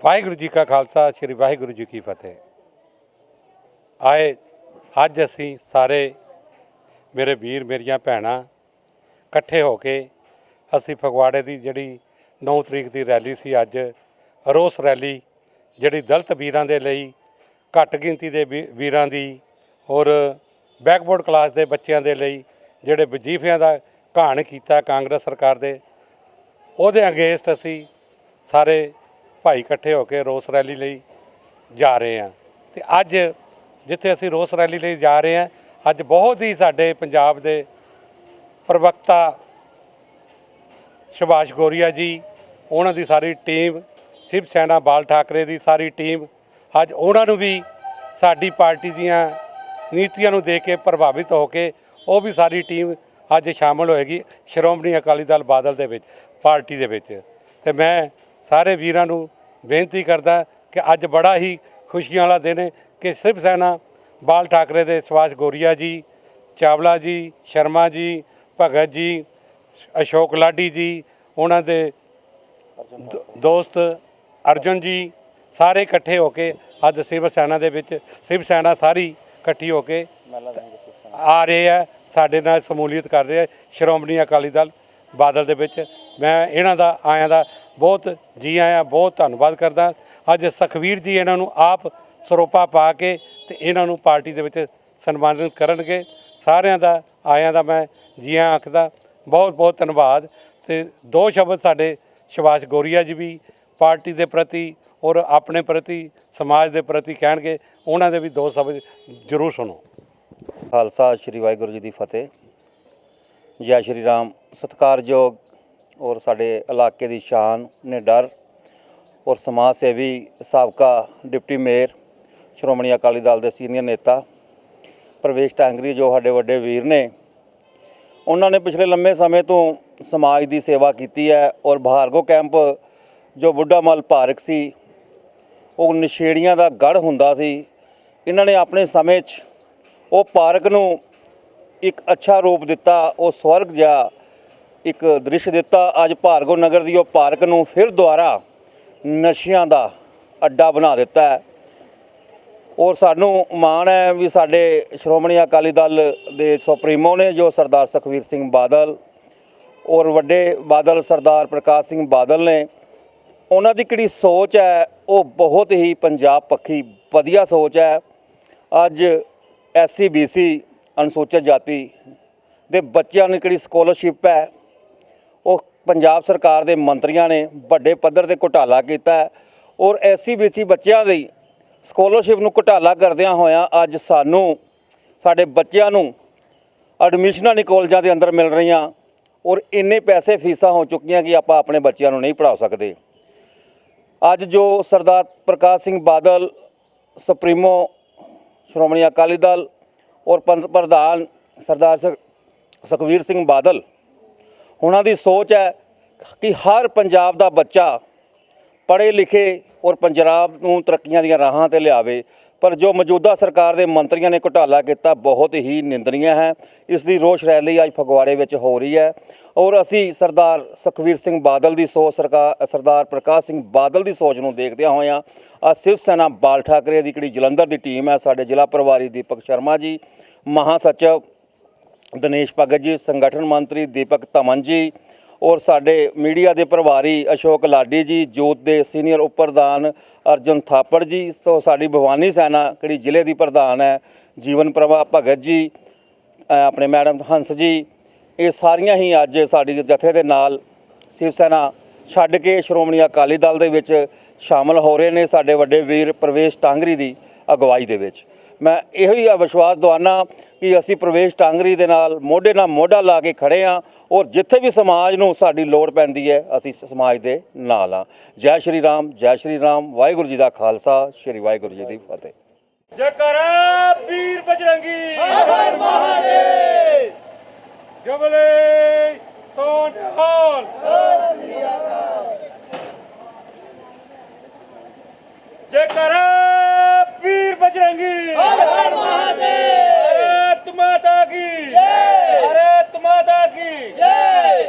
ਵਾਹਿਗੁਰੂ ਜੀ ਕਾ ਖਾਲਸਾ ਸ੍ਰੀ ਵਾਹਿਗੁਰੂ ਜੀ ਕੀ ਫਤਿਹ। ਅੱਜ ਅਸੀਂ ਸਾਰੇ ਮੇਰੇ ਵੀਰ ਮੇਰੀਆਂ ਭੈਣਾਂ ਇਕੱਠੇ ਹੋ ਕੇ ਅਸੀਂ ਫਗਵਾੜੇ ਦੀ ਜਿਹੜੀ 9 ਤਰੀਕ ਦੀ ਰੈਲੀ ਸੀ, ਅੱਜ ਰੋਸ ਰੈਲੀ ਜਿਹੜੀ ਦਲਿਤ ਵੀਰਾਂ ਦੇ ਲਈ, ਘੱਟ ਗਿਣਤੀ ਦੇ ਵੀਰਾਂ ਦੀ ਔਰ ਬੈਕਵਰਡ ਕਲਾਸ ਦੇ ਬੱਚਿਆਂ ਦੇ ਲਈ ਜਿਹੜੇ ਵਜ਼ੀਫਿਆਂ ਦਾ ਘਾਣ ਕੀਤਾ ਕਾਂਗਰਸ ਸਰਕਾਰ ਦੇ, ਉਹਦੇ ਅਗੇਂਸਟ ਅਸੀਂ ਸਾਰੇ ਭਾਈ ਇਕੱਠੇ ਹੋ ਕੇ ਰੋਸ ਰੈਲੀ ਲਈ ਜਾ ਰਹੇ ਹਾਂ। ਤੇ ਅੱਜ ਜਿੱਥੇ ਅਸੀਂ ਰੋਸ ਰੈਲੀ ਲਈ ਜਾ ਰਹੇ ਹਾਂ, ਅੱਜ ਬਹੁਤ ਹੀ ਸਾਡੇ ਪੰਜਾਬ ਦੇ ਪ੍ਰਵਕਤਾ ਸੁਭਾਸ਼ ਗੋਰੀਆ ਜੀ, ਉਹਨਾਂ ਦੀ ਸਾਰੀ ਟੀਮ, ਸ਼ਿਵ ਸੈਨਾ ਬਾਲ ਠਾਕਰੇ ਦੀ ਸਾਰੀ ਟੀਮ, ਅੱਜ ਉਹਨਾਂ ਨੂੰ ਵੀ ਸਾਡੀ ਪਾਰਟੀ ਦੀਆਂ ਨੀਤੀਆਂ ਨੂੰ ਦੇਖ ਕੇ ਪ੍ਰਭਾਵਿਤ ਹੋ ਕੇ ਉਹ ਵੀ ਸਾਰੀ ਟੀਮ ਅੱਜ ਸ਼ਾਮਲ ਹੋਏਗੀ ਸ਼੍ਰੋਮਣੀ ਅਕਾਲੀ ਦਲ ਬਾਦਲ ਦੇ ਵਿੱਚ, ਪਾਰਟੀ ਦੇ ਵਿੱਚ। ਤੇ ਮੈਂ ਸਾਰੇ ਵੀਰਾਂ ਨੂੰ ਬੇਨਤੀ ਕਰਦਾ ਕਿ ਅੱਜ ਬੜਾ ਹੀ ਖੁਸ਼ੀਆਂ ਵਾਲਾ ਦਿਨ ਹੈ ਕਿ ਸ਼ਿਵ ਸੈਨਾ ਬਾਲ ਠਾਕਰੇ ਦੇ ਸੁਭਾਸ਼ ਗੋਰੀਆ ਜੀ, ਚਾਵਲਾ ਜੀ, ਸ਼ਰਮਾ ਜੀ, ਭਗਤ ਜੀ, ਅਸ਼ੋਕ ਲਾਡੀ ਜੀ, ਉਹਨਾਂ ਦੇ ਦੋਸਤ ਅਰਜੁਨ ਜੀ, ਸਾਰੇ ਇਕੱਠੇ ਹੋ ਕੇ ਅੱਜ ਸ਼ਿਵ ਸੈਨਾ ਦੇ ਵਿੱਚ, ਸ਼ਿਵ ਸੈਨਾ ਸਾਰੀ ਇਕੱਠੀ ਹੋ ਕੇ ਆ ਰਹੇ ਆ, ਸਾਡੇ ਨਾਲ ਸ਼ਮੂਲੀਅਤ ਕਰ ਰਹੇ ਆ ਸ਼੍ਰੋਮਣੀ ਅਕਾਲੀ ਦਲ ਬਾਦਲ ਦੇ ਵਿੱਚ। ਮੈਂ ਇਹਨਾਂ ਦਾ ਆਇਆਂ ਦਾ ਬਹੁਤ ਜੀ ਆਇਆਂ, ਬਹੁਤ ਧੰਨਵਾਦ ਕਰਦਾ। ਅੱਜ ਸੁਖਬੀਰ ਜੀ ਇਹਨਾਂ ਨੂੰ ਆਪ ਸਰੋਪਾ ਪਾ ਕੇ ਤੇ ਇਹਨਾਂ ਨੂੰ ਪਾਰਟੀ ਦੇ ਵਿੱਚ ਸਨਮਾਨਿਤ ਕਰਨਗੇ। ਸਾਰਿਆਂ ਦਾ ਆਇਆਂ ਦਾ ਮੈਂ ਜੀ ਆਇਆਂ ਆਖਦਾ, ਬਹੁਤ ਬਹੁਤ ਧੰਨਵਾਦ। ਤੇ ਦੋ ਸ਼ਬਦ ਸਾਡੇ ਸੁਭਾਸ਼ ਗੋਰੀਆ ਜੀ ਵੀ ਪਾਰਟੀ ਦੇ ਪ੍ਰਤੀ ਔਰ ਆਪਣੇ ਪ੍ਰਤੀ, ਸਮਾਜ ਦੇ ਪ੍ਰਤੀ ਕਹਿਣਗੇ, ਉਹਨਾਂ ਦੇ ਵੀ ਦੋ ਸ਼ਬਦ ਜ਼ਰੂਰ ਸੁਣੋ। ਖਾਲਸਾ ਸ਼੍ਰੀ ਵਾਹਿਗੁਰੂ ਜੀ ਦੀ ਫਤਿਹ। ਜੈ ਸ਼੍ਰੀ ਰਾਮ। ਸਤਿਕਾਰਯੋਗ ਔਰ ਸਾਡੇ ਇਲਾਕੇ ਦੀ ਸ਼ਾਨ ਨੇ ਡਰ ਔਰ ਸਮਾਜ ਸੇਵੀ, ਸਾਬਕਾ ਡਿਪਟੀ ਮੇਅਰ, ਸ਼੍ਰੋਮਣੀ ਅਕਾਲੀ ਦਲ ਦੇ ਸੀਨੀਅਰ ਨੇਤਾ ਪ੍ਰਵੇਸ਼ ਟਾਂਗਰੀ, ਜੋ ਸਾਡੇ ਵੱਡੇ ਵੀਰ ਨੇ, ਉਹਨਾਂ ਨੇ ਪਿਛਲੇ ਲੰਮੇ ਸਮੇਂ ਤੋਂ ਸਮਾਜ ਦੀ ਸੇਵਾ ਕੀਤੀ ਹੈ। ਔਰ ਭਾਰਗੋ ਕੈਂਪ ਜੋ ਬੁੱਢਾ ਮੱਲ ਪਾਰਕ ਸੀ, ਉਹ ਨਸ਼ੇੜੀਆਂ ਦਾ ਗੜ੍ਹ ਹੁੰਦਾ ਸੀ। ਇਹਨਾਂ ਨੇ ਆਪਣੇ ਸਮੇਂ 'ਚ ਉਹ ਪਾਰਕ ਨੂੰ ਇੱਕ ਅੱਛਾ ਰੂਪ ਦਿੱਤਾ, ਉਹ ਸਵਰਗ ਜਿਹਾ ਇੱਕ ਦ੍ਰਿਸ਼ ਦਿੱਤਾ। ਅੱਜ ਭਾਰਗੋ ਨਗਰ ਦੀ ਉਹ ਪਾਰਕ ਨੂੰ ਫਿਰ ਦੁਬਾਰਾ ਨਸ਼ਿਆਂ ਦਾ ਅੱਡਾ ਬਣਾ ਦਿੱਤਾ ਹੈ। ਔਰ ਸਾਨੂੰ ਮਾਣ ਹੈ ਵੀ ਸਾਡੇ ਸ਼੍ਰੋਮਣੀ ਅਕਾਲੀ ਦਲ ਦੇ ਸੁਪਰੀਮੋ ਨੇ, ਜੋ ਸਰਦਾਰ ਸੁਖਬੀਰ ਸਿੰਘ ਬਾਦਲ ਔਰ ਵੱਡੇ ਬਾਦਲ ਸਰਦਾਰ ਪ੍ਰਕਾਸ਼ ਸਿੰਘ ਬਾਦਲ ਨੇ, ਉਹਨਾਂ ਦੀ ਕਿਹੜੀ ਸੋਚ ਹੈ ਉਹ ਬਹੁਤ ਹੀ ਪੰਜਾਬ ਪੱਖੀ ਵਧੀਆ ਸੋਚ ਹੈ। ਅੱਜ SC BC ਅਨੁਸੂਚਿਤ ਜਾਤੀ ਦੇ ਬੱਚਿਆਂ ਨੂੰ ਕਿਹੜੀ ਸਕੋਲਰਸ਼ਿਪ ਹੈ, ਉਹ ਪੰਜਾਬ ਸਰਕਾਰ ਦੇ ਮੰਤਰੀਆਂ ਨੇ ਵੱਡੇ ਪੱਧਰ 'ਤੇ ਘੁਟਾਲਾ ਕੀਤਾ ਹੈ। ਔਰ SC BC ਬੱਚਿਆਂ ਦੀ ਸਕੋਲਰਸ਼ਿਪ ਨੂੰ ਘੁਟਾਲਾ ਕਰਦਿਆਂ ਹੋਇਆਂ ਅੱਜ ਸਾਨੂੰ, ਸਾਡੇ ਬੱਚਿਆਂ ਨੂੰ ਐਡਮਿਸ਼ਨਾਂ ਨਹੀਂ ਕਾਲਜਾਂ ਦੇ ਅੰਦਰ ਮਿਲ ਰਹੀਆਂ ਔਰ ਇੰਨੇ ਪੈਸੇ ਫੀਸਾਂ ਹੋ ਚੁੱਕੀਆਂ ਕਿ ਆਪਾਂ ਆਪਣੇ ਬੱਚਿਆਂ ਨੂੰ ਨਹੀਂ ਪੜ੍ਹਾ ਸਕਦੇ। ਅੱਜ ਜੋ ਸਰਦਾਰ ਪ੍ਰਕਾਸ਼ ਸਿੰਘ ਬਾਦਲ, ਸੁਪਰੀਮੋ ਸ਼੍ਰੋਮਣੀ ਅਕਾਲੀ ਦਲ ਔਰ ਪ੍ਰਧਾਨ ਸਰਦਾਰ ਸੁਖਬੀਰ ਸਿੰਘ ਬਾਦਲ, ਉਹਨਾਂ ਦੀ ਸੋਚ ਹੈ ਕਿ ਹਰ ਪੰਜਾਬ ਦਾ ਬੱਚਾ ਪੜ੍ਹੇ ਲਿਖੇ ਔਰ ਪੰਜਾਬ ਨੂੰ ਤਰੱਕੀਆਂ ਦੀਆਂ ਰਾਹਾਂ 'ਤੇ ਲਿਆਵੇ। ਪਰ ਜੋ ਮੌਜੂਦਾ ਸਰਕਾਰ ਦੇ ਮੰਤਰੀਆਂ ਨੇ ਘੁਟਾਲਾ ਕੀਤਾ, ਬਹੁਤ ਹੀ ਨਿੰਦਨੀय ਹੈ। ਇਸ ਦੀ ਰੋਸ ਰੈਲੀ ਅੱਜ ਫਗਵਾੜੇ ਵਿੱਚ ਹੋ ਰਹੀ ਹੈ। ਔਰ ਅਸੀਂ ਸਰਦਾਰ ਸੁਖਬੀਰ ਸਿੰਘ ਬਾਦਲ ਦੀ ਸੋਚ, ਸਰਦਾਰ ਪ੍ਰਕਾਸ਼ ਸਿੰਘ ਬਾਦਲ ਦੀ ਸੋਚ ਨੂੰ ਦੇਖਦਿਆਂ ਹੋਇਆਂ ਅੱਜ ਸ਼ਿਵ ਸੈਨਾ ਬਾਲ ਠਾਕਰੇ ਦੀ ਜਿਹੜੀ ਜਲੰਧਰ ਦੀ ਟੀਮ ਹੈ, ਸਾਡੇ ਜ਼ਿਲ੍ਹਾ ਪ੍ਰਭਾਰੀ ਦੀਪਕ ਸ਼ਰਮਾ ਜੀ, ਮਹਾਸਚਿਵ ਦਿਨੇਸ਼ ਭਗਤ ਜੀ, ਸੰਗਠਨ ਮੰਤਰੀ ਦੀਪਕ ਧਮਨ ਜੀ ਔਰ ਸਾਡੇ ਮੀਡੀਆ ਦੇ ਪ੍ਰਭਾਰੀ ਅਸ਼ੋਕ ਲਾਡੀ ਜੀ, ਜੋਤ ਦੇ ਸੀਨੀਅਰ ਉਪ ਪ੍ਰਧਾਨ ਅਰਜੁਨ ਥਾਪੜ ਜੀ, ਤੋਂ ਸਾਡੀ ਭਵਾਨੀ ਸੈਨਾ ਕਿਹੜੀ ਜ਼ਿਲ੍ਹੇ ਦੀ ਪ੍ਰਧਾਨ ਹੈ ਜੀਵਨ ਪ੍ਰਭਾ ਭਗਤ ਜੀ, ਆਪਣੇ ਮੈਡਮ ਹੰਸ ਜੀ, ਇਹ ਸਾਰੀਆਂ ਹੀ ਅੱਜ ਸਾਡੀ ਜਥੇ ਦੇ ਨਾਲ ਸ਼ਿਵ ਸੈਨਾ ਛੱਡ ਕੇ ਸ਼੍ਰੋਮਣੀ ਅਕਾਲੀ ਦਲ ਦੇ ਵਿੱਚ ਸ਼ਾਮਲ ਹੋ ਰਹੇ ਨੇ, ਸਾਡੇ ਵੱਡੇ ਵੀਰ ਪ੍ਰਵੇਸ਼ ਟਾਂਗਰੀ ਦੀ ਅਗਵਾਈ ਦੇ ਵਿੱਚ। ਮੈਂ ਇਹੋ ਹੀ ਵਿਸ਼ਵਾਸ ਦਵਾਨਾ ਕਿ ਅਸੀਂ ਪ੍ਰਵੇਸ਼ ਟਾਂਗਰੀ ਦੇ ਨਾਲ ਮੋਢੇ ਨਾਲ ਮੋਢਾ ਲਾ ਕੇ ਖੜ੍ਹੇ ਹਾਂ ਔਰ ਜਿੱਥੇ ਵੀ ਸਮਾਜ ਨੂੰ ਸਾਡੀ ਲੋੜ ਪੈਂਦੀ ਹੈ ਅਸੀਂ ਸਮਾਜ ਦੇ ਨਾਲ ਹਾਂ। ਜੈ ਸ਼੍ਰੀ ਰਾਮ, ਜੈ ਸ਼੍ਰੀ ਰਾਮ। ਵਾਹਿਗੁਰੂ ਜੀ ਦਾ ਖਾਲਸਾ, ਸ਼੍ਰੀ ਵਾਹਿਗੁਰੂ ਜੀ ਦੀ ਫਤਿਹ। ਜੈਕਾਰਾ ਵੀਰ ਬਜਰੰਗੀ, ਹਰ ਹਰ ਮਹਾਦੇਵ, ਜਬਲੇ ਸੋਨਹਾਲ, ਸਤਿ ਸ੍ਰੀ ਅਕਾਲ। ਜੈਕਾਰਾ ਵੀਰ ਬਜਰੰਗੀ, ਹਰ ਹਰ ਮਹਾਦੇਵ, ਭਾਰਤ ਮਾਤਾ ਕੀ ਜੈ, ਭਾਰਤ ਮਾਤਾ ਕੀ ਜੈ।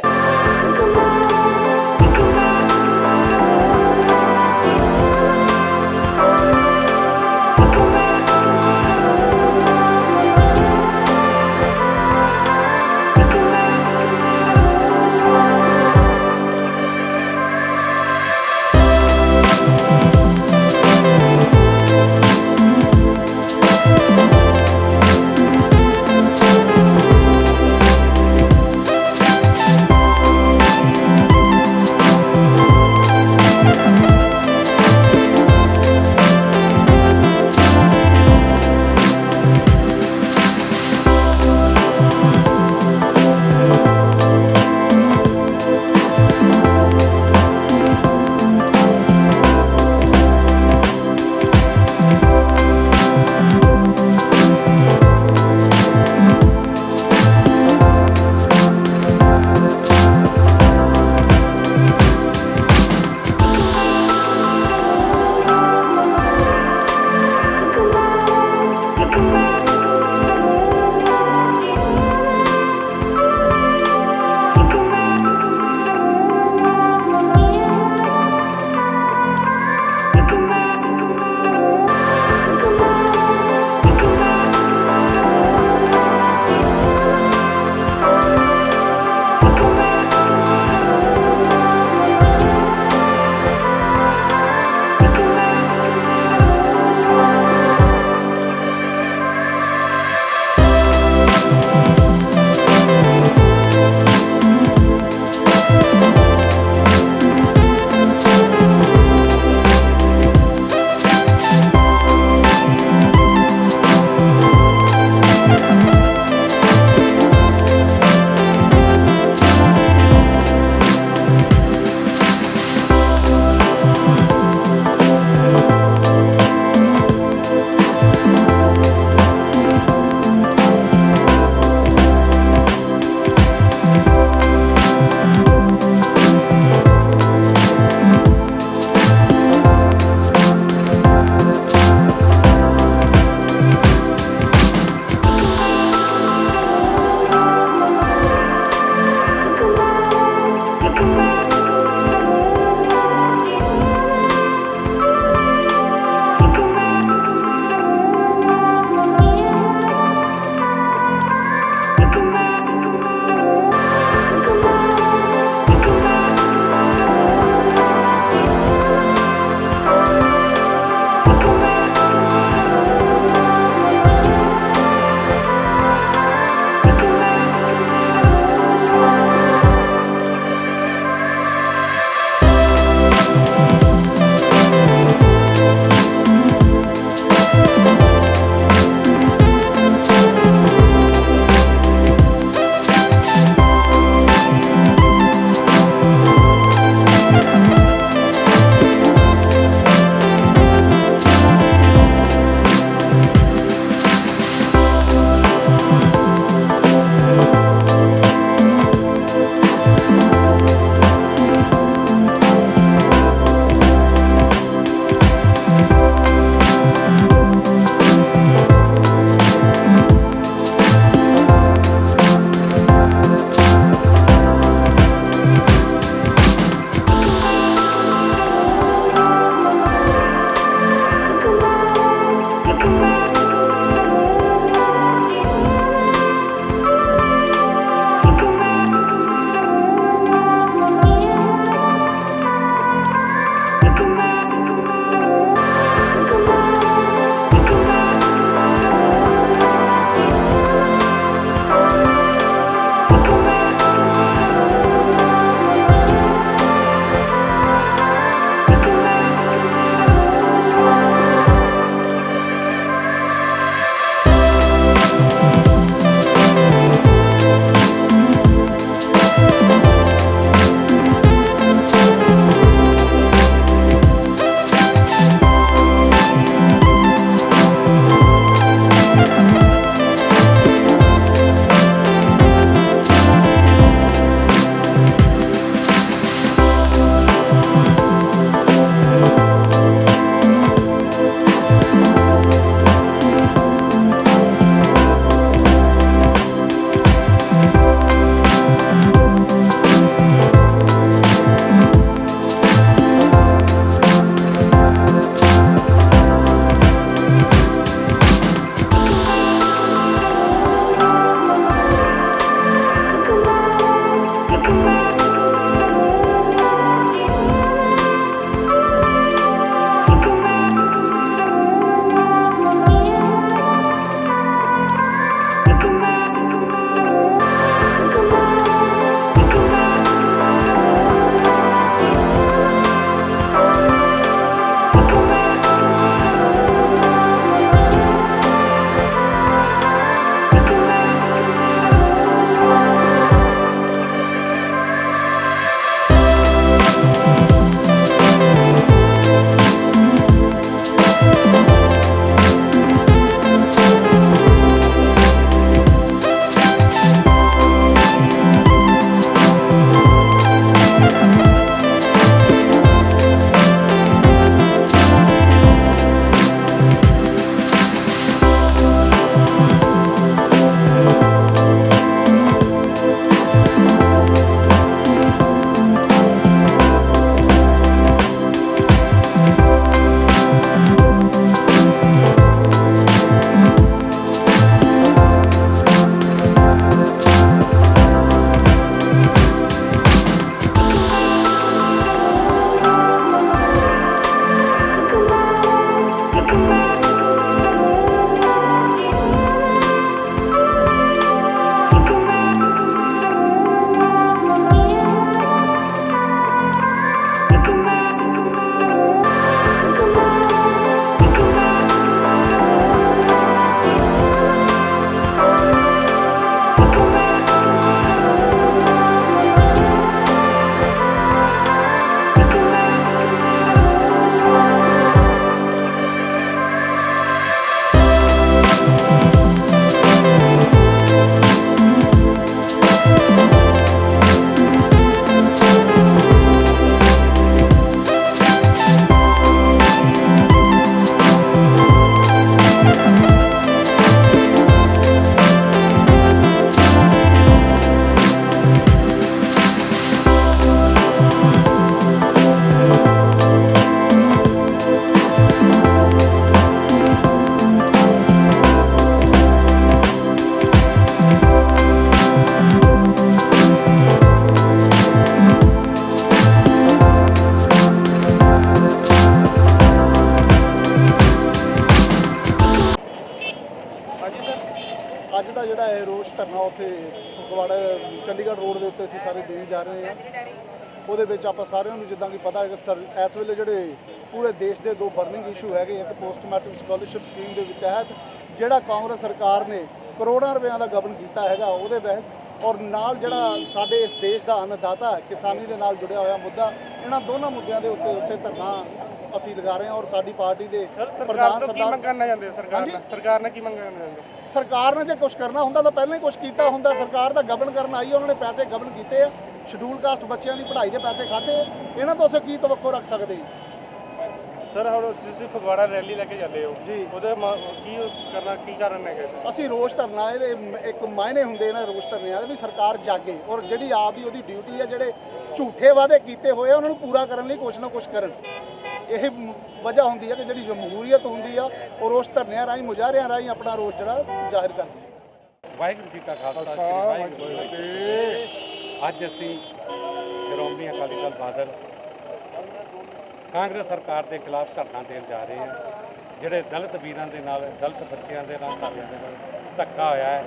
ਜਿਹੜਾ ਇਹ ਰੋਸ ਧਰਨਾ ਉੱਥੇ ਫਗਵਾੜਾ ਚੰਡੀਗੜ੍ਹ ਰੋਡ ਦੇ ਉੱਤੇ ਅਸੀਂ ਸਾਰੇ ਦੇਣ ਜਾ ਰਹੇ ਹਾਂ। ਉਹਦੇ ਵਿੱਚ ਆਪਾਂ ਸਾਰਿਆਂ ਨੂੰ ਜਿੱਦਾਂ ਕਿ ਪਤਾ ਹੈ ਕਿ ਇਸ ਵੇਲੇ ਜਿਹੜੇ ਪੂਰੇ ਦੇਸ਼ ਦੇ ਦੋ ਬਰਨਿੰਗ ਇਸ਼ੂ ਹੈਗੇ, ਇੱਕ ਪੋਸਟ ਮੈਟ੍ਰਿਕ ਸਕਾਲਰਸ਼ਿਪ ਸਕੀਮ ਦੇ ਤਹਿਤ ਜਿਹੜਾ ਕਾਂਗਰਸ ਸਰਕਾਰ ਨੇ ਕਰੋੜਾਂ ਰੁਪਇਆਂ ਦਾ ਗਬਨ ਕੀਤਾ ਹੈਗਾ ਉਹਦੇ ਤਹਿਤ, ਔਰ ਨਾਲ ਜਿਹੜਾ ਸਾਡੇ ਇਸ ਦੇਸ਼ ਦਾ ਅੰਨਦਾਤਾ ਕਿਸਾਨੀ ਦੇ ਨਾਲ ਜੁੜਿਆ ਹੋਇਆ ਮੁੱਦਾ, ਇਹਨਾਂ ਦੋਨਾਂ ਮੁੱਦਿਆਂ ਦੇ ਉੱਤੇ ਧਰਨਾ ਅਸੀਂ ਲਗਾ ਰਹੇ ਹਾਂ। ਔਰ ਸਾਡੀ ਪਾਰਟੀ ਦੇ ਪ੍ਰਧਾਨ ਕੀ ਮੰਗ ਕਰਨਾ ਚਾਹੁੰਦੇ ਸਰਕਾਰ ਨਾਲ ਕੀ ਮੰਗ ਕਰਨਾ ਚਾਹੁੰਦੇ? ਸਰਕਾਰ ਨੇ ਜੇ ਕੁਝ ਕਰਨਾ ਹੁੰਦਾ ਤਾਂ ਪਹਿਲਾਂ ਹੀ ਕੁਝ ਕੀਤਾ ਹੁੰਦਾ। ਸਰਕਾਰ ਦਾ ਗਬਨ ਕਰਨ ਆਈ, ਉਹਨਾਂ ਨੇ ਪੈਸੇ ਗਬਨ ਕੀਤੇ ਆ, ਸ਼ਡਿਊਲ ਕਾਸਟ ਬੱਚਿਆਂ ਦੀ ਪੜ੍ਹਾਈ ਦੇ ਪੈਸੇ ਖਾਦੇ, ਇਹਨਾਂ ਤੋਂ ਅਸੀਂ ਕੀ ਤਵੱਕੋ ਰੱਖ ਸਕਦੇ ਹਾਂ? ਸਰ ਹੁਣ ਤੁਸੀਂ ਫਗਵਾੜਾ ਰੈਲੀ ਲੈ ਕੇ ਜਾਂਦੇ ਹੋ ਜੀ, ਉਹਦੇ ਕੀ ਕਰਨਾ, ਕੀ ਕਾਰਨ ਹੈਗਾ? ਅਸੀਂ ਰੋਸ ਧਰਨਾ ਇਹਦੇ ਇੱਕ ਮਾਇਨੇ ਹੁੰਦੇ ਨੇ ਰੋਸ ਧਰਨਿਆਂ ਦੇ ਵੀ ਸਰਕਾਰ ਜਾਗੇ ਔਰ ਜਿਹੜੀ ਆਪ ਦੀ ਉਹਦੀ ਡਿਊਟੀ ਹੈ, ਜਿਹੜੇ ਝੂਠੇ ਵਾਅਦੇ ਕੀਤੇ ਹੋਏ ਆ ਉਹਨਾਂ ਨੂੰ ਪੂਰਾ ਕਰਨ ਲਈ ਕੁਛ ਨਾ ਕੁਛ ਕਰਨ। ਇਹ ਵਜ੍ਹਾ ਹੁੰਦੀ ਹੈ ਕਿ ਜਿਹੜੀ ਜਮਹੂਰੀਅਤ ਹੁੰਦੀ ਆ ਉਹ ਰੋਸ ਧਰਨਿਆਂ ਰਾਹੀਂ ਮੁਜ਼ਾਹਰਿਆਂ ਰਾਹੀਂ ਆਪਣਾ ਰੋਸ ਜਿਹੜਾ ਜ਼ਾਹਿਰ ਕਰਦੀ ਹੈ। ਵਾਹਿਗੁਰੂ ਜੀ ਕਾ ਖਾਲਸਾ ਸ੍ਰੀ ਵਾਹਿਗੁਰੂ ਜੀ ਕੀ ਫਤਿਹ। ਅੱਜ ਅਸੀਂ ਸ਼੍ਰੋਮਣੀ ਅਕਾਲੀ ਦਲ ਬਾਦਲ ਕਾਂਗਰਸ ਸਰਕਾਰ ਦੇ ਖਿਲਾਫ ਧਰਨਾ ਦੇਣ ਜਾ ਰਹੇ ਹਾਂ। ਜਿਹੜੇ ਦਲਿਤ ਵੀਰਾਂ ਦੇ ਨਾਲ, ਦਲਿਤ ਬੱਚਿਆਂ ਦੇ ਨਾਲ, ਘਰਾਂ ਦੇ ਨਾਲ ਧੱਕਾ ਹੋਇਆ ਹੈ,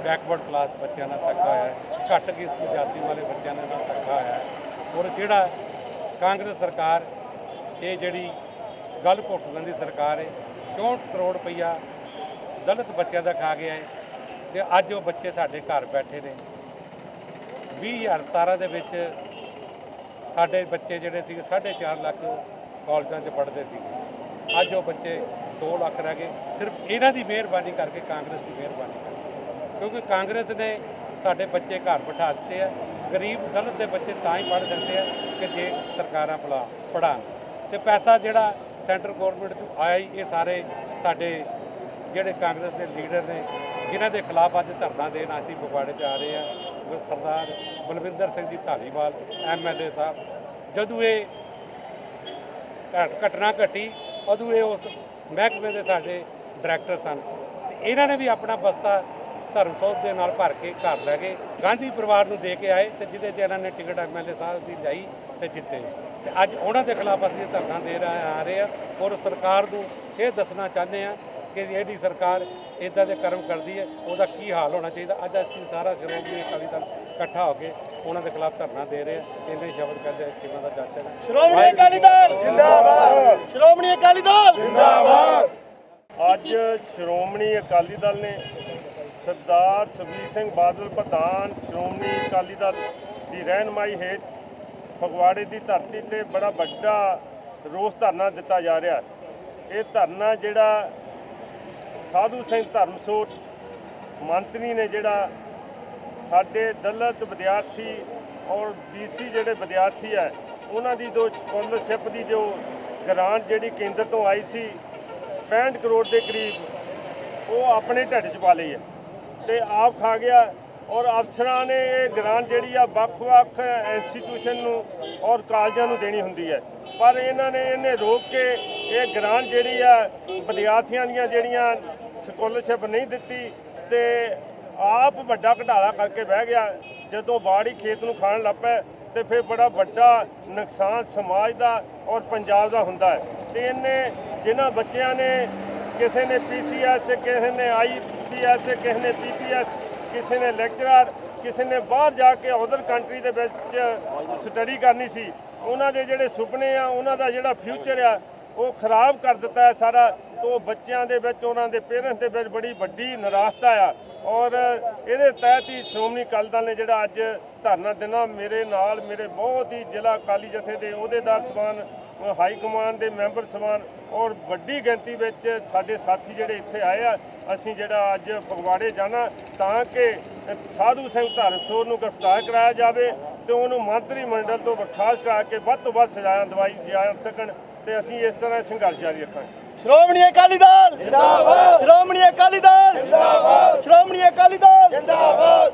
ਬੈਕਵਰਡ ਕਲਾਸ ਬੱਚਿਆਂ ਨਾਲ ਧੱਕਾ ਹੋਇਆ ਹੈ, ਘੱਟ ਗਿਣਤੀ ਜਾਤੀ ਵਾਲੇ ਬੱਚਿਆਂ ਦੇ ਨਾਲ ਧੱਕਾ ਹੋਇਆ ਹੈ। ਔਰ ਜਿਹੜਾ ਕਾਂਗਰਸ ਸਰਕਾਰ ਇਹ ਜਿਹੜੀ ਗੱਲ ਘੋਟਣ ਦੀ ਸਰਕਾਰ ਹੈ, 64 ਕਰੋੜ ਰੁਪਈਆ ਦਲਿਤ ਬੱਚਿਆਂ ਦਾ ਖਾ ਗਿਆ ਹੈ ਤੇ ਅੱਜ ਉਹ ਬੱਚੇ ਸਾਡੇ ਘਰ ਬੈਠੇ ਨੇ। 2017 ਦੇ ਵਿੱਚ ਸਾਡੇ ਬੱਚੇ ਜਿਹੜੇ ਸੀ 4.5 ਲੱਖ ਕਾਲਜਾਂ 'ਚ ਪੜ੍ਹਦੇ ਸੀ, ਅੱਜ ਉਹ ਬੱਚੇ 2 ਲੱਖ ਰਹਿ ਗਏ। ਸਿਰਫ ਇਹਨਾਂ ਦੀ ਮਿਹਰਬਾਨੀ ਕਰਕੇ, ਕਾਂਗਰਸ ਦੀ ਮਿਹਰਬਾਨੀ ਕਰਕੇ, ਕਿਉਂਕਿ ਕਾਂਗਰਸ ਨੇ ਸਾਡੇ ਬੱਚੇ ਘਰ ਬਿਠਾ ਦਿੱਤੇ ਆ। ਗਰੀਬ ਦਲਿਤ ਦੇ ਬੱਚੇ ਤਾਂ ਹੀ ਪੜ੍ਹ ਜਾਂਦੇ ਆ ਕਿ ਜੇ ਸਰਕਾਰਾਂ ਪੜ੍ਹਾਉਣ, ਤੇ ਪੈਸਾ ਜਿਹੜਾ ਸੈਂਟਰ ਗੌਰਮੈਂਟ ਤੋਂ ਆਇਆ ਹੀ ਇਹ ਸਾਰੇ ਸਾਡੇ ਜਿਹੜੇ ਕਾਂਗਰਸ ਦੇ ਲੀਡਰ ਨੇ, ਜਿਨ੍ਹਾਂ ਦੇ ਖਿਲਾਫ ਅੱਜ ਧਰਨਾ ਦੇਣ ਅਸੀਂ ਫਗਵਾੜੇ 'ਚ ਆ ਰਹੇ ਹਾਂ। ਸਰਦਾਰ ਬਲਵਿੰਦਰ ਸਿੰਘ ਜੀ ਧਾਲੀਵਾਲ MLA ਸਾਹਿਬ, ਜਦੋਂ ਇਹ ਘਟਨਾ ਘਟੀ ਉਦੋਂ ਇਹ ਉਸ ਮਹਿਕਮੇ ਦੇ ਸਾਡੇ ਡਾਇਰੈਕਟਰ ਸਨ, ਤੇ ਇਹਨਾਂ ਨੇ ਵੀ ਆਪਣਾ ਬਸਤਾ ਧਰਮਸੋਤ ਦੇ ਨਾਲ ਭਰ ਕੇ ਘਰ ਲੈ ਗਏ, ਗਾਂਧੀ ਪਰਿਵਾਰ ਨੂੰ ਦੇ ਕੇ ਆਏ, ਤੇ ਜਿਹਦੇ 'ਚ ਇਹਨਾਂ ਨੇ ਟਿਕਟ MLA ਸਾਹਿਬ ਦੀ ਲਈ ਤੇ ਜਿੱਤੇ। ਤੇ ਅੱਜ ਉਹਨਾਂ ਦੇ ਖਿਲਾਫ ਅਸੀਂ ਧਰਨਾ ਦੇ ਆ ਰਹੇ ਹਾਂ। ਔਰ ਸਰਕਾਰ ਨੂੰ ਇਹ ਦੱਸਣਾ ਚਾਹੁੰਦੇ ਹਾਂ ਕਿ ਜਿਹੜੀ ਸਰਕਾਰ ਇੱਦਾਂ ਦੇ ਕਰਮ ਕਰਦੀ ਹੈ ਉਹਦਾ ਕੀ ਹਾਲ ਹੋਣਾ ਚਾਹੀਦਾ। ਅੱਜ ਅਸੀਂ ਸਾਰਾ ਸ਼੍ਰੋਮਣੀ ਅਕਾਲੀ ਦਲ ਇਕੱਠਾ ਹੋ ਕੇ ਉਹਨਾਂ ਦੇ ਖਿਲਾਫ ਧਰਨਾ ਦੇ ਰਹੇ ਹਾਂ। ਇੰਨੇ ਸ਼ਬਦ ਕਰਦੇ ਕਿਵੇਂ ਦਾ ਚਾਚਾ ਹੈ। ਸ਼੍ਰੋਮਣੀ ਅਕਾਲੀ ਦਲ ਜਿੰਦਾਬਾਦ, ਸ਼੍ਰੋਮਣੀ ਅਕਾਲੀ ਦਲ ਜਿੰਦਾਬਾਦ। ਅੱਜ ਸ਼੍ਰੋਮਣੀ ਅਕਾਲੀ ਦਲ ਨੇ ਸਰਦਾਰ ਸੁਖਬੀਰ ਸਿੰਘ ਬਾਦਲ ਪ੍ਰਧਾਨ ਸ਼੍ਰੋਮਣੀ ਅਕਾਲੀ ਦਲ ਦੀ ਰਹਿਨਮਾਈ ਹੇਠ ਫਗਵਾੜੇ ਦੀ ਧਰਤੀ ਤੇ ਬੜਾ ਵੱਡਾ ਰੋਸ ਧਰਨਾ ਦਿੱਤਾ ਜਾ ਰਿਹਾ। ਇਹ ਧਰਨਾ ਜਿਹੜਾ ਸਾਧੂ ਸਿੰਘ ਧਰਮਸੋਤ ਮੰਤਰੀ ਨੇ, ਜਿਹੜਾ ਸਾਡੇ ਦਲਿਤ ਵਿਦਿਆਰਥੀ ਔਰ BC ਜਿਹੜੇ ਵਿਦਿਆਰਥੀ ਹੈ ਉਹਨਾਂ ਦੀ ਜੋ ਸਕਾਲਰਸ਼ਿਪ ਦੀ ਜੋ ਗ੍ਰਾਂਟ ਜਿਹੜੀ ਕੇਂਦਰ ਤੋਂ ਆਈ ਸੀ 65 ਕਰੋੜ ਦੇ ਕਰੀਬ, ਉਹ ਆਪਣੇ ਢਿੱਡ 'ਚ ਪਾ ਲਈ ਹੈ ਤੇ ਆਪ ਖਾ ਗਿਆ। ਔਰ ਅਫਸਰਾਂ ਨੇ ਇਹ ਗ੍ਰਾਂਟ ਜਿਹੜੀ ਆ ਵੱਖ-ਵੱਖ ਇੰਸਟੀਟਿਊਸ਼ਨ ਨੂੰ ਔਰ ਕਾਲਜਾਂ ਨੂੰ ਦੇਣੀ ਹੁੰਦੀ ਹੈ, ਪਰ ਇਹਨਾਂ ਨੇ ਇਹਨੇ ਰੋਕ ਕੇ ਇਹ ਗ੍ਰਾਂਟ ਜਿਹੜੀ ਆ ਵਿਦਿਆਰਥੀਆਂ ਦੀਆਂ ਜਿਹੜੀਆਂ ਸਕਾਲਰਸ਼ਿਪ ਨਹੀਂ ਦਿੱਤੀ ਤੇ ਆਪ ਵੱਡਾ ਘਟਾਲਾ ਕਰਕੇ ਬਹਿ ਗਿਆ। ਜਦੋਂ ਬਾੜੀ ਖੇਤ ਨੂੰ ਖਾਣ ਲੱਗ ਪਏ ਤੇ ਫਿਰ ਬੜਾ ਵੱਡਾ ਨੁਕਸਾਨ ਸਮਾਜ ਦਾ ਔਰ ਪੰਜਾਬ ਦਾ ਹੁੰਦਾ ਹੈ। ਤੇ ਇਹਨੇ ਜਿਨ੍ਹਾਂ ਬੱਚਿਆਂ ਨੇ, ਕਿਸੇ ਨੇ PCS, ਕਿਸੇ ਨੇ IPS, ਕਿਸੇ ਨੇ PPS, ਕਿਸੇ ਨੇ ਲੈਕਚਰਰ, ਕਿਸੇ ਨੇ ਬਾਹਰ ਜਾ ਕੇ ਅਦਰ ਕੰਟਰੀ ਦੇ ਵਿੱਚ ਸਟੱਡੀ ਕਰਨੀ ਸੀ, ਉਹਨਾਂ ਦੇ ਜਿਹੜੇ ਸੁਪਨੇ ਆ, ਉਹਨਾਂ ਦਾ ਜਿਹੜਾ ਫਿਊਚਰ ਆ ਉਹ ਖਰਾਬ ਕਰ ਦਿੱਤਾ ਹੈ ਸਾਰਾ। ਤੋਂ ਬੱਚਿਆਂ ਦੇ ਵਿੱਚ, ਉਹਨਾਂ ਦੇ ਪੇਰੈਂਟਸ ਦੇ ਵਿੱਚ ਬੜੀ ਵੱਡੀ ਨਿਰਾਸ਼ਤਾ ਆ। ਔਰ ਇਹਦੇ ਤਹਿਤ ਹੀ ਸ਼੍ਰੋਮਣੀ ਅਕਾਲੀ ਦਲ ਨੇ ਜਿਹੜਾ ਅੱਜ ਧਰਨਾ ਦੇਣਾ, ਮੇਰੇ ਨਾਲ ਮੇਰੇ ਬਹੁਤ ਹੀ ਜ਼ਿਲ੍ਹਾ ਅਕਾਲੀ ਜਥੇ ਦੇ ਅਹੁਦੇਦਾਰ ਸਮਾਨ, ਹਾਈ ਕਮਾਂਡ ਦੇ ਮੈਂਬਰ ਸਮਾਨ ਔਰ ਵੱਡੀ ਗਿਣਤੀ ਵਿੱਚ ਸਾਡੇ ਸਾਥੀ ਜਿਹੜੇ ਇੱਥੇ ਆਏ ਆ। ਅਸੀਂ ਜਿਹੜਾ ਅੱਜ ਫਗਵਾੜੇ ਜਾਣਾ ਤਾਂ ਕਿ ਸਾਧੂ ਸਿੰਘ ਧਰਮਸੋਤ ਨੂੰ ਗ੍ਰਿਫਤਾਰ ਕਰਾਇਆ ਜਾਵੇ ਤੇ ਉਹਨੂੰ ਮੰਤਰੀ ਮੰਡਲ ਤੋਂ ਬਰਖਾਸਤ ਕਰਾ ਕੇ ਵੱਧ ਤੋਂ ਵੱਧ ਸਜ਼ਾਵਾਂ ਦਵਾਈ ਜਾ ਸਕਣ, ਤੇ ਅਸੀਂ ਇਸ ਤਰ੍ਹਾਂ ਸੰਘਰਸ਼ ਜਾਰੀ ਰੱਖਾਂਗੇ। ਸ਼੍ਰੋਮਣੀ ਅਕਾਲੀ ਦਲ ਜਿੰਦਾਬਾਦ, ਸ਼੍ਰੋਮਣੀ ਅਕਾਲੀ ਦਲ ਜਿੰਦਾਬਾਦ, ਸ਼੍ਰੋਮਣੀ ਅਕਾਲੀ ਦਲ ਜਿੰਦਾਬਾਦ।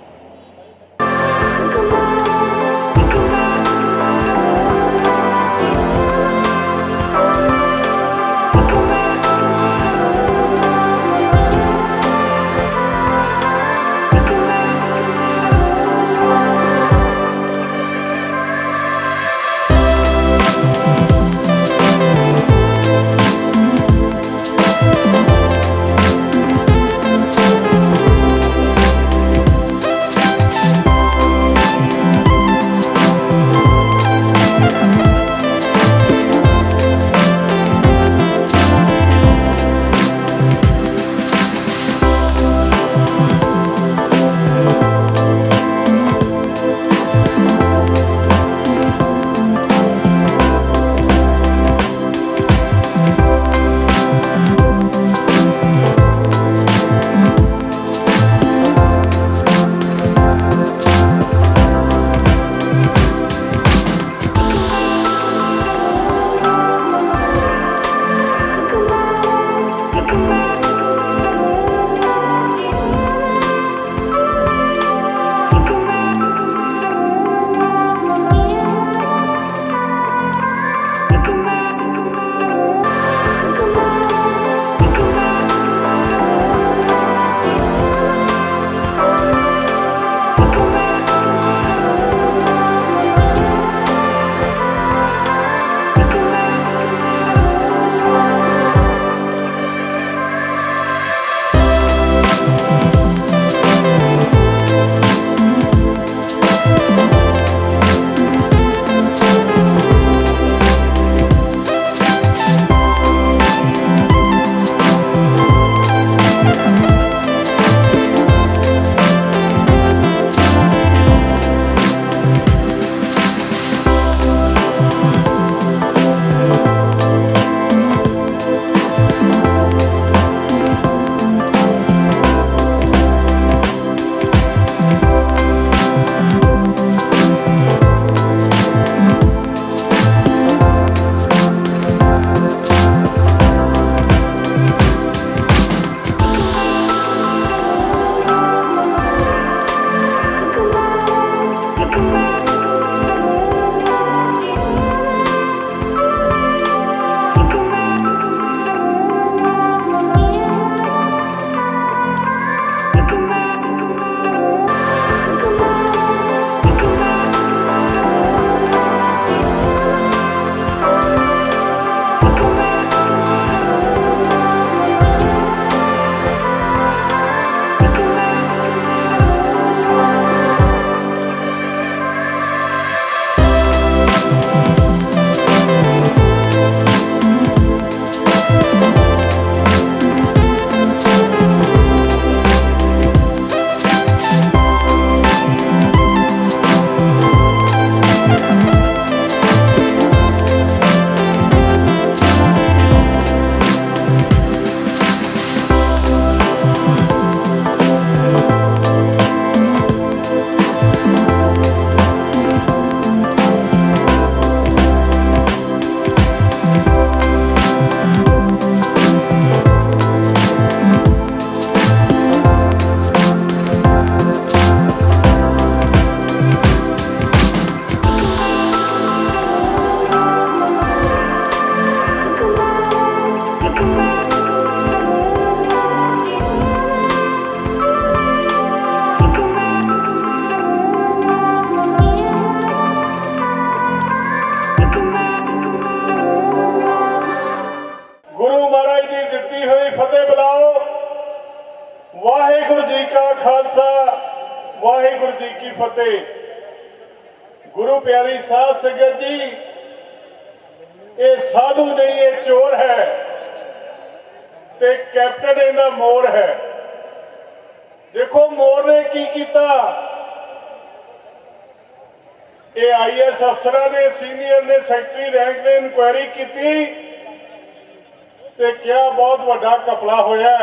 ਵਾਹਿਗੁਰੂ ਜੀ ਕਾ ਖਾਲਸਾ ਵਾਹਿਗੁਰੂ ਜੀ ਕੀ ਫਤਿਹ। ਗੁਰੂ ਪਿਆਰੀ ਸਾਧ ਸੰਗਤ ਜੀ, ਇਹ ਸਾਧੂ ਨਹੀਂ, ਇਹ ਚੋਰ ਹੈ ਤੇ ਕੈਪਟਨ ਇਹਦਾ ਮੋਰ ਹੈ। ਦੇਖੋ ਮੋਰ ਨੇ ਕੀ ਕੀਤਾ। ਇਹ ਆਈਐਸ ਅਫਸਰਾਂ ਨੇ, ਸੀਨੀਅਰ ਨੇ, ਸੈਕਟਰੀ ਰੈਂਕ ਨੇ ਇਨਕੁਆਇਰੀ ਕੀਤੀ ਤੇ ਕਿਹਾ ਬਹੁਤ ਵੱਡਾ ਘਪਲਾ ਹੋਇਆ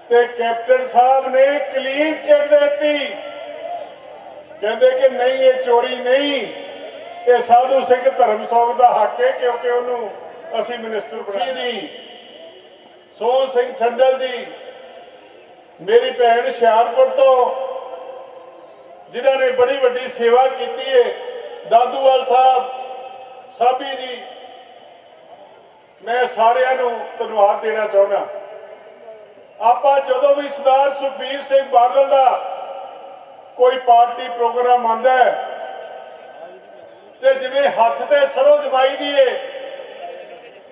ਤੇ ਕੈਪਟਨ ਸਾਹਿਬ ਨੇ ਕਲੀਨ ਚਿੱਟ ਦਿੱਤੀ। ਕਹਿੰਦੇ ਕਿ ਨਹੀਂ, ਇਹ ਚੋਰੀ ਨਹੀਂ, ਇਹ ਸਾਧੂ ਸਿੰਘ ਧਰਮਸੋਤ ਦਾ ਹੱਕ ਹੈ ਕਿਉਂਕਿ ਉਹਨੂੰ ਅਸੀਂ ਮਿਨਿਸਟਰ ਬਣਾਇਆ। ਦੀ ਸੋਹਣ ਸਿੰਘ ਠੰਡਲ ਜੀ, ਮੇਰੀ ਭੈਣ ਹੁਸ਼ਿਆਰਪੁਰ ਤੋਂ, ਜਿਨ੍ਹਾਂ ਨੇ ਬੜੀ ਵੱਡੀ ਸੇਵਾ ਕੀਤੀ ਹੈ, ਦਾਦੂਵਾਲ ਸਾਹਿਬ, ਸਾਬੀ ਜੀ, ਮੈਂ ਸਾਰਿਆਂ ਨੂੰ ਧੰਨਵਾਦ ਦੇਣਾ ਚਾਹੁੰਦਾ। ਆਪਾਂ ਜਦੋਂ ਵੀ ਸਰਦਾਰ ਸੁਖਬੀਰ ਸਿੰਘ ਬਾਦਲ ਦਾ ਕੋਈ ਪਾਰਟੀ ਪ੍ਰੋਗਰਾਮ ਆਉਂਦਾ ਹੈ ਤੇ ਜਿਵੇਂ ਹੱਥ ਤੇ ਸਰੋਂ ਜਮਾਈ ਦੀ ਏ,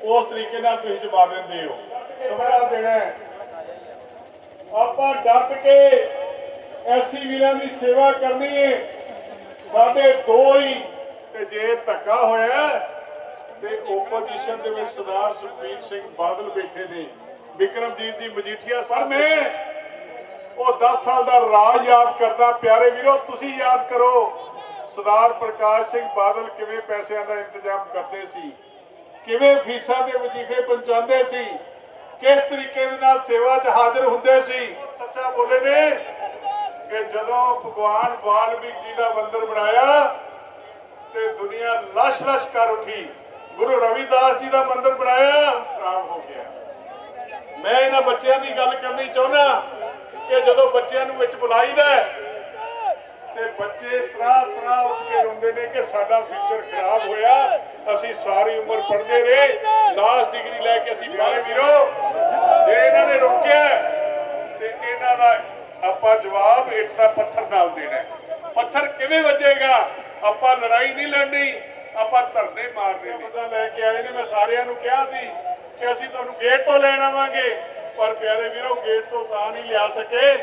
ਉਸ ਤਰੀਕੇ ਨਾਲ ਤੁਸੀਂ ਜਮਾ ਦਿੰਦੇ ਹੋ। ਸਮਰਾ ਦੇਣਾ ਹੈ। ਆਪਾਂ ਡੱਟ ਕੇ ਐਸੀ ਵੀਰਾਂ ਦੀ ਸੇਵਾ ਕਰਨੀ ਹੈ। ਸਾਡੇ ਦੋ ਹੀ ਤੇ ਜੇ ਧੱਕਾ ਹੋਇਆ ਤੇ ਓਪੋਜੀਸ਼ਨ ਦੇ ਵਿੱਚ ਸਰਦਾਰ ਸੁਖਬੀਰ ਸਿੰਘ ਬਾਦਲ ਬੈਠੇ ਨੇ, ਵਿਕਰਮਜੀਤ ਜੀ ਮਜੀਠੀਆ ਸਰ, ਮੈਂ ਉਹ 10 ਸਾਲ ਦਾ ਰਾਜ ਯਾਦ ਕਰਦਾ। ਪਿਆਰੇ ਵੀਰੋ, ਤੁਸੀਂ ਯਾਦ ਕਰੋ ਸਰਦਾਰ ਪ੍ਰਕਾਸ਼ ਸਿੰਘ ਬਾਦਲ ਕਿਵੇਂ ਪੈਸਿਆਂ ਦਾ ਇੰਤਜ਼ਾਮ ਕਰਦੇ ਸੀ, ਕਿਵੇਂ ਫੀਸਾਂ ਦੇ ਵਜ਼ੀਫੇ ਪਹੁੰਚਾਉਂਦੇ ਸੀ, ਕਿਸ ਤਰੀਕੇ ਦੇ ਨਾਲ ਸੇਵਾ 'ਚ ਹਾਜ਼ਰ ਹੁੰਦੇ ਸੀ। ਸੱਚਾ ਬੋਲੇ ਨੇ ਕਿ ਜਦੋਂ ਭਗਵਾਨ ਵਾਲਮੀਕ ਜੀ ਦਾ ਮੰਦਿਰ ਬਣਾਇਆ ਤੇ ਦੁਨੀਆ ਲਸ਼-ਲਸ਼ ਕਰ ਉੱਠੀ। ਗੁਰੂ ਰਵਿਦਾਸ ਜੀ ਦਾ ਮੰਦਿਰ ਬਣਾਇਆ, ਖਰਾਬ ਹੋ ਗਿਆ। ਮੈਂ ਇਹਨਾਂ ਬੱਚਿਆਂ ਦੀ ਗੱਲ ਕਰਨੀ ਚਾਹੁੰਦਾ ਕਿ ਜਦੋਂ ਬੱਚਿਆਂ ਨੂੰ ਵਿੱਚ ਬੁਲਾਈਦਾ ਤੇ ਬੱਚੇ ਤਰਾ ਉੱਠ ਕੇ ਰੋਂਦੇ ਨੇ ਕਿ ਸਾਡਾ ਫਿਊਚਰ ਖਰਾਬ ਹੋਇਆ, ਅਸੀਂ ਸਾਰੀ ਉਮਰ ਪੜ੍ਹਦੇ ਰਹੇ, ਲਾਸਟ ਡਿਗਰੀ ਲੈ ਕੇ ਅਸੀਂ ਬਾਹਰ ਵੀਰੋ। ਜੇ ਇਹਨਾਂ ਨੇ ਰੋਕਿਆ ਤੇ ਇਹਨਾਂ ਦਾ ਆਪਾਂ ਜਵਾਬ ਇੱਟ ਦਾ ਪੱਥਰ ਨਾਲ ਦੇਣਾ। ਪੱਥਰ ਕਿਵੇਂ ਵੱਜੇਗਾ? ਆਪਾਂ ਲੜਾਈ ਨਹੀਂ ਲੜਨੀ, ਆਪਾਂ ਧਰਨੇ ਮਾਰਨੇ ਨੇ। ਲੈ ਕੇ ਆਏ ਨੇ, ਮੈਂ ਸਾਰਿਆਂ ਨੂੰ ਕਿਹਾ ਸੀ ਕਿ ਅਸੀਂ ਤੁਹਾਨੂੰ ਗੇਟ ਤੋਂ ਲੈਣ ਆਵਾਂਗੇ, ਪਰ ਪਿਆਰੇ ਵੀਰੋ ਗੇਟ ਤੋਂ ਤਾਂ ਨਹੀਂ ਲਿਆ ਸਕੇ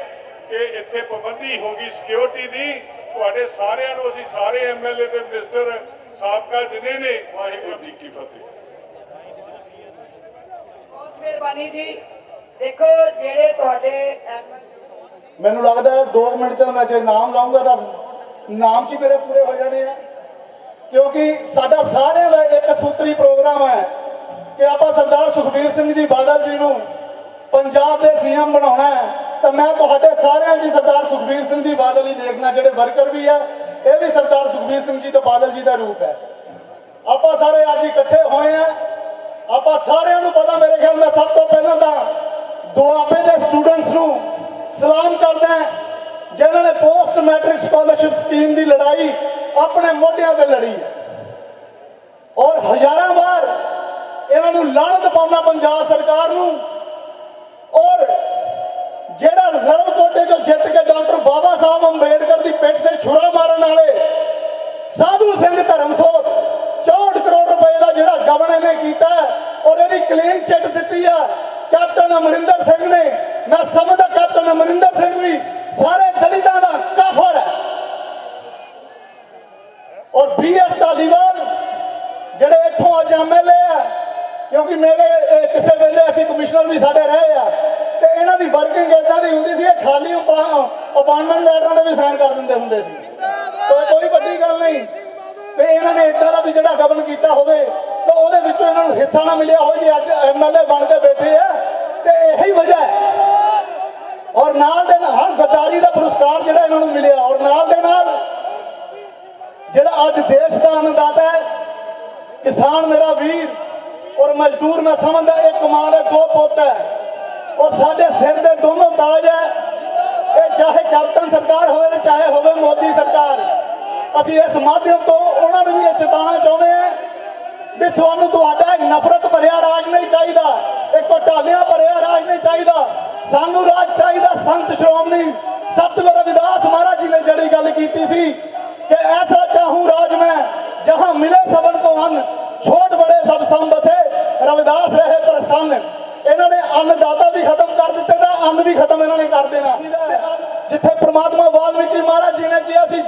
ਕਿ ਇੱਥੇ ਪਾਬੰਦੀ ਹੋ ਗਈ ਸਿਕਿਉਰਿਟੀ ਦੀ। ਤੁਹਾਡੇ ਸਾਰਿਆਂ ਨੂੰ ਅਸੀਂ ਸਾਰੇ ਐਮਐਲਏ ਤੇ ਮਿਨਿਸਟਰ ਸਾਬਕਾ ਜਿਨੇ ਨੇ, ਵਾਹਿਗੁਰੂ ਜੀ ਕੀ ਫਤਿਹ। ਬਹੁਤ ਮਿਹਰਬਾਨੀ ਜੀ। ਦੇਖੋ ਜਿਹੜੇ ਤੁਹਾਡੇ ਮੈਨੂੰ ਲੱਗਦਾ ਹੈ 2 ਮਿੰਟ ਚ ਮੈਂ ਜੇ ਨਾਮ ਲਾਉਂਗਾ ਤਾਂ ਨਾਮ ਚ ਹੀ ਮੇਰੇ ਪੂਰੇ ਹੋ ਜਾਣੇ ਆ, ਕਿਉਂਕਿ ਸਾਡਾ ਸਾਰਿਆਂ ਦਾ ਇੱਕ ਸੂਤਰੀ ਪ੍ਰੋਗਰਾਮ ਹੈ ਕਿ ਆਪਾਂ ਸਰਦਾਰ ਸੁਖਬੀਰ ਸਿੰਘ ਜੀ ਬਾਦਲ ਜੀ ਨੂੰ ਪੰਜਾਬ ਦੇ ਸੀਐਮ ਬਣਾਉਣਾ ਹੈ। ਤਾਂ ਮੈਂ ਤੁਹਾਡੇ ਸਾਰਿਆਂ ਜੀ ਸਰਦਾਰ ਸੁਖਬੀਰ ਸਿੰਘ ਜੀ ਬਾਦਲ ਹੀ ਦੇਖਣਾ। ਜਿਹੜੇ ਵਰਕਰ ਵੀ ਹੈ, ਇਹ ਵੀ ਸਰਦਾਰ ਸੁਖਬੀਰ ਸਿੰਘ ਜੀ ਤੇ ਬਾਦਲ ਜੀ ਦਾ ਰੂਪ ਹੈ। ਆਪਾਂ ਸਾਰੇ ਅੱਜ ਇਕੱਠੇ ਹੋਏ ਆ। ਆਪਾਂ ਸਾਰਿਆਂ ਨੂੰ ਪਤਾ, ਮੇਰੇ ਖਿਆਲ ਮੈਂ ਸਭ ਤੋਂ ਪਹਿਲਾਂ ਤਾਂ ਦੁਆਬੇ ਦੇ ਸਟੂਡੈਂਟਸ ਨੂੰ ਸਲਾਮ ਕਰਦਾ ਜਿਨ੍ਹਾਂ ਨੇ ਪੋਸਟ ਮੈਟ੍ਰਿਕ ਸਕਾਲਰਸ਼ਿਪ ਸਕੀਮ ਦੀ ਲੜਾਈ ਆਪਣੇ ਮੋਢਿਆਂ ਤੇ ਲੜੀ ਹੈ ਔਰ ਹਜ਼ਾਰਾਂ ਵਾਰ ਇਹਨਾਂ ਨੂੰ ਲਾਹਨਤ ਪਾਉਣਾ ਪੰਜਾਬ ਸਰਕਾਰ ਨੂੰ। ਔਰ ਜਿਹੜਾ ਰਿਜ਼ਰਵ ਕੋਟੇ ਚੋਂ ਜਿੱਤ ਕੇ ਡਾਕਟਰ ਬਾਬਾ ਸਾਹਿਬ ਅੰਬੇਡਕਰ ਦੀ ਪਿੱਠ ਤੇ ਛੁਰਾ ਮਾਰਨ ਵਾਲੇ ਸਾਧੂ ਸਿੰਘ ਧਰਮਸੋਤ 64 ਕਰੋੜ ਰੁਪਏ ਦਾ ਜਿਹੜਾ ਗਵਰਨਰ ਨੇ ਕੀਤਾ ਔਰ ਇਹਦੀ ਕਲੀਨ ਚਿੱਟ ਦਿੱਤੀ ਆ ਕੈਪਟਨ ਅਮਰਿੰਦਰ ਸਿੰਘ ਨੇ। ਮੈਂ ਸਮਝਦਾ ਕੈਪਟਨ ਅਮਰਿੰਦਰ ਸਿੰਘ ਵੀ ਸਾਰੇ ਦਲਿਤਾਂ ਦਾ ਕਾਫਰ ਹੈ। ਔਰ BS ਧਾਲੀਵਾਲ ਜਿਹੜੇ ਇੱਥੋਂ ਅੱਜ MLA ਆ, ਕਿਉਂਕਿ ਮੇਰੇ ਕਿਸੇ ਵੇਲੇ ਅਸੀਂ ਕਮਿਸ਼ਨਰ ਵੀ ਸਾਡੇ ਰਹੇ ਆ, ਤੇ ਇਹਨਾਂ ਦੀ ਵਰਕਿੰਗ ਇਦਾਂ ਦੀ ਹੁੰਦੀ ਸੀ, ਇਹ ਖਾਲੀ ਅਪਾਇੰਟਮੈਂਟ ਲੈਟਰਾਂ ਦੇ ਵੀ ਸਾਈਨ ਕਰ ਦਿੰਦੇ ਹੁੰਦੇ ਸੀ। ਕੋਈ ਵੱਡੀ ਗੱਲ ਨਹੀਂ ਤੇ ਇਹਨਾਂ ਨੇ ਇਦਾਂ ਦਾ ਵੀ ਜਿਹੜਾ ਗਵਰਨ ਕੀਤਾ ਹੋਵੇ ਤਾਂ ਉਹਦੇ ਵਿੱਚੋਂ ਇਹਨਾਂ ਨੂੰ ਹਿੱਸਾ ਨਾ ਮਿਲਿਆ ਹੋਵੇ। ਜੇ ਅੱਜ MLA ਬਣ ਕੇ ਬੈਠੇ ਆ ਤੇ ਇਹੀ ਵਜ੍ਹਾ ਹੈ। ਔਰ ਨਾਲ ਦੇ ਨਾਲ ਗੱਦਾਰੀ ਦਾ ਪੁਰਸਕਾਰ ਜਿਹੜਾ ਇਹਨਾਂ ਨੂੰ ਮਿਲਿਆ, ਔਰ ਨਾਲ ਦੇ ਨਾਲ ਜਿਹੜਾ ਅੱਜ ਦੇਸ਼ ਦਾ ਅੰਨਦਾਤਾ ਹੈ, ਕਿਸਾਨ ਮੇਰਾ ਵੀਰ ਔਰ ਮਜ਼ਦੂਰ, ਮੈਂ ਸਮਝਦਾ ਇੱਕ ਮਾਂ ਦੇ 2 ਪੁੱਤ ਹੈ ਔਰ ਸਾਡੇ ਸਿਰ ਦੇ ਦੋਨੋਂ ਤਾਜ ਹੈ। ਇਹ ਚਾਹੇ ਕੈਪਟਨ ਸਰਕਾਰ ਹੋਵੇ ਤੇ ਚਾਹੇ ਹੋਵੇ ਮੋਦੀ ਸਰਕਾਰ। ਅਸੀਂ ਇਸ ਮਾਧਿਅਮ ਤੋਂ ਉਹਨਾਂ ਨੂੰ ਵੀ ਇਹ ਚੇਤਾਉਣਾ ਚਾਹੁੰਦੇ ਹਾਂ ਵੀ ਸਾਨੂੰ ਤੁਹਾਡਾ ਨਫ਼ਰਤ ਭਰਿਆ ਰਾਜ ਨਹੀਂ ਚਾਹੀਦਾ, ਇੱਕ ਘੁਟਾਲਿਆਂ ਭਰਿਆ ਰਾਜ ਨਹੀਂ ਚਾਹੀਦਾ। ਸਾਨੂੰ ਰਾਜ ਚਾਹੀਦਾ ਸੰਤ ਸ਼੍ਰੋਮਣੀ ਸਤਿਗੁਰੂ ਰਵਿਦਾਸ ਮਹਾਰਾਜ ਜੀ ਨੇ ਜਿਹੜੀ ਗੱਲ ਕੀਤੀ ਸੀ कि ऐसा चाहूं राज में जहां मिले सबन को अन्न, छोट बड़े सब सम बसे, रविदास रहे प्रसन्न। इन्होंने अन्नदाता भी खत्म कर दिते थे ਅੰਨ ਵੀ ਖਤਮ ਇਹਨਾਂ ਨੇ ਕਰ ਦੇਣਾ। ਜਿੱਥੇ ਪ੍ਰਮਾਤਮਾ ਵਾਲਮੀਕੀ ਮਹਾਰਾਜ ਜੀ ਨੇ ਕਿਹਾ ਸੀ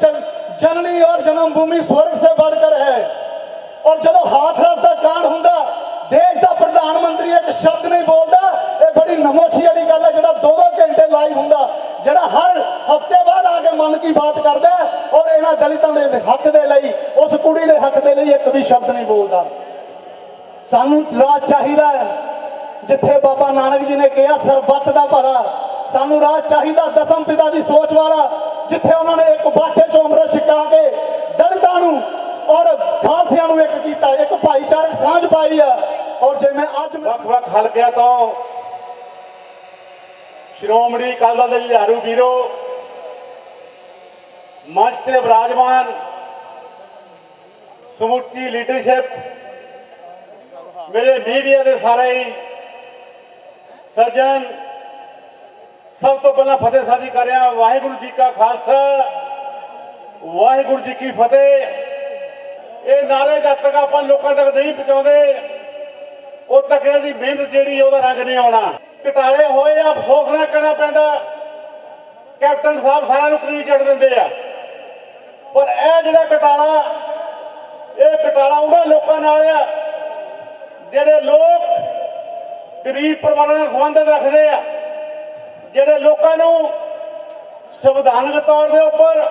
ਜਨਨੀ ਔਰ ਜਨਮ ਭੂਮि स्वर्ग से बढ़कर है, ਔਰ ਜਦੋਂ ਹਾਥਰਸ ਦਾ ਕਾਂਡ ਹੁੰਦਾ ਦੇਸ਼ ਦਾ ਪ੍ਰਧਾਨ ਮੰਤਰੀ ਇੱਕ ਸ਼ਬਦ ਨਹੀਂ ਬੋਲਦਾ। ਇਹ ਬੜੀ ਨਮੋਸ਼ੀ ਵਾਲੀ ਗੱਲ ਹੈ, ਜਿਹੜਾ 2-2 ਘੰਟੇ ਲਾਈਵ ਹੁੰਦਾ, ਜਿਹੜਾ ਹਰ ਹਫ਼ਤੇ ਬਾਅਦ ਆ ਕੇ ਮਨ ਕੀ ਬਾਤ ਕਰਦਾ ਔਰ ਇਹਨਾਂ ਦਲਿਤਾਂ ਦੇ ਹੱਕ ਦੇ ਲਈ, ਉਸ ਕੁੜੀ ਦੇ ਹੱਕ ਦੇ ਲਈ ਇੱਕ ਵੀ ਸ਼ਬਦ ਨਹੀਂ ਬੋਲਦਾ। ਸਾਨੂੰ ਰਾਹ ਚਾਹੀਦਾ ਹੈ ਜਿੱਥੇ ਬਾਬਾ ਨਾਨਕ ਜੀ ਨੇ ਕਿਹਾ ਸਰਬੱਤ ਦਾ ਭਲਾ। ਸਾਨੂੰ ਰਾਹ ਚਾਹੀਦਾ ਦਸਮ ਪਿਤਾ ਦੀ ਸੋਚ ਵਾਲਾ, ਜਿੱਥੇ ਉਹਨਾਂ ਨੇ ਇੱਕ ਬਾਟੇ ਚੋਂ ਅੰਮ੍ਰਿਤ ਛਕਾ ਕੇ ਦਲਿਤਾਂ ਨੂੰ ਔਰ ਖਾਲਸਿਆਂ ਨੂੰ ਇੱਕ ਕੀਤਾ, ਇੱਕ ਭਾਈਚਾਰਕ ਸਾਂਝ ਪਾਈ ਆ। ਔਰ ਜੇ ਮੈਂ ਅੱਜ ਵੱਖ-ਵੱਖ ਹਲਕਿਆਂ ਤੋਂ ਸ਼੍ਰੋਮਣੀ ਅਕਾਲੀ ਦਲ ਦੇ ਜੁਝਾਰੂ ਵੀਰੋ ਮੰਚ ਤੇ ਵਿਰਾਜਮਾਨ ਸਮੁੱਚੀ ਲੀਡਰਸ਼ਿਪ, ਮੇਰੇ ਮੀਡੀਆ ਦੇ ਸਾਰੇ ਹੀ ਸੱਜਣ, ਸਭ ਤੋਂ ਪਹਿਲਾਂ ਫਤਿਹ ਸਾਂਝੀ ਕਰ ਰਿਹਾ। ਵਾਹਿਗੁਰੂ ਜੀ ਕਾ ਖਾਲਸਾ, ਵਾਹਿਗੁਰੂ ਜੀ ਕੀ ਫਤਿਹ। ਇਹ ਨਾਰੇ ਜਦ ਤੱਕ ਆਪਾਂ ਲੋਕਾਂ ਤੱਕ ਨਹੀਂ ਪਹੁੰਚਾਉਂਦੇ ਉਦ ਤੱਕ ਇਹਦੀ ਮਿਹਨਤ ਜਿਹੜੀ ਉਹਦਾ ਰੰਗ ਨਹੀਂ ਆਉਣਾ। ਘਟਾਲੇ ਹੋਏ ਆ, ਅਫਸੋਸ ਨਾ ਕਰਨਾ ਪੈਂਦਾ। ਕੈਪਟਨ ਸਾਹਿਬ ਸਾਰਿਆਂ ਨੂੰ ਕਲੀਨ ਚਿੱਟ ਦਿੰਦੇ ਆ, ਪਰ ਇਹ ਜਿਹੜਾ ਘਟਾਲਾ, ਇਹ ਘਟਾਲਾ ਉਹਨਾਂ ਲੋਕਾਂ ਨਾਲ ਆ ਜਿਹੜੇ ਲੋਕ ਗਰੀਬ ਪਰਿਵਾਰਾਂ ਨਾਲ ਸੰਬੰਧਿਤ ਰੱਖਦੇ ਆ, ਜਿਹੜੇ ਲੋਕਾਂ ਨੂੰ ਸੰਵਿਧਾਨਕ ਤੌਰ ਦੇ ਉੱਪਰ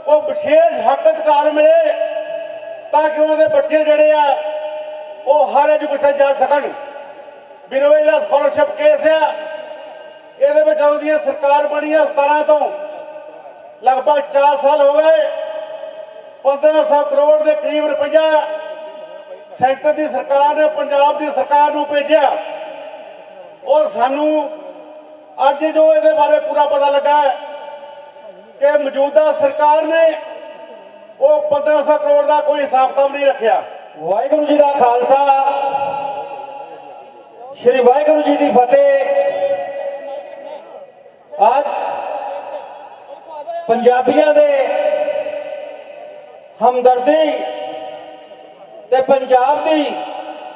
ਉਹ ਵਿਸ਼ੇਸ਼ ਹੱਕ ਅਧਿਕਾਰ ਮਿਲੇ ਤਾਂ ਕਿ ਉਹਨਾਂ ਦੇ ਬੱਚੇ ਜਿਹੜੇ ਆ ਉਹ ਹਰ ਐਜੂਕੇਸ਼ਨ ਜਾ ਸਕਣ। ਬਿਨੋਏ ਦਾ ਸਕਾਲਰਸ਼ਿਪ ਕੇਸ ਆ, ਇਹਦੇ ਵਿੱਚ ਜਦੋਂ ਦੀ ਸਰਕਾਰ ਬਣੀ ਆ 17 ਤੋਂ ਲਗਭਗ 4 ਸਾਲ ਹੋ ਗਏ, 1500 ਕਰੋੜ ਦੇ ਕਰੀਬ ਰੁਪਈਆ ਸੈਂਟਰ ਦੀ ਸਰਕਾਰ ਨੇ ਪੰਜਾਬ ਦੀ ਸਰਕਾਰ ਨੂੰ ਭੇਜਿਆ। ਔਰ ਸਾਨੂੰ ਅੱਜ ਜੋ ਇਹਦੇ ਬਾਰੇ ਪੂਰਾ ਪਤਾ ਲੱਗਾ ਕਿ ਮੌਜੂਦਾ ਸਰਕਾਰ ਨੇ ਉਹ 1500 ਕਰੋੜ ਦਾ ਕੋਈ ਹਿਸਾਬ ਕਿਤਾਬ ਨਹੀਂ ਰੱਖਿਆ। ਵਾਹਿਗੁਰੂ ਜੀ ਦਾ ਖਾਲਸਾ, ਸ਼੍ਰੀ ਵਾਹਿਗੁਰੂ ਜੀ ਦੀ ਫਤਿਹ। ਅੱਜ ਪੰਜਾਬੀਆਂ ਦੇ ਹਮਦਰਦੀ ਤੇ ਪੰਜਾਬ ਦੀ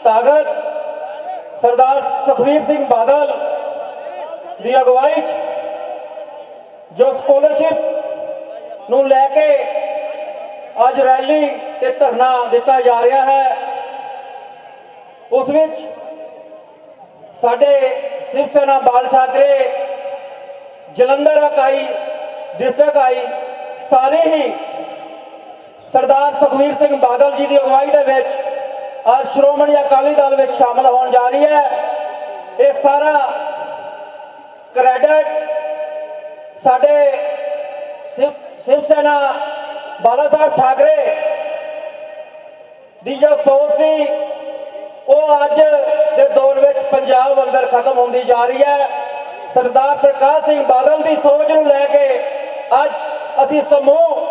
ਤਾਕਤ ਸਰਦਾਰ ਸੁਖਬੀਰ ਸਿੰਘ ਬਾਦਲ ਦੀ ਅਗਵਾਈ 'ਚ ਜੋ ਸਕਾਲਰਸ਼ਿਪ ਨੂੰ ਲੈ ਕੇ ਅੱਜ ਰੈਲੀ ਤੇ ਧਰਨਾ ਦਿੱਤਾ ਜਾ ਰਿਹਾ ਹੈ, ਉਸ ਵਿੱਚ ਸਾਡੇ ਸ਼ਿਵ ਸੈਨਾ ਬਾਲ ਠਾਕਰੇ ਜਲੰਧਰ ਇਕਾਈ, ਡਿਸਟ੍ਰਿਕਟ ਇਕਾਈ ਸਾਰੇ ਹੀ ਸਰਦਾਰ ਸੁਖਬੀਰ ਸਿੰਘ ਬਾਦਲ ਜੀ ਦੀ ਅਗਵਾਈ ਦੇ ਵਿੱਚ ਅੱਜ ਸ਼੍ਰੋਮਣੀ ਅਕਾਲੀ ਦਲ ਵਿੱਚ ਸ਼ਾਮਲ ਹੋਣ ਜਾ ਰਹੀ ਹੈ। ਇਹ ਸਾਰਾ ਕ੍ਰੈਡਿਟ ਸਾਡੇ ਸ਼ਿਵ ਸੈਨਾ ਬਾਲਾ ਸਾਹਿਬ ਠਾਕਰੇ ਦੀ ਜੋ ਸੋਚ ਸੀ ਉਹ ਅੱਜ ਦੇ ਦੌਰ ਵਿੱਚ ਪੰਜਾਬ ਅੰਦਰ ਖਤਮ ਹੁੰਦੀ ਜਾ ਰਹੀ ਹੈ। ਸਰਦਾਰ ਪ੍ਰਕਾਸ਼ ਸਿੰਘ ਬਾਦਲ ਦੀ ਸੋਚ ਨੂੰ ਲੈ ਕੇ ਅੱਜ ਅਸੀਂ ਸਮੂਹ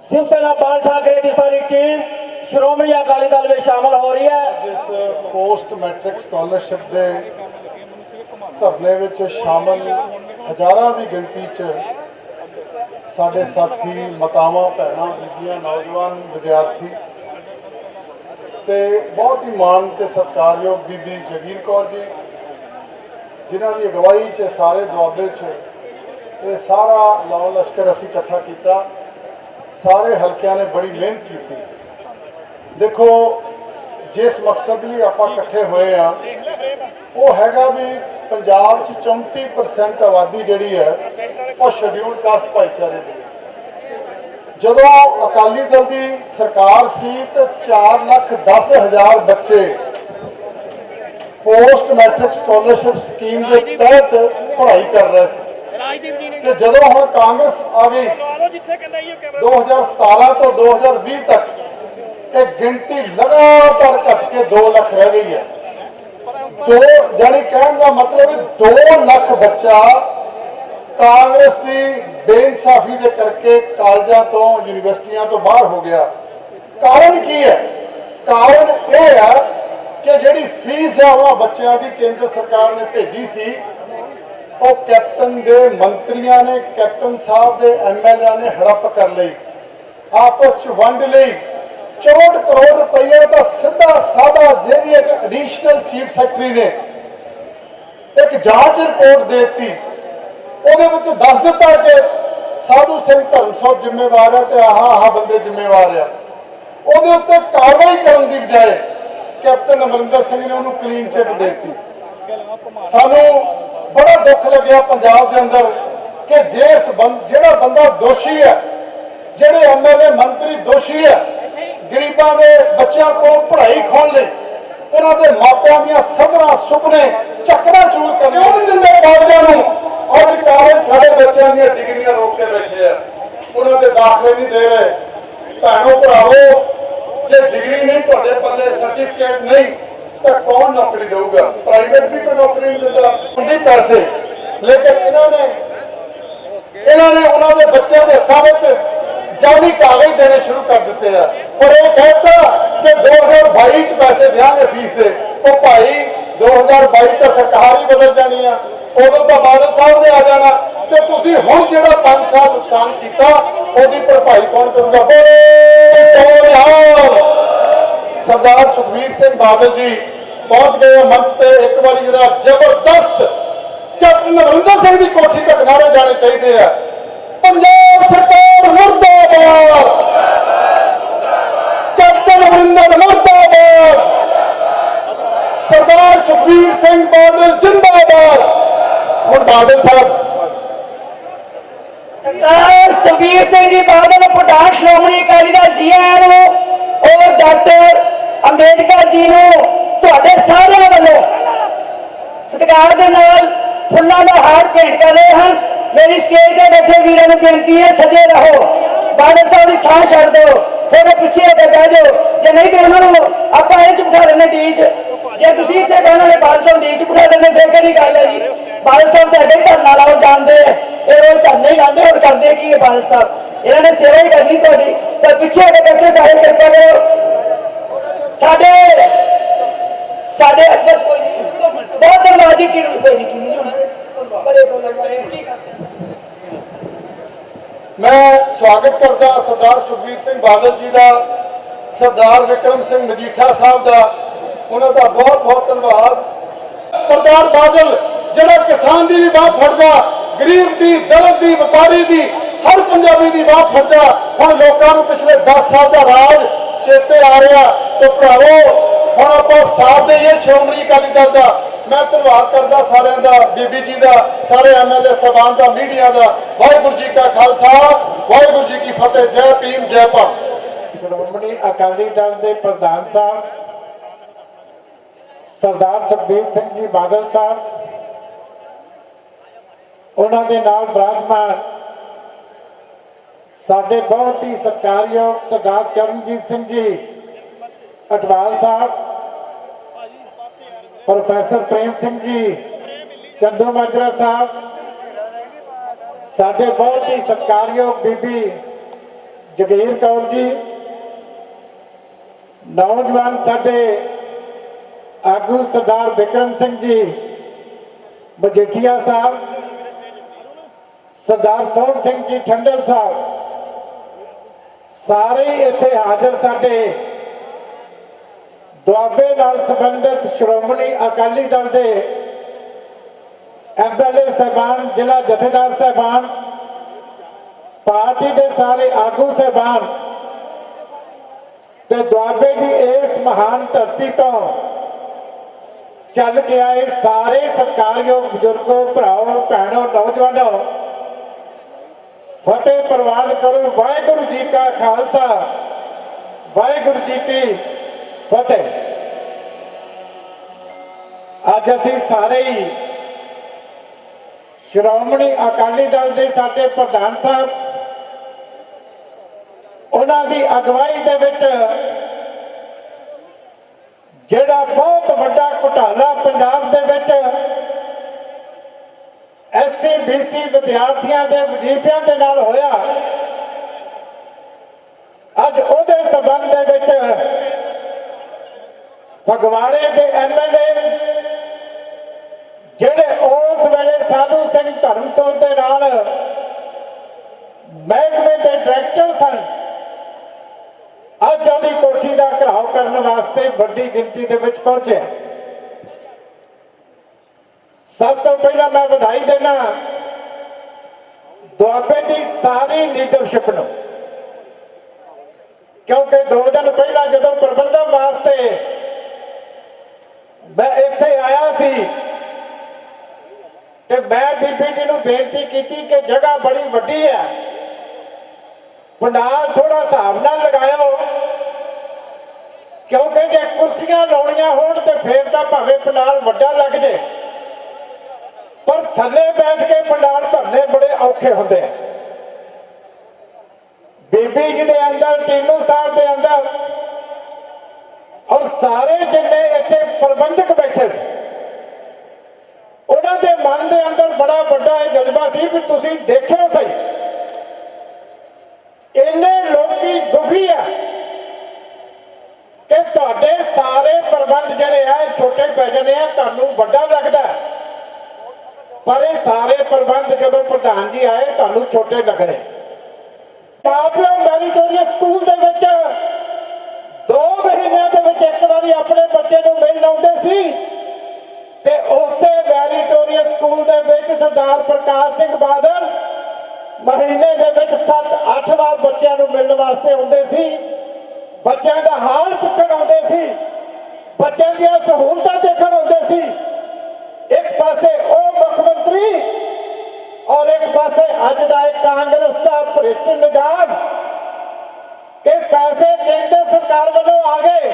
ਸ਼ਿਵ ਸੈਨਾ ਬਾਲ ਠਾਕਰੇ ਦੀ ਸਾਰੀ ਟੀਮ ਸ਼੍ਰੋਮਣੀ ਅਕਾਲੀ ਦਲ ਵਿੱਚ ਸ਼ਾਮਲ ਹੋ ਰਹੀ ਹੈ। ਜਿਸ ਪੋਸਟ ਮੈਟ੍ਰਿਕ ਸਕਾਲਰਸ਼ਿਪ ਦੇ ਧਰਨੇ ਵਿੱਚ ਸ਼ਾਮਲ ਹਜ਼ਾਰਾਂ ਦੀ ਗਿਣਤੀ 'ਚ ਸਾਡੇ ਸਾਥੀ, ਮਾਤਾਵਾਂ, ਭੈਣਾਂ, ਬੀਬੀਆਂ, ਨੌਜਵਾਨ, ਵਿਦਿਆਰਥੀ ਤੇ ਬਹੁਤ ਹੀ ਮਾਣ ਤੇ ਸਤਿਕਾਰਯੋਗ ਬੀਬੀ ਜਗੀਰ ਕੌਰ ਜੀ, ਜਿਨ੍ਹਾਂ ਦੀ ਅਗਵਾਈ 'ਚ ਸਾਰੇ ਦੁਆਬੇ 'ਚ ਇਹ ਸਾਰਾ ਲਾਲ ਲਸ਼ਕਰ ਅਸੀਂ ਇਕੱਠਾ ਕੀਤਾ। ਸਾਰੇ ਹਲਕਿਆਂ ਨੇ ਬੜੀ ਮਿਹਨਤ ਕੀਤੀ। ਦੇਖੋ, ਜਿਸ ਮਕਸਦ ਲਈ ਆਪਾਂ ਇਕੱਠੇ ਹੋਏ ਆ ਉਹ ਹੈਗਾ ਵੀ ਪੰਜਾਬ 'ਚ 34% ਆਬਾਦੀ ਜਿਹੜੀ ਹੈ ਉਹ ਸ਼ਡਿਊਲਡ ਕਾਸਟ ਭਾਈਚਾਰੇ ਦੀ ਹੈ। ਜਦੋਂ ਅਕਾਲੀ ਦਲ ਦੀ ਸਰਕਾਰ ਸੀ ਤਾਂ 4,10,000 ਬੱਚੇ ਪੋਸਟ ਮੈਟ੍ਰਿਕ ਸਕਾਲਰਸ਼ਿਪ ਸਕੀਮ ਦੇ ਤਹਿਤ ਪੜ੍ਹਾਈ ਕਰ ਰਹੇ ਸੀ ਤੇ ਜਦੋਂ ਹੁਣ ਕਾਂਗਰਸ ਆ ਗਈ 2017 ਤੋਂ 2020 ਤੱਕ ਇਹ ਗਿਣਤੀ ਲਗਾਤਾਰ ਘਟ ਕੇ 2 ਲੱਖ ਰਹਿ ਗਈ ਹੈ। ਜਾਨੀ ਕਹਿਣ ਦਾ ਮਤਲਬ ਹੈ 2 ਲੱਖ ਬੱਚਾ ਕਾਂਗਰਸ ਦੀ ਬੇਇਨਸਾਫੀ ਦੇ ਕਰਕੇ ਕਾਲਜਾਂ ਤੋਂ, ਯੂਨੀਵਰਸਿਟੀਆਂ ਤੋਂ ਬਾਹਰ ਹੋ ਗਿਆ। ਕਾਰਨ ਕੀ ਹੈ? ਕਾਰਨ ਇਹ ਹੈ ਕਿ ਜਿਹੜੀ ਫੀਸ ਹੈ ਉਹਨਾਂ ਬੱਚਿਆਂ ਦੀ ਕੇਂਦਰ ਸਰਕਾਰ ਨੇ ਭੇਜੀ ਸੀ, ਉਹ ਕੈਪਟਨ ਦੇ ਮੰਤਰੀਆਂ ਨੇ, ਕੈਪਟਨ ਸਾਹਿਬ ਦੇ ਐਮਐਲਏ ਨੇ ਹੜੱਪ ਕਰ ਲਈ, ਆਪਸ 'ਚ ਵੰਡ ਲਈ। 64 ਕਰੋੜ ਰੁਪਏ ਦਾ ਸਿੱਧਾ ਸਾਦਾ, ਜਿਹਦੀ ਇੱਕ ਐਡੀਸ਼ਨਲ ਚੀਫ ਸੈਕਟਰੀ ਨੇ ਇੱਕ ਜਾਂਚ ਰਿਪੋਰਟ ਦੇ ਦਿੱਤੀ, ਉਹਦੇ ਵਿੱਚ ਦੱਸ ਦਿੱਤਾ ਕਿ ਸਾਧੂ ਸਿੰਘ ਧਰਮਸੋਤ ਜ਼ਿੰਮੇਵਾਰ ਹੈ ਤੇ ਆਹ ਬੰਦੇ ਜ਼ਿੰਮੇਵਾਰ ਆ, ਉਹਦੇ ਉੱਤੇ ਕਾਰਵਾਈ ਕਰਨ ਦੀ ਬਜਾਏ ਕੈਪਟਨ ਅਮਰਿੰਦਰ ਸਿੰਘ ਨੇ ਉਹਨੂੰ ਕਲੀਨ ਚਿੱਟ ਦੇ ਦਿੱਤੀ। ਸਾਨੂੰ ਬੜਾ ਦੁੱਖ ਲੱਗਿਆ ਪੰਜਾਬ ਦੇ ਅੰਦਰ ਕਿ ਜਿਹੜਾ ਬੰਦਾ ਦੋਸ਼ੀ ਹੈ, ਜਿਹੜੇ ਐਮਐਲਏ ਮੰਤਰੀ ਦੋਸ਼ੀ ਹੈ, ਗਰੀਬਾਂ ਦੇ ਬੱਚਿਆਂ ਕੋਲ ਪੜ੍ਹਾਈ ਖੋਣ ਲਈ ਉਹਨਾਂ ਦੇ ਮਾਪਿਆਂ ਦੀਆਂ ਸਦਰਾਂ ਸੁਪਨੇ ਚੱਕਰਾਂ ਚੂਰ ਕਰਨੇ ਨਹੀਂ ਦਿੰਦੇ ਕਾਲਜਾਂ ਨੂੰ। ਅੱਜ ਕਾਲਜ ਸਾਡੇ ਬੱਚਿਆਂ ਦੀਆਂ ਡਿਗਰੀਆਂ ਰੋਕ ਕੇ ਬੈਠੇ ਆ, ਉਹਨਾਂ ਦੇ ਦਾਖਲੇ ਨਹੀਂ ਦੇ ਰਹੇ। ਭੈਣੋ ਭਰਾਵੋ, ਜੇ ਡਿਗਰੀ ਨਹੀਂ ਤੁਹਾਡੇ ਪੱਲੇ, ਸਰਟੀਫਿਕੇਟ ਨਹੀਂ, ਤਾਂ ਕੌਣ ਨੌਕਰੀ ਦੇਊਗਾ? ਪ੍ਰਾਈਵੇਟ ਵੀ ਕੋਈ ਨੌਕਰੀ ਨਹੀਂ ਦਿੰਦਾ, ਹੁੰਦੀ ਪੈਸੇ। ਲੇਕਿਨ ਇਹਨਾਂ ਨੇ ਉਹਨਾਂ ਦੇ ਬੱਚਿਆਂ ਦੇ ਹੱਥਾਂ ਵਿੱਚ ਜਾਲੀ ਕਾਗਜ਼ ਦੇਣੇ ਸ਼ੁਰੂ ਕਰ ਦਿੱਤੇ ਆ, ਪਰ ਇਹ ਕਹਿੰਦਾ ਕਿ 2022 ਚ ਪੈਸੇ ਦਿਆਂਗੇ ਫੀਸ ਦੇ। ਉਹ ਭਾਈ 2022 ਤਾਂ ਸਰਕਾਰ ਹੀ ਬਦਲ ਜਾਣੀ ਆ, ਉਦੋਂ ਤਾਂ ਬਾਦਲ ਸਾਹਿਬ ਨੇ ਆ ਜਾਣਾ, ਤੇ ਤੁਸੀਂ ਹੁਣ ਜਿਹੜਾ 5 ਸਾਲ ਨੁਕਸਾਨ ਕੀਤਾ ਉਹਦੀ ਭਰਪਾਈ ਕੌਣ ਕਰੂਗਾ? ਸਰਦਾਰ ਸੁਖਬੀਰ ਸਿੰਘ ਬਾਦਲ ਜੀ ਪਹੁੰਚ ਗਏ ਮੰਚ ਤੇ। ਇੱਕ ਵਾਰੀ ਜਿਹੜਾ ਜ਼ਬਰਦਸਤ ਕੈਪਟਨ ਅਮਰਿੰਦਰ ਸਿੰਘ ਦੀ ਕੋਠੀ ਤੱਕ ਨਾਰੇ ਜਾਣੇ ਚਾਹੀਦੇ ਆ। ਪੰਜਾਬ ਸਰਕਾਰ ਮੁਰਦਾਬਾਦ, ਕੈਪਟਨ ਅਮਰਿੰਦਰ ਮੁਰਦਾਬਾਦ, ਸਰਦਾਰ ਸੁਖਬੀਰ ਸਿੰਘ ਬਾਦਲ ਜਿੰਦਾਬਾਦ। ਹੁਣ ਬਾਦਲ ਸਾਹਿਬ, ਸਰਦਾਰ ਸੁਖਬੀਰ ਸਿੰਘ ਜੀ ਬਾਦਲ ਪ੍ਰਧਾਨ ਸ਼੍ਰੋਮਣੀ ਅਕਾਲੀ ਦਲ ਜੀ ਆਇਆਂ ਨੂੰ, ਔਰ ਡਾਕਟਰ ਅੰਬੇਦਕਰ ਜੀ ਨੂੰ ਤੁਹਾਡੇ ਸਾਰਿਆਂ ਵੱਲੋਂ ਸਤਿਕਾਰ ਦੇ ਨਾਲ ਫੁੱਲਾਂ ਦਾ ਹਾਰ ਭੇਂਟ ਕਰ ਰਹੇ ਹਨ। ਮੇਰੀ ਸਟੇਜ ਤੇ ਬੈਠੇ ਵੀਰਾਂ ਨੂੰ ਬੇਨਤੀ ਹੈ, ਸਜੇ ਰਹੋ। ਬਾਦਲ ਸਾਹਿਬ ਦੀ ਥਾਂ ਛੱਡ ਦਿਓ, ਥੋੜੇ ਪਿੱਛੇ ਹੋ ਕੇ ਬਹਿ ਜਾਓ, ਜੇ ਨਹੀਂ ਤੇ ਉਹਨਾਂ ਨੂੰ ਆਪਾਂ ਇਹ ਚ ਬਿਠਾ ਦਿੰਦੇ ਡੀ ਚ। ਜੇ ਤੁਸੀਂ ਇੱਥੇ ਕਹਿਣਾ ਨੇ ਬਾਦਲ ਸਾਹਿਬ ਡੀ ਚ ਬਿਠਾ ਦਿੰਦੇ, ਫਿਰ ਕਿਹੜੀ ਗੱਲ ਹੈ ਜੀ? ਬਾਦਲ ਸਾਹਿਬ ਤੁਹਾਡੇ ਧਰਨਾ ਲਾਉਣ ਜਾਣਦੇ ਆ, ਇਹ ਰੋਜ਼ ਧਰਨੇ ਹੀ ਲਾਉਂਦੇ, ਹੋਰ ਕਰਦੇ ਕੀ ਹੈ ਬਾਦਲ ਸਾਹਿਬ? ਇਹਨਾਂ ਨੇ ਸੇਵਾ ਹੀ ਕਰਨੀ ਤੁਹਾਡੀ। ਸਰ ਪਿੱਛੇ ਹੋ ਕੇ ਬੈਠੇ ਸਾਰੇ ਕਿਰਪਾ ਕਰੋ। ਸਾਡੇ ਅੱਗੇ ਕੋਈ ਨਹੀਂ, ਬਹੁਤ ਧੰਨਵਾਦ ਜੀ। ਕੋਈ ਨਹੀਂ ਬੜੇ ਬੋਲਣ ਕੀ ਕਰਦੇ। ਮੈਂ ਸਵਾਗਤ ਕਰਦਾ ਸਰਦਾਰ ਸੁਖਬੀਰ ਸਿੰਘ ਬਾਦਲ ਜੀ ਦਾ, ਸਰਦਾਰ ਵਿਕਰਮ ਸਿੰਘ ਮਜੀਠਾ ਸਾਹਿਬ ਦਾ, ਉਹਨਾਂ ਦਾ ਬਹੁਤ ਬਹੁਤ ਧੰਨਵਾਦ। ਸਰਦਾਰ ਬਾਦਲ ਜਿਹੜਾ ਕਿਸਾਨ ਦੀ ਵੀ ਬਾਹ ਫੜਦਾ, ਗਰੀਬ ਦੀ, ਦਲਿਤ ਦੀ, ਵਪਾਰੀ ਦੀ, ਹਰ ਪੰਜਾਬੀ ਦੀ ਬਾਹ ਫੜਦਾ। ਹੁਣ ਲੋਕਾਂ ਨੂੰ ਪਿਛਲੇ 10 ਸਾਲ ਦਾ ਰਾਜ ਚੇਤੇ ਆ ਰਿਹਾ। ਤੇ ਭਰਾਵੋ, ਹੁਣ ਆਪਾਂ ਸਾਥ ਦੇਈਏ ਸ਼੍ਰੋਮਣੀ ਅਕਾਲੀ ਦਲ ਦਾ। ਮੈਂ ਧੰਨਵਾਦ ਕਰਦਾ ਸਾਰਿਆਂ ਦਾ, ਬੀਬੀ ਜੀ ਦਾ, ਸਾਰੇ ਐਮਐਲਏ ਸਾਹਿਬਾਨ ਦਾ, ਮੀਡੀਆ ਦਾ। ਵਾਹਿਗੁਰੂ ਜੀ ਕਾ ਖਾਲਸਾ, ਵਾਹਿਗੁਰੂ ਜੀ ਕੀ ਫਤਿਹ। ਜੈ ਭੀਮ, ਜੈ ਭਾਰਤ। ਸ਼੍ਰੋਮਣੀ ਅਕਾਲੀ ਦਲ ਦੇ ਪ੍ਰਧਾਨ ਸਾਹਿਬ ਸਰਦਾਰ ਸੁਖਬੀਰ ਸਿੰਘ ਜੀ ਬਾਦਲ ਸਾਹਿਬ, ਉਹਨਾਂ ਦੇ ਨਾਲ ਬਿਰਾਜਮਾਨ ਸਾਡੇ ਬਹੁਤ ਹੀ ਸਤਿਕਾਰਯੋਗ ਸਰਦਾਰ ਚਰਨਜੀਤ ਸਿੰਘ ਜੀ ਅਟਵਾਲ ਸਾਹਿਬ, ਪ੍ਰੋਫੈਸਰ ਪ੍ਰੇਮ ਸਿੰਘ ਜੀ ਚੰਦੂ ਮਾਜਰਾ ਸਾਹਿਬ, ਸਾਡੇ ਬਹੁਤ ਹੀ ਸਤਿਕਾਰਯੋਗ ਬੀਬੀ ਜਗੀਰ ਕੌਰ ਜੀ, ਨੌਜਵਾਨ ਸਾਡੇ ਆਗੂ ਸਰਦਾਰ ਵਿਕਰਮ ਸਿੰਘ ਜੀ ਮਜੀਠੀਆ ਸਾਹਿਬ, ਸਰਦਾਰ ਸੋਹਣ ਸਿੰਘ ਜੀ ਠੰਡਲ ਸਾਹਿਬ, ਸਾਰੇ ਇੱਥੇ ਹਾਜ਼ਰ ਸਾਡੇ ਦੁਆਬੇ ਨਾਲ ਸੰਬੰਧਿਤ ਸ਼੍ਰੋਮਣੀ ਅਕਾਲੀ ਦਲ ਦੇ ਐਮਐਲਏ ਸਾਹਿਬਾਨ, ਜ਼ਿਲ੍ਹਾ ਜਥੇਦਾਰ ਸਾਹਿਬਾਨ, ਪਾਰਟੀ ਦੇ ਸਾਰੇ ਆਗੂ ਸਾਹਿਬਾਨ ਤੇ ਦੁਆਬੇ ਦੀ ਇਸ ਮਹਾਨ ਧਰਤੀ ਤੋਂ ਚੱਲ ਕੇ ਆਏ ਸਾਰੇ ਸਤਿਕਾਰਯੋਗ ਬਜ਼ੁਰਗੋ, ਭਰਾਓ, ਭੈਣੋ, ਨੌਜਵਾਨੋ, ਫਤਿਹ ਪ੍ਰਵਾਨ ਕਰੋ। ਵਾਹਿਗੁਰੂ ਜੀ ਕਾ ਖਾਲਸਾ, ਵਾਹਿਗੁਰੂ ਜੀ ਕੀ ਫਤਿਹ। ਅੱਜ ਅਸੀਂ ਸਾਰੇ ਹੀ ਸ਼੍ਰੋਮਣੀ ਅਕਾਲੀ ਦਲ ਦੇ ਸਾਡੇ ਪ੍ਰਧਾਨ ਸਾਹਿਬ, ਉਹਨਾਂ ਦੀ ਅਗਵਾਈ ਦੇ ਵਿੱਚ ਜਿਹੜਾ ਬਹੁਤ ਵੱਡਾ ਘੁਟਾਲਾ ਪੰਜਾਬ ਦੇ ਵਿੱਚ ਐਸਸੀ ਬੀਸੀ ਵਿਦਿਆਰਥੀਆਂ ਦੇ ਵਜ਼ੀਫਿਆਂ ਦੇ ਨਾਲ ਹੋਇਆ, ਅੱਜ ਉਹਦੇ ਸਬੰਧ ਦੇ ਵਿੱਚ ਫਗਵਾੜੇ ਦੇ ਐਮਐਲਏ ਜਿਹੜੇ ਉਸ ਵੇਲੇ ਸਾਧੂ ਸਿੰਘ ਧਰਮਸੋਤ ਦੇ ਨਾਲ ਮਹਿਕਮੇ ਦੇ ਡਾਇਰੈਕਟਰ ਸਨ, ਅੱਜ ਉਹਦੀ ਕੋਠੀ ਦਾ ਘਿਰਾਓ ਕਰਨ ਵਾਸਤੇ ਵੱਡੀ ਗਿਣਤੀ ਦੇ ਵਿੱਚ ਪਹੁੰਚੇ। ਸਭ ਤੋਂ ਪਹਿਲਾਂ ਮੈਂ ਵਧਾਈ ਦੇਣਾ ਦੁਆਬੇ ਦੀ ਸਾਰੀ ਲੀਡਰਸ਼ਿਪ ਨੂੰ, ਕਿਉਂਕਿ 2 ਦਿਨ ਪਹਿਲਾਂ ਜਦੋਂ ਪ੍ਰਬੰਧਨ ਵਾਸਤੇ ਮੈਂ ਇੱਥੇ ਆਇਆ ਸੀ ਤੇ ਮੈਂ ਬੀਬੀ ਜੀ ਨੂੰ ਬੇਨਤੀ ਕੀਤੀ ਕਿ ਜਗ੍ਹਾ ਬੜੀ ਵੱਡੀ ਹੈ, ਪੰਡਾਲ ਥੋੜਾ ਹਿਸਾਬ ਨਾਲ ਲਗਾਇਓ, ਕਿਉਂਕਿ ਜੇ ਕੁਰਸੀਆਂ ਲਾਉਣੀਆਂ ਹੋਣ ਤੇ ਫੇਰ ਤਾਂ ਭਾਵੇਂ ਪੰਡਾਲ ਵੱਡਾ ਲੱਗ ਜੇ, ਪਰ ਥੱਲੇ ਬੈਠ ਕੇ ਪੰਡਾਲ ਭਰਨੇ ਬੜੇ ਔਖੇ ਹੁੰਦੇ ਆ। ਬੀਬੀ ਜੀ ਦੇ ਅੰਦਰ, ਟੀਨੂ ਸਾਹਿਬ ਦੇ ਅੰਦਰ ਔਰ ਸਾਰੇ ਜਿੰਨੇ ਇੱਥੇ ਪ੍ਰਬੰਧਕ ਬੈਠੇ ਸੀ, ਉਹਨਾਂ ਦੇ ਮਨ ਦੇ ਅੰਦਰ ਬੜਾ ਵੱਡਾ ਇਹ ਜਜ਼ਬਾ ਸੀ ਵੀ ਤੁਸੀਂ ਦੇਖਿਓ ਸਹੀ, ਇੰਨੇ ਲੋਕੀ ਦੁਖੀ ਆ ਕਿ ਤੁਹਾਡੇ ਸਾਰੇ ਪ੍ਰਬੰਧ ਜਿਹੜੇ ਆ ਛੋਟੇ ਪੈ ਜਾਂਦੇ ਆ, ਤੁਹਾਨੂੰ ਵੱਡਾ ਲੱਗਦਾ, ਪਰ ਇਹ ਸਾਰੇ ਪ੍ਰਬੰਧ ਜਦੋਂ ਪ੍ਰਧਾਨ ਜੀ ਆਏ ਤੁਹਾਨੂੰ ਛੋਟੇ ਲੱਗਣੇ। ਮਾਪਿਓ ਮੈਰੀਟੋਰੀਅਸ ਸਕੂਲ ਦੇ ਵਿੱਚ 2 ਮਹੀਨਿਆਂ ਦੇ ਵਿੱਚ ਇੱਕ ਵਾਰੀ ਆਪਣੇ ਬੱਚੇ ਨੂੰ ਮਿਲਣ ਆਉਂਦੇ ਸੀ ਤੇ ਉਸੇ ਮੈਰੀਟੋਰੀਅਸ ਸਕੂਲ ਦੇ ਵਿੱਚ ਸਰਦਾਰ ਪ੍ਰਕਾਸ਼ ਸਿੰਘ ਬਾਦਲ ਮਹੀਨੇ ਦੇ ਵਿੱਚ 7-8 ਵਾਰ ਬੱਚਿਆਂ ਨੂੰ ਮਿਲਣ ਵਾਸਤੇ ਆਉਂਦੇ ਸੀ, ਬੱਚਿਆਂ ਦਾ ਹਾਲ ਪੁੱਛਣ ਆਉਂਦੇ ਸੀ, ਬੱਚਿਆਂ ਦੀਆਂ ਸਹੂਲਤਾਂ ਦੇਖਣ ਆਉਂਦੇ ਸੀ। ਇੱਕ ਪਾਸੇ ਉਹ ਮੁੱਖ ਮੰਤਰੀ ਔਰ ਇੱਕ ਪਾਸੇ ਅੱਜ ਦਾ ਇੱਕ ਕਾਂਗਰਸ ਦਾ ਭ੍ਰਿਸ਼ਟ ਨਿਜ਼ਾਮ ਕਿ ਪੈਸੇ ਕੇਂਦਰ ਸਰਕਾਰ ਵੱਲੋਂ ਆ ਗਏ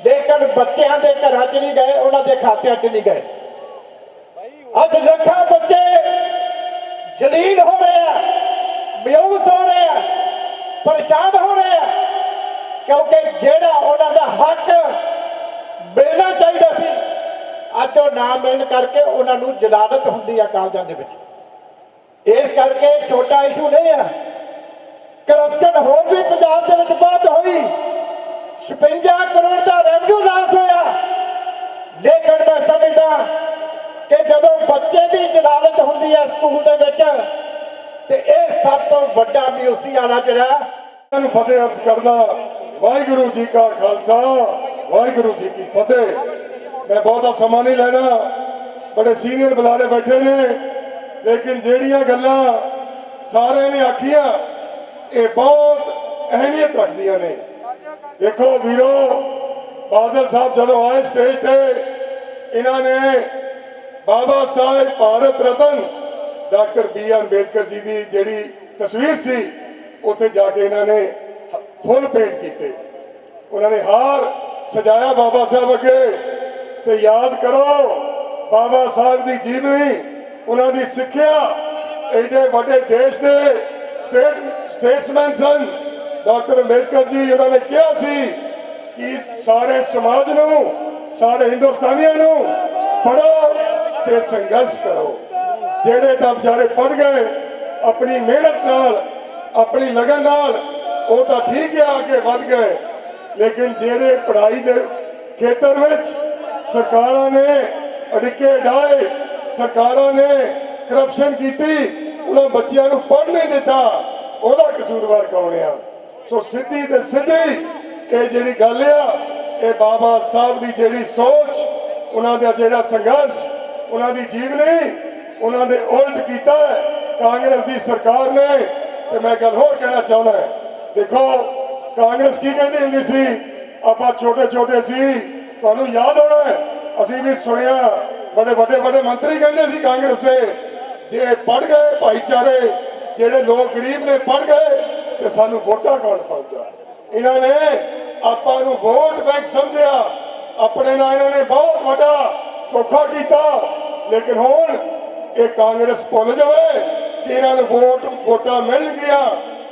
ਲੇਕਿਨ ਬੱਚਿਆਂ ਦੇ ਘਰਾਂ 'ਚ ਨਹੀਂ ਗਏ, ਉਹਨਾਂ ਦੇ ਖਾਤਿਆਂ 'ਚ ਨਹੀਂ ਗਏ। ਅੱਜ ਲੱਖਾਂ ਬੱਚੇ ਜਲੀਲ ਹੋ ਰਹੇ ਆ, ਬੇਹੋਸ਼ ਹੋ ਰਹੇ ਆ, ਪਰੇਸ਼ਾਨ ਹੋ ਰਹੇ ਆ, ਕਿਉਂਕਿ ਜਿਹੜਾ ਉਹਨਾਂ ਦਾ ਹੱਕ ਮਿਲਣਾ ਚਾਹੀਦਾ ਸੀ ਅੱਜ ਉਹ ਨਾ ਮਿਲਣ ਕਰਕੇ ਉਹਨਾਂ ਨੂੰ ਜਲਾਲਤ ਹੁੰਦੀ ਆ ਕਾਲਜਾਂ ਦੇ ਵਿੱਚ। ਇਸ ਕਰਕੇ ਛੋਟਾ ਇਸ਼ੂ ਨਹੀਂ ਆ। ਕਰਪਸ਼ਨ ਹੋਰ ਵੀ ਪੰਜਾਬ ਦੇ ਵਿੱਚ ਬਹੁਤ ਹੋਈ, 56 ਕਰੋੜ ਦਾ ਰੈਵਨਿਊ ਲਾਸ ਹੋਇਆ, ਲੇਕਿਨ ਮੈਂ ਸਮਝਦਾ ਕਿ ਜਦੋਂ ਬੱਚੇ ਦੀ ਜਲਾਲਤ ਹੁੰਦੀ ਹੈ ਸਕੂਲ ਦੇ ਵਿੱਚ ਤੇ ਇਹ ਸਭ ਤੋਂ ਵੱਡਾ ਮਿਊਸੀ ਵਾਲਾ ਜਿਹੜਾ ਨੂੰ ਫਤਿਹ ਅਰਜ਼ ਕਰਦਾ। ਵਾਹਿਗੁਰੂ ਜੀ ਕਾ ਖਾਲਸਾ, ਵਾਹਿਗੁਰੂ ਜੀ ਕੀ ਫਤਿਹ। ਮੈਂ ਬਹੁਤਾ ਸਮਾਂ ਨਹੀਂ ਲੈਣਾ, ਬੜੇ ਸੀਨੀਅਰ ਬੁਲਾਰੇ ਬੈਠੇ ਨੇ, ਲੇਕਿਨ ਜਿਹੜੀਆਂ ਗੱਲਾਂ ਸਾਰਿਆਂ ਨੇ ਆਖੀਆਂ ਇਹ ਬਹੁਤ ਅਹਿਮੀਅਤ ਰੱਖਦੀਆਂ ਨੇ। ਦੇਖੋ ਵੀਰੋ, ਬਾਦਲ ਸਾਹਿਬ ਜਦੋਂ ਆਏ ਸਟੇਜ ਤੇ ਇਹਨਾਂ ਨੇ ਬਾਬਾ ਸਾਹਿਬ ਭਾਰਤ ਰਤਨ ਡਾਕਟਰ B.R. ਅੰਬੇਦਕਰ ਜੀ ਦੀ ਜਿਹੜੀ ਤਸਵੀਰ ਸੀ ਉੱਥੇ ਜਾ ਕੇ ਇਹਨਾਂ ਨੇ ਫੁੱਲ ਪੇਂਟ ਕੀਤੇ, ਉਹਨਾਂ ਨੇ ਹਾਰ ਸਜਾਇਆ ਬਾਬਾ ਸਾਹਿਬ ਅੱਗੇ। ਤੇ ਯਾਦ ਕਰੋ ਬਾਬਾ ਸਾਹਿਬ ਦੀ ਜੀਵਨੀ, ਉਹਨਾਂ ਦੀ ਸਿੱਖਿਆ, ਐਡੇ ਵੱਡੇ ਦੇਸ਼ ਦੇ ਸਟੇਟਸਮੈਨ ਸਨ ਡਾਕਟਰ ਅੰਬੇਦਕਰ ਜੀ। ਉਹਨਾਂ ਨੇ ਕਿਹਾ ਸੀ ਕਿ ਸਾਰੇ ਸਮਾਜ ਨੂੰ, ਸਾਰੇ ਹਿੰਦੁਸਤਾਨੀਆਂ ਨੂੰ ਪੜ੍ਹੋ ਤੇ ਸੰਘਰਸ਼ ਕਰੋ। ਜਿਹੜੇ ਤਾਂ ਵਿਚਾਰੇ ਪੜ੍ਹ ਗਏ ਆਪਣੀ ਮਿਹਨਤ ਨਾਲ, ਆਪਣੀ ਲਗਨ ਨਾਲ, ਉਹ ਤਾਂ ਠੀਕ ਹੈ ਅੱਗੇ ਵੱਧ ਗਏ, ਲੇਕਿਨ ਜਿਹੜੇ ਪੜ੍ਹਾਈ ਦੇ ਖੇਤਰ ਵਿੱਚ ਸਰਕਾਰਾਂ ਨੇ ਅੜਿੱਕੇ ਢਾਏ, ਸਰਕਾਰਾਂ ਨੇ ਕਰਪਸ਼ਨ ਕੀਤੀ, ਉਹਨਾਂ ਬੱਚਿਆਂ ਨੂੰ ਪੜ੍ਹ ਨਹੀਂ ਦਿੱਤਾ, ਉਹਦਾ ਕਸੂਰਵਾਰ ਕੌਣ ਆ? ਸੋ ਸਿੱਧੀ ਤੇ ਸਿੱਧੀ ਇਹ ਜਿਹੜੀ ਗੱਲ ਆ, ਇਹ ਬਾਬਾ ਸਾਹਿਬ ਦੀ ਜਿਹੜੀ ਸੋਚ, ਉਹਨਾਂ ਦਾ ਜਿਹੜਾ ਸੰਘਰਸ਼, ਉਹਨਾਂ ਦੀ ਜੀਵਨੀ, ਉਹਨਾਂ ਦੇ ਉਲਟ ਕੀਤਾ ਕਾਂਗਰਸ ਦੀ ਸਰਕਾਰ ਨੇ। ਤੇ ਮੈਂ ਗੱਲ ਹੋਰ ਕਹਿਣਾ ਚਾਹੁੰਦਾ, ਦੇਖੋ ਕਾਂਗਰਸ ਕੀ ਕਹਿੰਦੀ ਹੁੰਦੀ ਸੀ, ਆਪਾਂ ਛੋਟੇ ਛੋਟੇ ਸੀ, ਤੁਹਾਨੂੰ ਯਾਦ ਹੋਣਾ ਅਸੀਂ ਵੀ ਸੁਣਿਆ, ਬੜੇ ਵੱਡੇ ਮੰਤਰੀ ਕਹਿੰਦੇ ਸੀ ਕਾਂਗਰਸ ਦੇ, ਜੇ ਪੜ ਗਏ ਭਾਈਚਾਰੇ, ਜਿਹੜੇ ਲੋਕ ਗਰੀਬ ਨੇ ਪੜ ਗਏ ਤੇ ਸਾਨੂੰ ਵੋਟਾਂ ਕੌਣ ਪਾਊਗਾ? ਇਹਨਾਂ ਨੇ ਆਪਾਂ ਨੂੰ ਵੋਟ ਬੈਂਕ ਸਮਝਿਆ, ਆਪਣੇ ਨਾਲ ਇਹਨਾਂ ਨੇ ਬਹੁਤ ਵੱਡਾ ਧੋਖਾ ਕੀਤਾ। ਲੇਕਿਨ ਹੁਣ ਇਹ ਕਾਂਗਰਸ ਭੁੱਲ ਜਾਵੇ ਕਿ ਇਹਨਾਂ ਨੂੰ ਵੋਟਾਂ ਮਿਲ ਗਿਆ,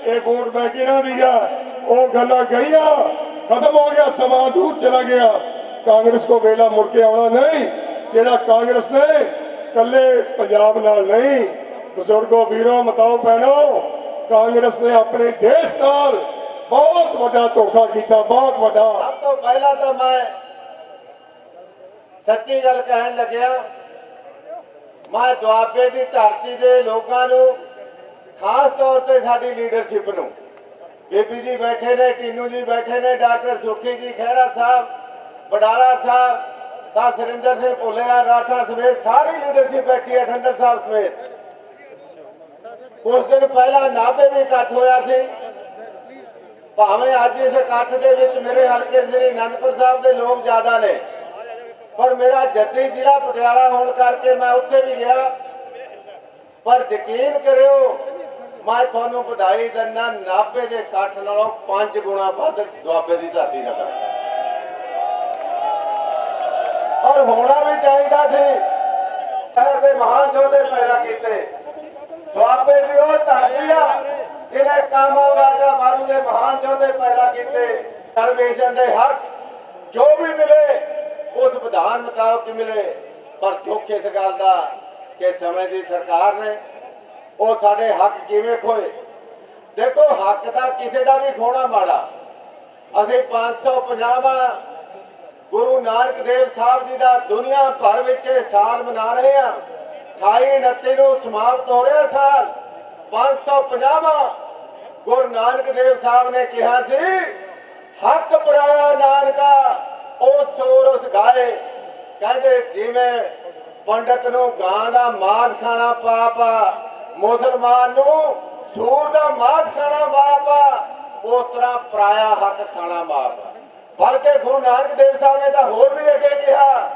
ਇਹ ਵੋਟ ਬੈਂਕ ਇਹਨਾਂ ਦੀ ਆ। ਉਹ ਗੱਲਾਂ ਗਈਆਂ, ਖਤਮ ਹੋ ਗਿਆ, ਸਮਾਂ ਦੂਰ ਚਲਾ ਗਿਆ। ਕਾਂਗਰਸ ਕੋ ਵੇਲਾ ਮੁੜ ਕੇ ਆਉਣਾ ਨਹੀਂ, ਜਿਹੜਾ ਕਾਂਗਰਸ ਨੇ ਕੱਲੇ ਪੰਜਾਬ ਨਾਲ ਨਹੀਂ, ਬਜ਼ੁਰਗੋ, ਵੀਰੋ, ਮਤਾਓ, ਭੈਣੋ, ਕਾਂਗਰਸ ਨੇ ਆਪਣੇ ਦੇਸ਼ ਨਾਲ ਬਹੁਤ ਵੱਡਾ ਧੋਖਾ ਕੀਤਾ, ਬਹੁਤ ਵੱਡਾ। ਸਭ ਤੋਂ ਪਹਿਲਾਂ ਤਾਂ ਮੈਂ ਸੱਚੀ ਗੱਲ ਕਹਿਣ ਲੱਗਿਆ, ਮੈਂ ਦੁਆਬੇ ਦੀ ਧਰਤੀ ਦੇ ਲੋਕਾਂ ਨੂੰ, ਖਾਸ ਤੌਰ ਤੇ ਸਾਡੀ ਲੀਡਰਸ਼ਿਪ ਨੂੰ, ਬੀਬੀ ਜੀ ਬੈਠੇ ਨੇ, ਟੀਨੂ ਜੀ ਬੈਠੇ ਨੇ, ਡਾਕਟਰ ਸੁਖੀ ਜੀ, ਖਹਿਰਾ ਸਾਹਿਬ, ਬਡਾਲਾ ਸਾਹਿਬ, ਤਾਂ ਸੁਰਿੰਦਰ ਸਿੰਘ ਭੁੱਲੇਆ ਰਾਠਾ ਸਮੇਤ ਸਾਰੀ ਲੀਡਰਸ਼ਿਪ ਬੈਠੀ ਹੈ ਠੰਡਰ ਸਾਹਿਬ ਸਮੇਤ। ਕੁਝ ਦਿਨ ਪਹਿਲਾਂ ਨਾਭੇ ਵੀ ਇਕੱਠ ਹੋਇਆ ਸੀ। ਭਾਵੇਂ ਅੱਜ ਇਸ ਇਕੱਠ ਦੇ ਵਿੱਚ ਮੇਰੇ ਹਲਕੇ ਸ੍ਰੀ ਅਨੰਦਪੁਰ ਸਾਹਿਬ ਦੇ ਲੋਕ ਜ਼ਿਆਦਾ ਨੇ, ਪਰ ਮੇਰਾ ਜੱਦੀ ਜ਼ਿਲ੍ਹਾ ਪਟਿਆਲਾ ਹੋਣ ਕਰਕੇ ਮੈਂ ਉੱਥੇ ਵੀ ਗਿਆ। ਪਰ ਯਕੀਨ ਕਰਿਓ, ਮੈਂ ਤੁਹਾਨੂੰ ਵਧਾਈ ਦਿੰਦਾ, ਨਾਭੇ ਦੇ ਇਕੱਠ ਨਾਲੋਂ 5 ਗੁਣਾ ਵੱਧ ਦੁਆਬੇ ਦੀ ਧਰਤੀ ਦਾ ਇਕੱਠ, ਔਰ ਹੋਣਾ ਵੀ ਚਾਹੀਦਾ ਸੀ। ਸ਼ਹਿਰ ਦੇ ਮਹਾਨ ਯੋਧੇ ਪੈਦਾ ਕੀਤੇ। ਦੁਆਬੇ ਦੀ ਉਹ ਧਰਤੀ ਆ ਜਿਹਨੇ ਕਾਮਾ ਰਾਜਾ ਮਾਰੂ ਦੇ ਮਹਾਨ ਯੋਧੇ ਪੈਦਾ ਕੀਤੇ। ਰਿਜ਼ਰਵੇਸ਼ਨ ਦੇ ਹੱਕ ਜੋ ਵੀ ਮਿਲੇ ਉਸ ਵਿਧਾਨ ਮੁਤਾਬਕ ਮਿਲੇ। ਪਰ ਦੁੱਖ ਇਸ ਗੱਲ ਦਾ ਕਿ ਸਮੇਂ ਦੀ ਸਰਕਾਰ ਨੇ ਉਹ ਸਾਡੇ ਹੱਕ ਕਿਵੇਂ ਖੋਏ। ਦੇਖੋ, ਹੱਕ ਦਾ ਕਿਸੇ ਦਾ ਵੀ ਖੋਣਾ ਮਾੜਾ। ਅਸੀਂ 550ਵਾਂ ਗੁਰੂ ਨਾਨਕ ਦੇਵ ਸਾਹਿਬ ਜੀ ਦਾ ਦੁਨੀਆ ਭਰ ਵਿੱਚ ਸਾਲ ਮਨਾ ਰਹੇ ਹਾਂ। 28-29 ਨੂੰ ਸਮਾਪਤ ਹੋ ਰਿਹਾ ਸਾਲ। 550ਵਾਂ ਗੁਰੂ ਨਾਨਕ ਦੇਵ ਸਾਹਿਬ ਨੇ ਕਿਹਾ ਸੀ, ਹੱਕ ਪਰਾਇਆ ਨਾਨਕਾ ਉਹ ਸੋਰ ਉਸ ਗਾਏ। ਕਹਿੰਦੇ ਜਿਵੇਂ ਪੰਡਤ ਨੂੰ ਗਾਂ ਦਾ ਮਾਸ ਖਾਣਾ ਪਾਪ ਆ, ਮੁਸਲਮਾਨ ਨੂੰ ਸੂਰ ਦਾ ਮਾਸ ਖਾਣਾ ਪਾਪ ਆ, ਉਸ ਤਰ੍ਹਾਂ ਪਰਾਇਆ ਹੱਕ ਖਾਣਾ ਪਾਪ ਆ। ਬਲਕਿ ਗੁਰੂ ਨਾਨਕ ਦੇਵ ਸਾਹਿਬ ਨੇ ਤਾਂ ਹੋਰ ਵੀ ਅੱਗੇ ਕਿਹਾ,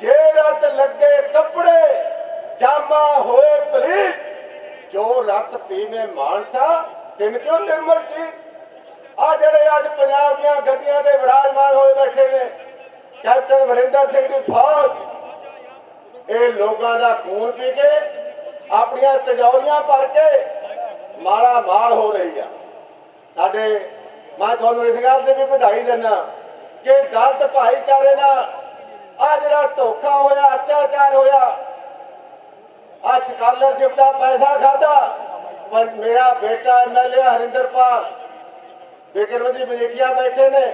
ਜੇ ਰਤ ਲੱਗੇ ਕੱਪੜੇ ਜਾਮਾ ਹੋਏ ਪਲੀਤ, ਜੋ ਰਤ ਪੀਵੇ ਮਾਨਸਾ ਤਿੰਨ ਕਿਉਂ ਨਿਰਮਲ ਚੀਤ। ਆ ਜਿਹੜੇ ਅੱਜ ਪੰਜਾਬ ਦੀਆਂ ਗੱਡੀਆਂ ਤੇ ਵਿਰਾਜਮਾਨ ਹੋਏ ਬੈਠੇ ਨੇ, ਕੈਪਟਨ ਅਮਰਿੰਦਰ ਸਿੰਘ ਦੀ ਫੌਜ, ਇਹ ਲੋਕਾਂ ਦਾ ਖੂਨ ਪੀ ਕੇ ਆਪਣੀਆਂ ਤਿਜੋਰੀਆਂ ਭਰ ਕੇ ਮਾਲਾ ਮਾਲ ਹੋ ਰਹੀ ਆ। ਸਾਡੇ ਮੈਂ ਤੁਹਾਨੂੰ ਇਸ ਗੱਲ ਦੀ ਵੀ ਵਧਾਈ ਦਿੰਦਾ ਕਿ ਦਲਿਤ ਭਾਈਚਾਰੇ ਨਾਲ ਆ ਜਿਹੜਾ ਧੋਖਾ ਹੋਇਆ, ਅਤਿਆਚਾਰ ਹੋਇਆ, ਆ ਸਕਾਲਰਸ਼ਿਪ ਦਾ ਪੈਸਾ ਖਾਦਾ। ਮੇਰਾ ਬੇਟਾ ਐਮਐਲਏ ਹਰਿੰਦਰਪਾਲ, ਬਿਕਰਮ ਜੀ ਮਜੀਠੀਆ ਬੈਠੇ ਨੇ,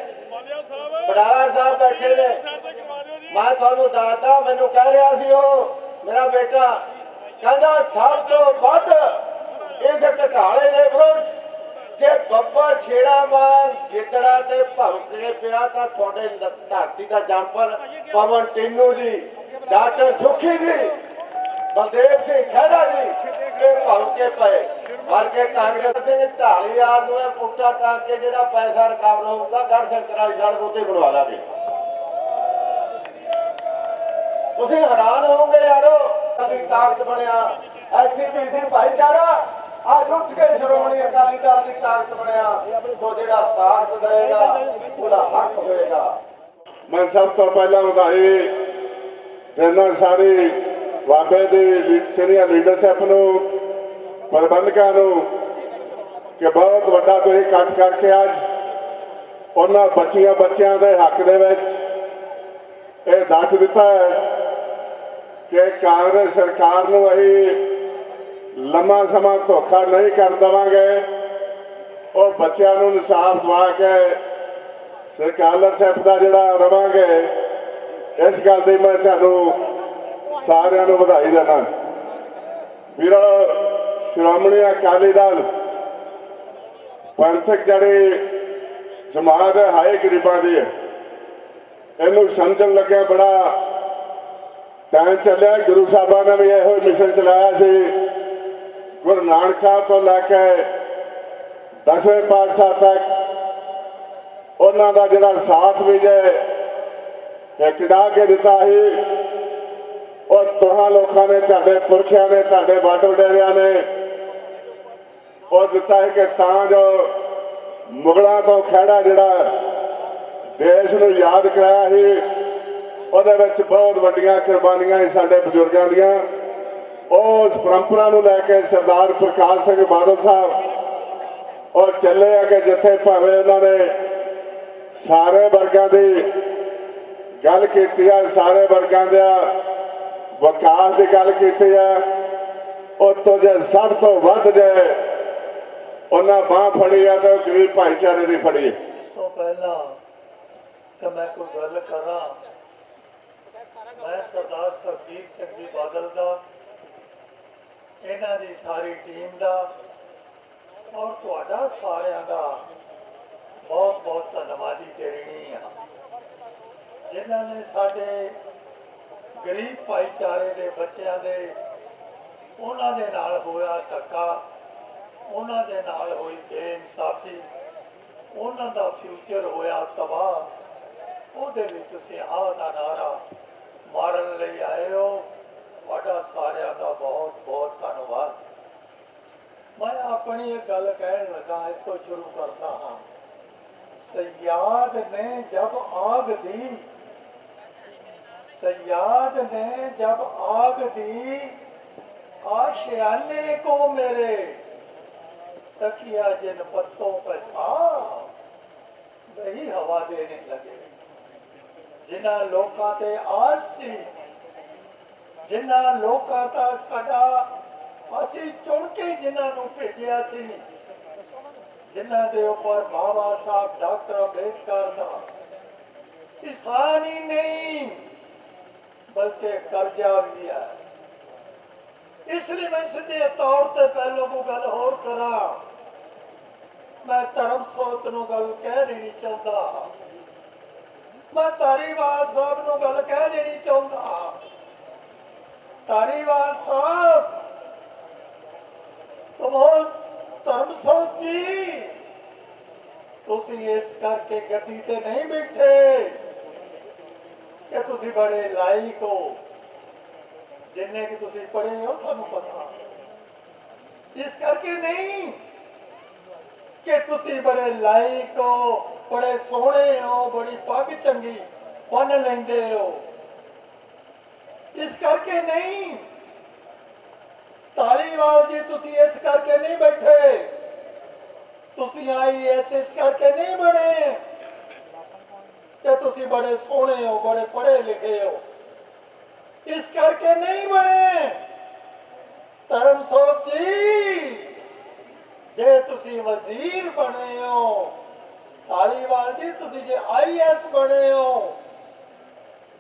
ਬਡਾਲਾ ਸਾਹਿਬ ਬੈਠੇ ਨੇ। ਮੈਂ ਤੁਹਾਨੂੰ ਦੱਸਦਾ, ਮੈਨੂੰ ਕਹਿ ਰਿਹਾ ਸੀ ਉਹ ਮੇਰਾ ਬੇਟਾ, ਕਹਿੰਦਾ ਸਭ ਤੋਂ ਵੱਧ ਇਸ ਘਟਾਲੇ ਦੇ ਵਿਰੁੱਧ ਜੇ ਬੱਬਰ ਸ਼ੇਰਾਂ ਵਾਂਗ ਗਿੱਦੜਾ ਤੇ ਭਵਕ ਕੇ ਪਿਆ ਤਾਂ ਤੁਹਾਡੇ ਧਰਤੀ ਦਾ ਜੰਪਲ ਪਵਨ ਟਿੰਨੂ ਜੀ, ਡਾਕਟਰ ਸੁਖੀ ਜੀ, ਬਲਦੇਵ ਸਿੰਘ ਖਹਿਰਾ ਜੀ ਇਹ ਭਵਕ ਕੇ ਪਏ। ਬਲਕਿ ਕਾਂਗਰਸ ਸਿੰਘ ਢਾਲੀਵਾਲ ਨੂੰ ਇਹ ਪੁੱਟਾ ਟਾਂਗ ਕੇ ਜਿਹੜਾ ਪੈਸਾ ਰਿਕਵਰ ਹੋਊਗਾ ਗੜ੍ਹ ਸ਼ੰਕਰ ਵਾਲੀ ਸੜਕ ਉੱਤੇ ਬਣਵਾ ਲਾਂਗੇ। ਤੁਸੀਂ ਹੈਰਾਨ ਹੋਵੋਗੇ ਯਾਰੋ, ਦੀ ਤਾਕਤ ਬਣਿਆ ਐਸਸੀਬੀਸੀ ਭਾਈਚਾਰਾ ਅੱਜ ਉੱਠ ਕੇ ਸ਼੍ਰੋਮਣੀ ਅਕਾਲੀ ਦਲ ਦੀ ਤਾਕਤ ਬਣਿਆ। ਸੋ ਜਿਹੜਾ ਤਾਕਤ ਦੇਗਾ ਉਹਦਾ ਹੱਕ ਹੋਏਗਾ। ਮੈਂ ਸਭ ਤੋਂ ਪਹਿਲਾਂ ਵਧਾਈ ਦਿੰਦਾ ਸਾਰੀ ਦੁਆਬੇ ਦੀ ਸੀਨੀਅਰ ਲੀਡਰਸ਼ਿਪ ਨੂੰ, ਪ੍ਰਬੰਧਕਾਂ ਨੂੰ ਕਿ ਬਹੁਤ ਵੱਡਾ ਤੁਸੀਂ ਇਕੱਠ ਕਰਕੇ ਅੱਜ ਉਹਨਾਂ ਬੱਚਿਆਂ ਦੇ ਹੱਕ ਦੇ ਵਿੱਚ ਇਹ ਦੱਸ ਦਿੱਤਾ ਹੈ ਕਿ ਕਾਂਗਰਸ ਸਰਕਾਰ ਨੂੰ ਅਸੀਂ ਲੰਮਾ ਸਮਾਂ ਧੋਖਾ ਨਹੀਂ ਕਰਨ ਦੇਵਾਂਗੇ। ਉਹ ਬੱਚਿਆਂ ਨੂੰ ਇਨਸਾਫ ਦਵਾ ਕੇ ਸਕਾਲਰਸ਼ਿਪ ਦਾ ਜਿਹੜਾ ਰਵਾਂਗੇ। ਇਸ ਗੱਲ ਦੀ ਮੈਂ ਤੁਹਾਨੂੰ ਸਾਰਿਆਂ ਨੂੰ ਵਧਾਈ ਦਿੰਦਾ। ਵੀਰੋ, ਸ਼੍ਰੋਮਣੀ ਅਕਾਲੀ ਦਲ ਪੰਥਕ ਜਿਹੜੀ ਜਮਾਤ ਹੈ ਗਰੀਬਾਂ ਦੀ, ਇਹਨੂੰ ਸਮਝਣ ਲੱਗਿਆ ਬੜਾ ਟਾਈਮ ਚੱਲਿਆ। ਗੁਰੂ ਸਾਹਿਬਾਂ ਨੇ ਵੀ ਇਹੋ ਮਿਸ਼ਨ ਚਲਾਇਆ ਸੀ। ਗੁਰੂ ਨਾਨਕ ਸਾਹਿਬ ਤੋਂ ਲੈ ਕੇ 10ਵੇਂ ਪਾਤਸ਼ਾਹ ਤੱਕ ਉਹਨਾਂ ਦਾ ਜਿਹੜਾ ਸਾਥ ਵੀ ਜੇ ਇਕੜਾ ਕੇ ਦਿੱਤਾ ਸੀ, ਉਹ ਤੁਹਾਂ ਲੋਕਾਂ ਨੇ, ਤੁਹਾਡੇ ਪੁਰਖਿਆਂ ਨੇ, ਤੁਹਾਡੇ ਵੱਡ ਵਡੇਰਿਆਂ ਨੇ ਉਹ ਦਿੱਤਾ ਹੈ ਕਿ ਤਾਂ ਜੋ ਮੁਗਲਾਂ ਤੋਂ ਖਹਿੜਾ ਜਿਹੜਾ ਦੇਸ਼ ਨੂੰ ਯਾਦ ਕਰਾਇਆ ਸੀ, ਉਹਦੇ ਵਿੱਚ ਬਹੁਤ ਵੱਡੀਆਂ ਕੁਰਬਾਨੀਆਂ ਸੀ ਸਾਡੇ ਬਜ਼ੁਰਗਾਂ ਦੀਆਂ। ਉਸ ਪਰੰਪਰਾ ਨੂੰ ਲੈ ਕੇ ਸਰਦਾਰ ਪ੍ਰਕਾਸ਼ ਸਿੰਘ ਬਾਦਲ ਸਾਹਿਬ ਉਹ ਚੱਲੇ ਆ ਕਿ ਜਿੱਥੇ ਭਾਵੇਂ ਉਹਨਾਂ ਨੇ ਸਾਰੇ ਵਰਗਾਂ ਦੀ ਗੱਲ ਕੀਤੀ ਆ, ਸਾਰੇ ਵਰਗਾਂ ਦਾ ਵਿਕਾਸ ਦੀ ਗੱਲ ਕੀਤੀ ਆ, ਉੱਥੋਂ ਜੇ ਸਭ ਤੋਂ ਵੱਧ ਜੇ ਉਹਨਾਂ ਬਾਂਹ ਫੜੀ ਆ ਤਾਂ ਗਰੀਬ ਭਾਈਚਾਰੇ ਦੀ ਫੜੀ। ਇਸ ਤੋਂ ਪਹਿਲਾਂ ਕਿ ਮੈਂ ਕੋਈ ਗੱਲ ਕਰਾਂ, ਮੈਂ ਸਰਦਾਰ ਸੁਖਬੀਰ ਸਿੰਘ ਜੀ ਬਾਦਲ ਦਾ, ਇਹਨਾਂ ਦੀ ਸਾਰੀ ਟੀਮ ਦਾ ਔਰ ਤੁਹਾਡਾ ਸਾਰਿਆਂ ਦਾ ਬਹੁਤ ਬਹੁਤ ਧੰਨਵਾਦੀ ਤੇ ਰਿਣੀ ਹਾਂ, ਜਿਨ੍ਹਾਂ ਨੇ ਸਾਡੇ ਗਰੀਬ ਭਾਈਚਾਰੇ ਦੇ ਬੱਚਿਆਂ ਦੇ ਉਹਨਾਂ ਦੇ ਨਾਲ ਹੋਇਆ ਧੱਕਾ, ਉਹਨਾਂ ਦੇ ਨਾਲ ਹੋਈ ਬੇਇਨਸਾਫੀ, ਉਹਨਾਂ ਦਾ ਫਿਊਚਰ ਹੋਇਆ ਤਬਾਹ, ਉਹਦੇ ਲਈ ਤੁਸੀਂ ਆਹ ਦਾ ਨਾਰਾ ਮਾਰਨ ਲਈ ਆਏ ਹੋ। ਤੁਹਾਡਾ ਸਾਰਿਆਂ ਦਾ ਬਹੁਤ ਬਹੁਤ ਧੰਨਵਾਦ। मैं अपनी एक गल कहन लगा, इसको शुरू करता हाँ। सयाद ने जब आग दी, सयाद ने जब आग दी आशियाने को मेरे, तकिया जिन पत्तों पर था वही हवा देने लगे। जिन्हां लोकां ते आस सी, जिन्हां लोकां तक साडा ਅਸੀਂ ਚੁਣ ਕੇ ਜਿਨ੍ਹਾਂ ਨੂੰ ਭੇਜਿਆ ਸੀ, ਜਿਨ੍ਹਾਂ ਦੇ ਉੱਪਰ ਬਾਬਾ ਸਾਹਿਬ ਡਾਕਟਰ ਅੰਬੇਦਕਰ ਦਾ ਇਹਸਾਨ ਹੀ ਨਹੀਂ ਬਲਕਿ ਕਰਜ਼ਾ ਵੀ ਹੈ। ਇਸ ਲਈ ਮੈਂ ਸਿੱਧੇ ਤੌਰ ਤੇ ਪਹਿਲੋਂ ਕੋ ਗੱਲ ਹੋਰ ਕਰਾਂ। ਮੈਂ ਧਰਮ ਸੋਤ ਨੂੰ ਗੱਲ ਕਹਿ ਦੇਣੀ ਚਾਹੁੰਦਾ, ਮੈਂ ਧਾਰੀਵਾਲ ਸਾਹਿਬ ਨੂੰ ਗੱਲ ਕਹਿ ਦੇਣੀ ਚਾਹੁੰਦਾ। ਧਾਰੀਵਾਲ ਸਾਹਿਬ ਧਰਮ ਸੋਤ ਜੀ, ਤੁਸੀਂ ਇਸ ਕਰਕੇ ਗੱਦੀ ਤੇ ਨਹੀਂ ਬੈਠੇ ਕਿ ਤੁਸੀਂ ਬੜੇ ਲਾਇਕ ਹੋ, ਜਿੰਨੇ ਕਿ ਤੁਸੀਂ ਪੜ੍ਹੇ ਹੋ ਸਾਨੂੰ ਪਤਾ। ਇਸ ਕਰਕੇ ਨਹੀਂ ਕਿ ਤੁਸੀਂ ਬੜੇ ਲਾਇਕ ਹੋ, ਬੜੇ ਸੋਹਣੇ ਹੋ, ਬੜੀ ਪੱਗ ਚੰਗੀ ਬੰਨ ਲੈਂਦੇ ਹੋ। ਇਸ ਕਰਕੇ ਨਹੀਂ ਧਾਲੀਵਾਲ ਜੀ, ਤੁਸੀਂ ਇਸ ਕਰਕੇ ਨਹੀਂ ਬੈਠੇ, ਤੁਸੀਂ IAS ਇਸ ਕਰਕੇ ਨਹੀਂ ਬਣੇ ਕਿ ਤੁਸੀਂ ਬੜੇ ਸੋਹਣੇ ਹੋ, ਬੜੇ ਪੜ੍ਹੇ ਲਿਖੇ ਹੋ। ਇਸ ਕਰਕੇ ਨਹੀਂ ਬਣੇ। ਧਰਮ ਸੋਤ ਜੀ, ਜੇ ਤੁਸੀਂ ਵਜ਼ੀਰ ਬਣੇ ਹੋ, ਧਾਲੀਵਾਲ ਜੀ ਤੁਸੀਂ ਜੇ IAS ਬਣੇ ਹੋ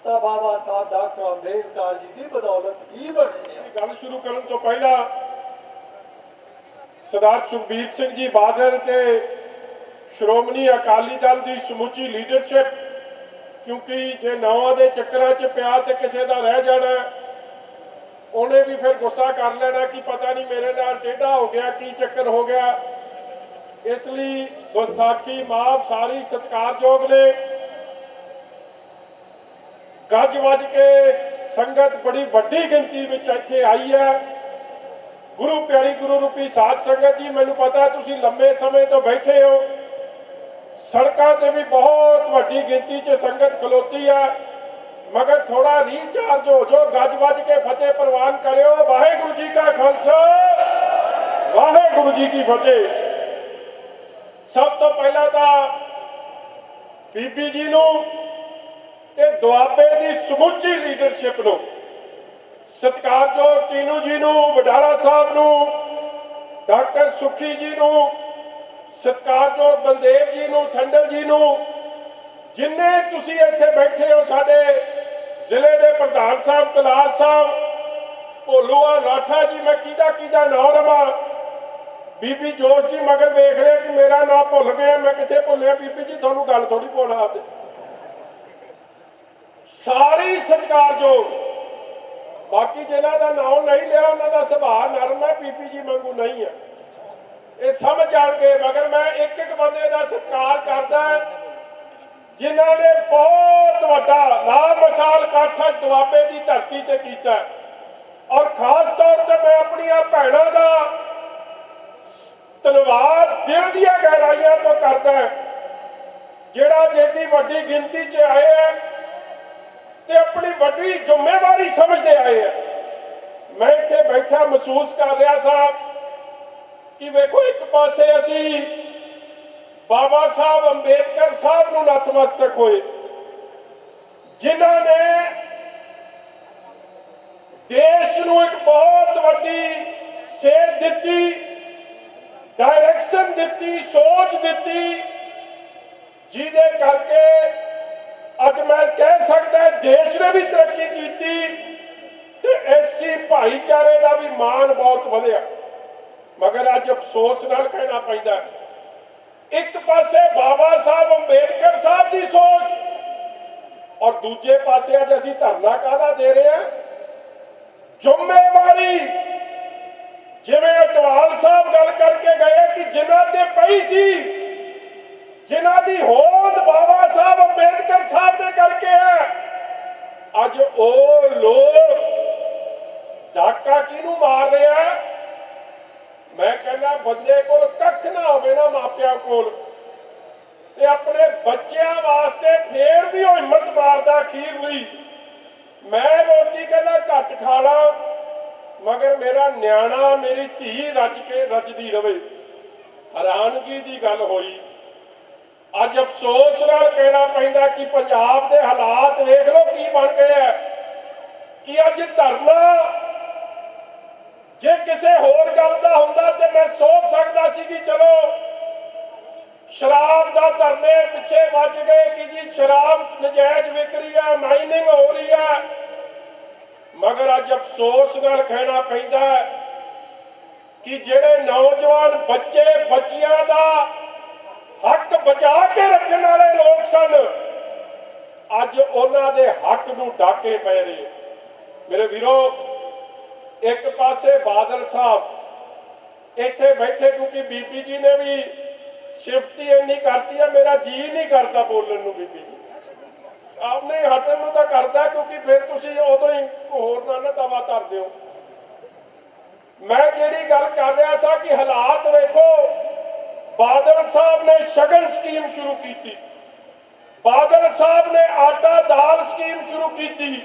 ਤਾਂ ਬਾਬਾ ਸਾਹਿਬ ਡਾਕਟਰ ਅੰਬੇਦਕਰ ਜੀ ਦੀ ਬਦੌਲਤ ਹੀ ਬਣੇ। ਗੱਲ ਸ਼ੁਰੂ ਕਰਨ ਤੋਂ ਪਹਿਲਾਂ ਸਰਦਾਰ ਸੁਖਬੀਰ ਸਿੰਘ ਜੀ ਬਾਦਲ ਤੇ ਸ਼੍ਰੋਮਣੀ ਅਕਾਲੀ ਦਲ ਦੀ ਸਮੁੱਚੀ ਲੀਡਰਸ਼ਿਪ, ਕਿਉਂਕਿ ਜੇ ਨੌਵਾਂ ਦੇ ਚੱਕਰਾਂ 'ਚ ਪਿਆ ਤੇ ਕਿਸੇ ਦਾ ਰਹਿ ਜਾਣਾ, ਉਹਨੇ ਵੀ ਫਿਰ ਗੁੱਸਾ ਕਰ ਲੈਣਾ ਕਿ ਪਤਾ ਨਹੀਂ ਮੇਰੇ ਨਾਲ ਟੇਢਾ ਹੋ ਗਿਆ, ਕੀ ਚੱਕਰ ਹੋ ਗਿਆ। ਇਸ ਲਈ ਗੁਸਤਾਖੀ ਮਾਫ, ਸਾਰੀ ਸਤਿਕਾਰਯੋਗ ਨੇ। ਗੱਜ ਵੱਜ ਕੇ ਸੰਗਤ ਬੜੀ ਵੱਡੀ ਗਿਣਤੀ ਵਿੱਚ ਇੱਥੇ ਆਈ ਹੈ। ਗੁਰੂ ਪਿਆਰੀ ਗੁਰੂ ਰੂਪੀ ਸਾਧ ਸੰਗਤ ਜੀ, ਮੈਨੂੰ ਪਤਾ ਤੁਸੀਂ ਲੰਮੇ ਸਮੇਂ ਤੋਂ ਬੈਠੇ ਹੋ, ਸੜਕਾਂ ਤੇ ਵੀ ਬਹੁਤ ਵੱਡੀ ਗਿਣਤੀ 'ਚ ਸੰਗਤ ਖਲੋਤੀ ਹੈ, ਮਗਰ ਥੋੜਾ ਰੀਚਾਰਜ ਹੋ ਜੋ, ਗੱਜ ਵੱਜ ਕੇ ਫਤਿਹ ਪ੍ਰਵਾਨ ਕਰਿਓ। ਵਾਹਿਗੁਰੂ ਜੀ ਕਾ ਖਾਲਸਾ, ਵਾਹਿਗੁਰੂ ਜੀ ਕੀ ਫਤਿਹ। ਸਭ ਤੋਂ ਪਹਿਲਾਂ ਤਾਂ ਬੀਬੀ ਜੀ ਨੂੰ ਤੇ ਦੁਆਬੇ ਦੀ ਸਮੁੱਚੀ ਲੀਡਰਸ਼ਿਪ ਨੂੰ, ਸਤਿਕਾਰਯੋਗ ਟੀਨੂ ਜੀ ਨੂੰ, ਵਡਾਲਾ ਸਾਹਿਬ ਨੂੰ, ਡਾਕਟਰ ਸੁਖੀ ਜੀ ਨੂੰ, ਸਤਿਕਾਰਯੋਗ ਬਲਦੇਵ ਜੀ ਨੂੰ, ਠੰਡਲ ਜੀ ਨੂੰ, ਜਿੰਨੇ ਤੁਸੀਂ ਇੱਥੇ ਬੈਠੇ ਹੋ, ਸਾਡੇ ਜ਼ਿਲ੍ਹੇ ਦੇ ਪ੍ਰਧਾਨ ਸਾਹਿਬ ਕਲਾਰ ਸਾਹਿਬ, ਭੋਲੂਆ ਰਾਠਾ ਜੀ, ਮੈਂ ਕਿਹਦਾ ਨਾਂ ਲਵਾਂ, ਬੀਬੀ ਜੋਸ਼ ਜੀ ਮਗਰ ਵੇਖ ਰਹੇ ਕਿ ਮੇਰਾ ਨਾਂ ਭੁੱਲ ਗਿਆ, ਮੈਂ ਕਿੱਥੇ ਭੁੱਲਿਆ। ਬੀਬੀ ਜੀ ਤੁਹਾਨੂੰ ਗੱਲ ਥੋੜੀ ਭੁੱਲ ਆਪਦੇ, ਸਾਰੀ ਸਤਿਕਾਰਯੋਗ। ਬਾਕੀ ਜਿਨ੍ਹਾਂ ਦਾ ਨਾਮ ਨਹੀਂ ਲਿਆ ਉਹਨਾਂ ਦਾ ਸੁਭਾਅ ਨਰਮ ਹੈ, ਬੀਬੀ ਜੀ ਵਾਂਗੂ ਨਹੀਂ ਹੈ, ਇਹ ਸਮਝ ਜਾਣਗੇ। ਮਗਰ ਮੈਂ ਇੱਕ ਇੱਕ ਬੰਦੇ ਦਾ ਸਤਿਕਾਰ ਕਰਦਾ ਜਿਨ੍ਹਾਂ ਨੇ ਬਹੁਤ ਵੱਡਾ ਲਾਮਿਸਾਲ ਇਕੱਠ ਦੁਆਬੇ ਦੀ ਧਰਤੀ ਤੇ ਕੀਤਾ, ਔਰ ਖਾਸ ਤੌਰ ਤੇ ਮੈਂ ਆਪਣੀਆਂ ਭੈਣਾਂ ਦਾ ਧੰਨਵਾਦ ਦਿਲ ਦੀਆਂ ਗਹਿਰਾਈਆਂ ਤੋਂ ਕਰਦਾ, ਜਿਹੜਾ ਜਿੰਨੀ ਵੱਡੀ ਗਿਣਤੀ 'ਚ ਆਏ ਹੈ ਤੇ ਆਪਣੀ ਵੱਡੀ ਜ਼ਿੰਮੇਵਾਰੀ ਸਮਝਦੇ ਆਏ ਹੈ। ਮੈਂ ਇੱਥੇ ਬੈਠਾ ਮਹਿਸੂਸ ਕਰ ਰਿਹਾ ਸਾਂ ਕਿ ਵੇਖੋ, ਇੱਕ ਪਾਸੇ ਅਸੀਂ ਬਾਬਾ ਸਾਹਿਬ ਅੰਬੇਦਕਰ ਸਾਹਿਬ ਨੂੰ ਨਤਮਸਤਕ ਹੋਏ, ਜਿਨ੍ਹਾਂ ਨੇ ਦੇਸ਼ ਨੂੰ ਇੱਕ ਬਹੁਤ ਵੱਡੀ ਸੇਧ ਦਿੱਤੀ, ਡਾਇਰੈਕਸ਼ਨ ਦਿੱਤੀ, ਸੋਚ ਦਿੱਤੀ, ਜਿਹਦੇ ਕਰਕੇ ਅੱਜ ਮੈਂ ਕਹਿ ਸਕਦਾ ਦੇਸ਼ ਨੇ ਵੀ ਤਰੱਕੀ ਕੀਤੀ ਤੇ ਐਸੀ ਭਾਈਚਾਰੇ ਦਾ ਵੀ ਮਾਣ ਬਹੁਤ ਵਧਿਆ। ਮਗਰ ਅੱਜ ਅਫਸੋਸ ਨਾਲ ਕਹਿਣਾ ਪੈਂਦਾ, ਇੱਕ ਪਾਸੇ ਬਾਬਾ ਸਾਹਿਬ ਅੰਬੇਦਕਰ ਸਾਹਿਬ ਦੀ ਸੋਚ ਔਰ ਦੂਜੇ ਪਾਸੇ ਅੱਜ ਅਸੀਂ ਧਰਨਾ ਕਾਹਦਾ ਦੇ ਰਹੇ ਹਾਂ? ਜ਼ਿੰਮੇਵਾਰੀ, ਜਿਵੇਂ ਅਟਵਾਲ ਸਾਹਿਬ ਗੱਲ ਕਰਕੇ ਗਏ ਕਿ ਜਿਨ੍ਹਾਂ ਤੇ ਪਈ ਸੀ, ਜਿਨ੍ਹਾਂ ਦੀ ਹੋਂਦ ਬਾਬਾ ਸਾਹਿਬ ਅੰਬੇਦਕਰ ਸਾਹਿਬ ਦੇ ਕਰਕੇ ਹੈ, ਅੱਜ ਉਹ ਲੋਕ ਡਾਕਾ ਕਿਹਨੂੰ ਮਾਰ ਰਿਹਾ? ਮੈਂ ਕਹਿੰਦਾ ਬੰਦੇ ਕੋਲ ਕੱਖ ਨਾ ਹੋਵੇ ਨਾ ਮਾਪਿਆਂ ਕੋਲ, ਤੇ ਆਪਣੇ ਬੱਚਿਆਂ ਵਾਸਤੇ ਫੇਰ ਵੀ ਉਹ ਹਿੰਮਤ ਮਾਰਦਾ ਅਖੀਰ ਲਈ। ਮੈਂ ਰੋਟੀ ਕਹਿੰਦਾ ਘੱਟ ਖਾ ਲਾਂ, ਮਗਰ ਮੇਰਾ ਨਿਆਣਾ, ਮੇਰੀ ਧੀ ਰਜਦੀ ਰਵੇ। ਹੈਰਾਨਗੀ ਦੀ ਗੱਲ ਹੋਈ। ਅੱਜ ਅਫਸੋਸ ਨਾਲ ਕਹਿਣਾ ਪੈਂਦਾ ਕਿ ਪੰਜਾਬ ਦੇ ਹਾਲਾਤ ਵੇਖ ਲਓ ਕੀ ਬਣ ਗਏ ਹੈ ਕਿ ਅੱਜ ਧਰਨਾ, ਜੇ ਕਿਸੇ ਹੋਰ ਗੱਲ ਦਾ ਹੁੰਦਾ ਤੇ ਮੈਂ ਸੋਚ ਸਕਦਾ ਸੀ ਕਿ ਚਲੋ ਸ਼ਰਾਬ ਦਾ ਧਰਨੇ ਪਿੱਛੇ ਵੱਜ ਗਏ ਕਿ ਜੀ ਸ਼ਰਾਬ ਨਜਾਇਜ਼ ਵਿਕ ਰਹੀ ਹੈ, ਮਾਈਨਿੰਗ ਹੋ ਰਹੀ ਹੈ। ਮਗਰ ਅੱਜ ਅਫਸੋਸ ਨਾਲ ਕਹਿਣਾ ਪੈਂਦਾ ਕਿ ਜਿਹੜੇ ਨੌਜਵਾਨ ਬੱਚੇ ਬੱਚੀਆਂ ਦਾ ਹੱਕ ਬਚਾ ਕੇ ਰੱਖਣ ਵਾਲੇ ਲੋਕ ਸਨ, ਅੱਜ ਉਹਨਾਂ ਦੇ ਹੱਕ ਨੂੰ ਡਾਕੇ ਪੈ ਰਹੇ। ਮੇਰੇ ਵੀਰੋ, ਇੱਕ ਪਾਸੇ ਬਾਦਲ ਸਾਹਿਬ ਇੱਥੇ ਬੈਠੇ, ਕਿਉਂਕਿ ਬੀਬੀ ਜੀ ਨੇ ਵੀ ਸ਼ਿਫਤੀ ਇੰਨੀ ਕਰਤੀ ਹੈ, ਮੇਰਾ ਜੀ ਨਹੀਂ ਕਰਦਾ ਬੋਲਣ ਨੂੰ। ਬੀਬੀ ਜੀ ਆਪਨੇ ਹਟਣ ਨੂੰ ਤਾਂ ਕਰਦਾ, ਕਿਉਂਕਿ ਫਿਰ ਤੁਸੀਂ ਉਦੋਂ ਹੀ ਹੋਰ ਨਾ ਤਵਾ ਧਰ ਦਿਓ। ਮੈਂ ਜਿਹੜੀ ਗੱਲ ਕਰ ਰਿਹਾ ਸਾਂ ਕਿ ਹਾਲਾਤ ਵੇਖੋ, ਬਾਦਲ ਸਾਹਿਬ ਨੇ ਸ਼ਗਨ ਸਕੀਮ ਸ਼ੁਰੂ ਕੀਤੀ, ਬਾਦਲ ਸਾਹਿਬ ਨੇ ਆਟਾ ਦਾਲ ਸਕੀਮ ਸ਼ੁਰੂ ਕੀਤੀ,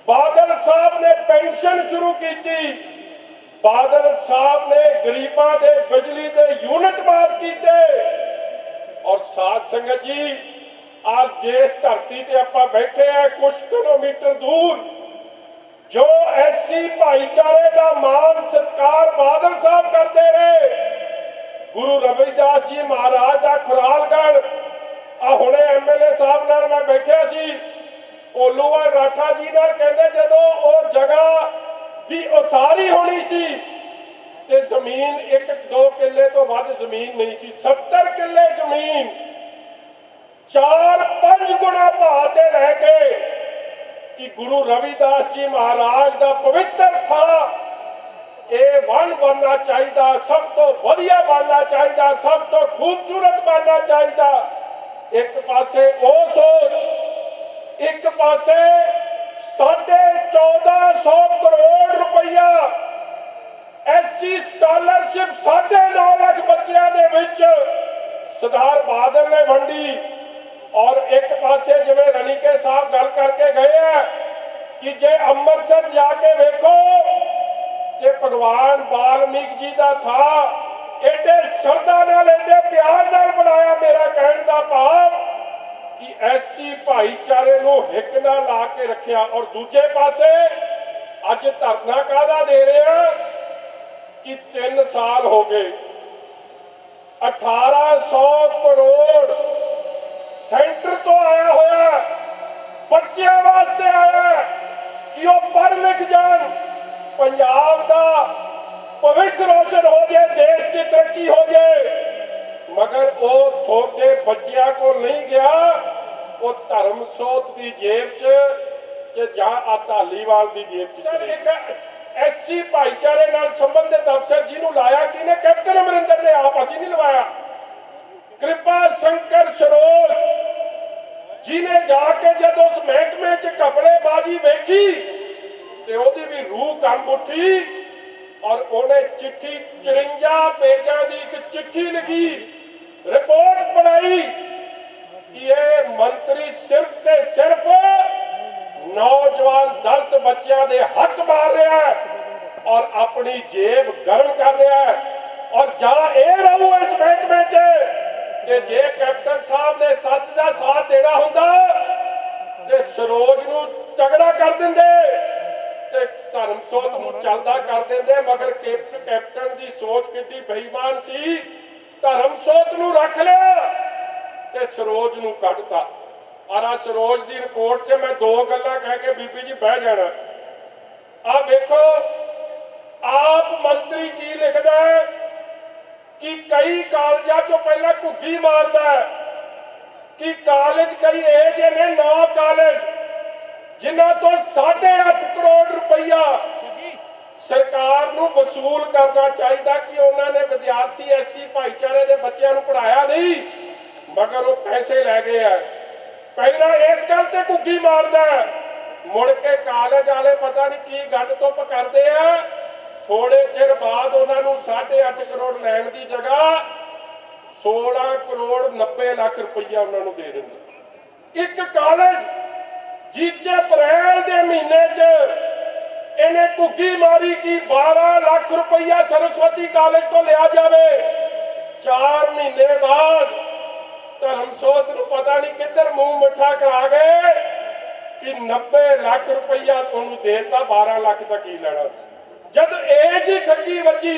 ਬਾਦਲ ਸਾਹਿਬ ਨੇ ਪੈਨਸ਼ਨ ਸ਼ੁਰੂ ਕੀਤੀ, ਬਾਦਲ ਸਾਹਿਬ ਨੇ ਗਰੀਬਾਂ ਦੇ ਬਿਜਲੀ ਦੇ ਯੂਨਿਟ ਮਾਫ ਕੀਤੇ। ਔਰ ਸਾਧ ਸੰਗਤ ਜੀ, ਅੱਜ ਜਿਸ ਧਰਤੀ ਤੇ ਆਪਾਂ ਬੈਠੇ ਆ, ਕੁਝ ਕਿਲੋਮੀਟਰ ਦੂਰ ਜੋ ਐਸੀ ਭਾਈਚਾਰੇ ਦਾ ਮਾਣ ਸਤਿਕਾਰ ਬਾਦਲ ਸਾਹਿਬ ਕਰਦੇ ਰਹੇ, ਗੁਰੂ ਰਵਿਦਾਸ ਜੀ ਮਹਾਰਾਜ ਦਾ ਖੁਰਾਲਗੜ੍ਹ, ਆ ਹੁਣੇ ਐਮਐਲਏ ਸਾਹਿਬ ਨਾਲ ਮੈਂ ਬੈਠਿਆ ਸੀ, ਓਲੂਵਾਲ ਰਾਠਾ ਜੀ ਨਾਲ, ਕਹਿੰਦੇ ਜਦੋਂ ਉਹ ਜਗ੍ਹਾ ਦੀ ਉਸਾਰੀ ਹੋਣੀ ਸੀ ਤੇ ਜ਼ਮੀਨ 1-2 ਕਿੱਲੇ ਤੋਂ ਵੱਧ ਜ਼ਮੀਨ ਨਹੀਂ ਸੀ, 70 ਕਿੱਲੇ ਜ਼ਮੀਨ 4-5 ਗੁਣਾ ਭਾਅ ਤੇ ਲੈ ਕੇ ਕਿ ਗੁਰੂ ਰਵਿਦਾਸ ਜੀ ਮਹਾਰਾਜ ਦਾ ਪਵਿੱਤਰ ਥਾਂ ਇਹ ਵਨ ਬਣਨਾ ਚਾਹੀਦਾ, ਸਭ ਤੋਂ ਵਧੀਆ ਬਣਨਾ ਚਾਹੀਦਾ, ਸਭ ਤੋਂ ਖੂਬਸੂਰਤ ਬਣਨਾ ਚਾਹੀਦਾ। ਇੱਕ ਪਾਸੇ ਉਹ ਸੋਚ, ਇੱਕ ਪਾਸੇ 1450 ਕਰੋੜ ਰੁਪਈਆ ਐਸਸੀ ਸਕਾਲਰਸ਼ਿਪ 9.5 ਲੱਖ ਬੱਚਿਆਂ ਦੇ ਵਿੱਚ ਸਰਦਾਰ ਬਾਦਲ ਨੇ ਵੰਡੀ। ਔਰ ਇੱਕ ਪਾਸੇ ਜਿਵੇਂ ਰਣੀਕੇ ਸਾਹਿਬ ਗੱਲ ਕਰਕੇ ਗਏ ਆ ਕਿ ਜੇ ਅੰਮ੍ਰਿਤਸਰ ਜਾ ਕੇ ਵੇਖੋ ਕਿ ਭਗਵਾਨ ਵਾਲਮੀਕ ਜੀ ਦਾ ਥਾਂ ਐਡੇ ਸ਼ਰਧਾ ਨਾਲ, ਐਡੇ ਪਿਆਰ ਨਾਲ ਬਣਾਇਆ। ਮੇਰਾ ਕਹਿਣ ਦਾ ਭਾਵ ਕਿ ਐਸੀ ਭਾਈਚਾਰੇ ਨੂੰ ਹਿੱਕ ਨਾਲ ਲਾ ਕੇ ਰੱਖਿਆ। ਔਰ ਦੂਜੇ ਪਾਸੇ ਅੱਜ ਧਰਨਾ ਕਾਹਦਾ ਦੇ ਰਿਹਾ ਕਿ 3 ਸਾਲ ਹੋ ਗਏ, 1800 ਕਰੋੜ ਸੈਂਟਰ ਤੋਂ ਆਇਆ ਹੋਇਆ, ਬੱਚਿਆਂ ਵਾਸਤੇ ਆਇਆ ਕਿ ਉਹ ਪੜ੍ਹ ਲਿਖ ਜਾਣ, ਪੰਜਾਬ ਦਾ ਭਵਿੱਖ ਰੋਸ਼ਨ ਹੋ ਜਾਏ, ਦੇਸ਼ 'ਚ ਤਰੱਕੀ ਹੋ ਜਾਏ। ਮਗਰ ਉਹ ਤੁਹਾਡੇ ਬੱਚਿਆਂ ਕੋਲ ਨਹੀਂ ਗਿਆ, ਉਹ ਧਰਮਸੋਤ ਦੀ ਜੇਬ 'ਚ ਜਾਂ ਆ ਧਾਲੀਵਾਲ ਦੀ ਜੇਬ 'ਚ। ਸਰ, ਇੱਕ ਐਸੀ ਭਾਈਚਾਰੇ ਨਾਲ ਸੰਬੰਧਿਤ ਅਫਸਰ ਜਿਹਨੂੰ ਲਾਇਆ ਕਿਹਨੇ? ਕੈਪਟਨ ਅਮਰਿੰਦਰ ਨੇ ਆਪ, ਅਸੀਂ ਨਹੀਂ ਲਵਾਇਆ। ਕਿਰਪਾ ਸ਼ੰਕਰ ਸਰੋਜ ਜਿਹਨੇ ਜਾ ਕੇ ਜਦ ਉਸ ਮਹਿਕਮੇ 'ਚ ਘਪਲੇਬਾਜ਼ੀ ਵੇਖੀ ਤੇ ਉਹਦੀ ਵੀ ਰੂਹ ਕੰਬ ਉੱਠੀ। ਔਰ ਉਹਨੇ ਚਿੱਠੀ 54 ਪੇਜਾਂ ਦੀ ਇੱਕ ਚਿੱਠੀ ਲਿਖੀ, ਰਿਪੋਰਟ ਬਣਾਈ ਕਿ ਇਹ ਮੰਤਰੀ ਸਿਰਫ ਤੇ ਸਿਰਫ ਨੌਜਵਾਨ ਦਲਿਤ ਬੱਚਿਆਂ ਦੇ ਹੱਕ ਮਾਰ ਰਿਹਾ ਹੈ ਔਰ ਆਪਣੀ ਜੇਬ ਗਰਮ ਕਰ ਰਿਹਾ ਹੈ। ਔਰ ਜਾਂ ਇਹ ਰਹੂ ਇਸ ਮਹਿਕਮੇ 'ਚ ਕਿ ਜੇ ਕੈਪਟਨ ਸਾਹਿਬ ਨੇ ਸੱਚ ਦਾ ਸਾਥ ਦੇਣਾ ਹੁੰਦਾ ਤੇ ਸਰੋਜ ਨੂੰ ਤਗੜਾ ਕਰ ਦਿੰਦੇ ਤੇ ਧਰਮਸੋਤ ਨੂੰ ਚੱਲਦਾ ਕਰ ਦਿੰਦੇ। ਮਗਰ ਕੈਪਟਨ ਦੀ ਸੋਚ ਕਿੰਨੀ ਬੇਈਮਾਨ ਸੀ, ਧਰਮਸੋਤ ਨੂੰ ਰੱਖ ਲਿਆ ਤੇ ਸਰੋਜ ਨੂੰ ਕੱਢਤਾ। ਔਰ ਸਰੋਜ ਦੀ ਰਿਪੋਰਟ 'ਚ ਮੈਂ 2 ਗੱਲਾਂ ਕਹਿ ਕੇ ਬੀਬੀ ਜੀ ਬਹਿ ਜਾਣਾ। ਆ ਵੇਖੋ, ਆਪ ਮੰਤਰੀ ਕੀ ਲਿਖਦਾ ਹੈ ਕਿ ਕਈ ਕਾਲਜਾਂ 'ਚੋਂ ਪਹਿਲਾਂ ਘੁੱਗੀ ਮਾਰਦਾ ਹੈ, ਕਿ ਕਾਲਜ ਕਈ ਇਹ ਜਿਹੇ ਨੇ 9 ਕਾਲਜ ਜਿਨ੍ਹਾਂ ਤੋਂ 8.5 ਕਰੋੜ ਰੁਪਈਆ ਸਰਕਾਰ ਨੂੰ ਵਸੂਲ ਕਰਨਾ ਚਾਹੀਦਾ ਕਿ ਉਹਨਾਂ ਨੇ ਵਿਦਿਆਰਥੀ ਐਸਸੀ ਭਾਈਚਾਰੇ ਦੇ ਬੱਚਿਆਂ ਨੂੰ ਪੜ੍ਹਾਇਆ ਨਹੀਂ, ਮਗਰ ਉਹ ਪੈਸੇ ਲੈ ਗਏ ਆ। ਪਹਿਲਾਂ ਇਸ ਗੱਲ ਤੇ ਘੁੱਗੀ ਮਾਰਦਾ, ਮੁੜ ਕੇ ਕਾਲਜ ਵਾਲੇ ਪਤਾ ਨਹੀਂ ਕੀ ਗੰਢ ਧੁੱਪ ਕਰਦੇ ਆ। ਥੋੜੇ ਚਿਰ ਬਾਅਦ ਉਹਨਾਂ ਨੂੰ 8.5 ਕਰੋੜ ਲੈਣ ਦੀ ਜਗ੍ਹਾ 16 ਕਰੋੜ 90 ਲੱਖ ਰੁਪਈਆ ਉਹਨਾਂ ਨੂੰ ਦੇ ਦਿੰਦੇ। ਇੱਕ ਕਾਲਜ ਜਿੱਥੇ ਅਪ੍ਰੈਲ ਦੇ ਮਹੀਨੇ 'ਚ ਇਹਨੇ ਘੁੱਗੀ ਮਾਰੀ ਕਿ 12 ਲੱਖ ਰੁਪਈਆ ਸਰਸਵਤੀ ਕਾਲਜ ਤੋਂ ਲਿਆ ਜਾਵੇ। 4 ਮਹੀਨੇ ਬਾਅਦ ਧਰਮਸੋਤ ਨੂੰ ਪਤਾ ਨਹੀਂ ਕਿੱਧਰ ਮੂੰਹ ਮਿੱਠਾ ਕਰਾ ਗਏ ਕਿ 90 ਲੱਖ ਰੁਪਈਆ ਉਹਨੂੰ ਦੇਤਾ, 12 ਲੱਖ ਦਾ ਕੀ ਲੈਣਾ ਸੀ। ਜਦ ਇਹ ਜੀ ਠੱਗੀ ਵੱਜੀ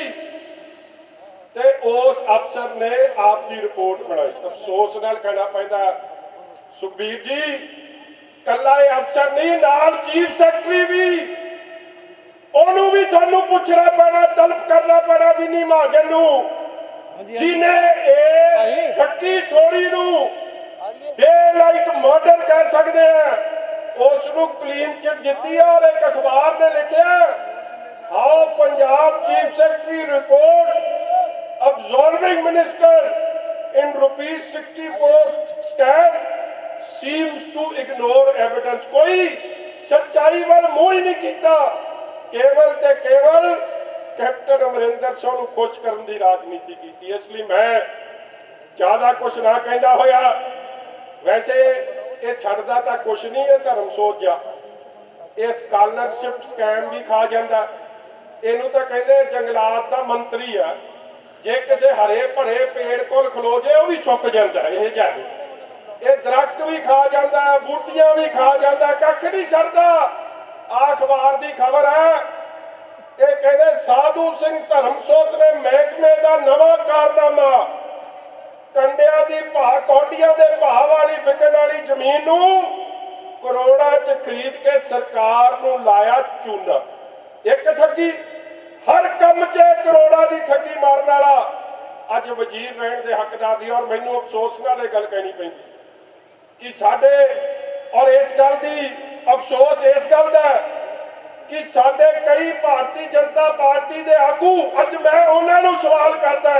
ਤੇ ਉਸ ਅਫਸਰ ਨੇ ਆਪ ਦੀ ਰਿਪੋਰਟ ਬਣਾਈ। ਅਫਸੋਸ ਨਾਲ ਕਹਿਣਾ ਪੈਂਦਾ ਸੁਖਬੀਰ ਜੀ, ਕੱਲਾ ਇਹ ਅਫਸਰ ਨਹੀਂ, ਨਾਲ ਚੀਫ ਸੈਕਟਰੀ ਵੀ, ਉਹਨੂੰ ਵੀ ਤੁਹਾਨੂੰ ਪੁੱਛਣਾ ਪੈਣਾ, ਤਲਬ ਕਰਨਾ ਪੈਣਾ ਵਿਨੀ ਮਹਾਜਨ ਨੂੰ, ਜਿਨੇ ਇਸ ਠੱਗੀ ਠੋਰੀ ਨੂੰ ਡੇ ਲਾਈਟ ਮਰਡਰ ਕਹਿ ਸਕਦੇ ਆ, ਉਸ ਨੂੰ ਕਲੀਨ ਚਿੱਟ ਦਿੱਤੀ। ਔਰ ਇੱਕ ਅਖਬਾਰ ਨੇ ਲਿਖਿਆ, how Punjab chief secretary report absorbing minister in rupees 64 scam seems to ignore evidence। ਕੋਈ ਸੱਚਾਈ ਵੱਲ ਮੂੰਹ ਹੀ ਨਹੀਂ ਕੀਤਾ, ਕੇਵਲ ਤੇ ਕੇਵਲ ਕੈਪਟਨ ਅਮਰਿੰਦਰ ਸਿੰਘ ਨੂੰ ਖੁਸ਼ ਕਰਨ ਦੀ ਰਾਜਨੀਤੀ ਕੀਤੀ। ਇਸ ਲਈ ਮੈਂ ਜ਼ਿਆਦਾ ਕੁਝ ਨਾ ਕਹਿੰਦਾ ਹੋਇਆ, ਵੈਸੇ ਇਹ ਛੱਡਦਾ ਤਾਂ ਕੁਝ ਨਹੀਂ, ਇਹ ਧਰਮਸੋਤ ਜਾ ਇਹ ਸਕਾਲਰਸ਼ਿਪ ਸਕੈਮ ਵੀ ਖਾ ਜਾਂਦਾ। ਇਹਨੂੰ ਤਾਂ ਕਹਿੰਦੇ ਜੰਗਲਾਤ ਦਾ ਮੰਤਰੀ ਆ, ਜੇ ਕਿਸੇ ਹਰੇ ਭਰੇ ਪੇੜ ਕੋਲ ਖਲੋ ਜੇ ਉਹ ਵੀ ਸੁੱਕ ਜਾਂਦਾ। ਇਹ ਜਿਹਾ ਇਹ ਦਰਖਤ ਵੀ ਖਾ ਜਾਂਦਾ, ਬੂਟੀਆਂ ਵੀ ਖਾ ਜਾਂਦਾ, ਕੱਖ ਨਹੀਂ ਛੱਡਦਾ। ਆਹ ਅਖਬਾਰ ਦੀ ਖਬਰ ਹੈ, ਇਹ ਕਹਿੰਦੇ ਸਾਧੂ ਸਿੰਘ ਧਰਮਸੋਤ ਨੇ ਮਹਿਕਮੇ ਦਾ ਨਵਾਂ ਕਾਰਨਾਮਾ, ਕੰਡਿਆਂ ਦੀ ਭਾਅ ਕੌਡੀਆਂ ਦੇ ਭਾਅ ਵਾਲੀ ਵਿਕਣ ਵਾਲੀ ਜ਼ਮੀਨ ਨੂੰ ਕਰੋੜਾਂ 'ਚ ਖਰੀਦ ਕੇ ਸਰਕਾਰ ਨੂੰ ਲਾਇਆ ਚੂਨਾ। ਇੱਕ ਠੱਗੀ, ਹਰ ਕੰਮ 'ਚ ਕਰੋੜਾਂ ਦੀ ਠੱਗੀ ਮਾਰਨ ਵਾਲਾ ਅੱਜ ਵਜ਼ੀਰ ਰਹਿਣ ਦੇ ਹੱਕਦਾਰ ਨਹੀਂ। ਔਰ ਮੈਨੂੰ ਅਫਸੋਸ ਨਾਲ ਇਹ ਗੱਲ ਕਹਿਣੀ ਪੈਂਦੀ ਕਿ ਸਾਡੇ, ਔਰ ਇਸ ਗੱਲ ਦੀ ਅਫਸੋਸ ਇਸ ਗੱਲ ਦਾ ਕਿ ਸਾਡੇ ਕਈ ਭਾਰਤੀ ਜਨਤਾ ਪਾਰਟੀ ਦੇ ਆਗੂ, ਅੱਜ ਮੈਂ ਉਹਨਾਂ ਨੂੰ ਸਵਾਲ ਕਰਦਾ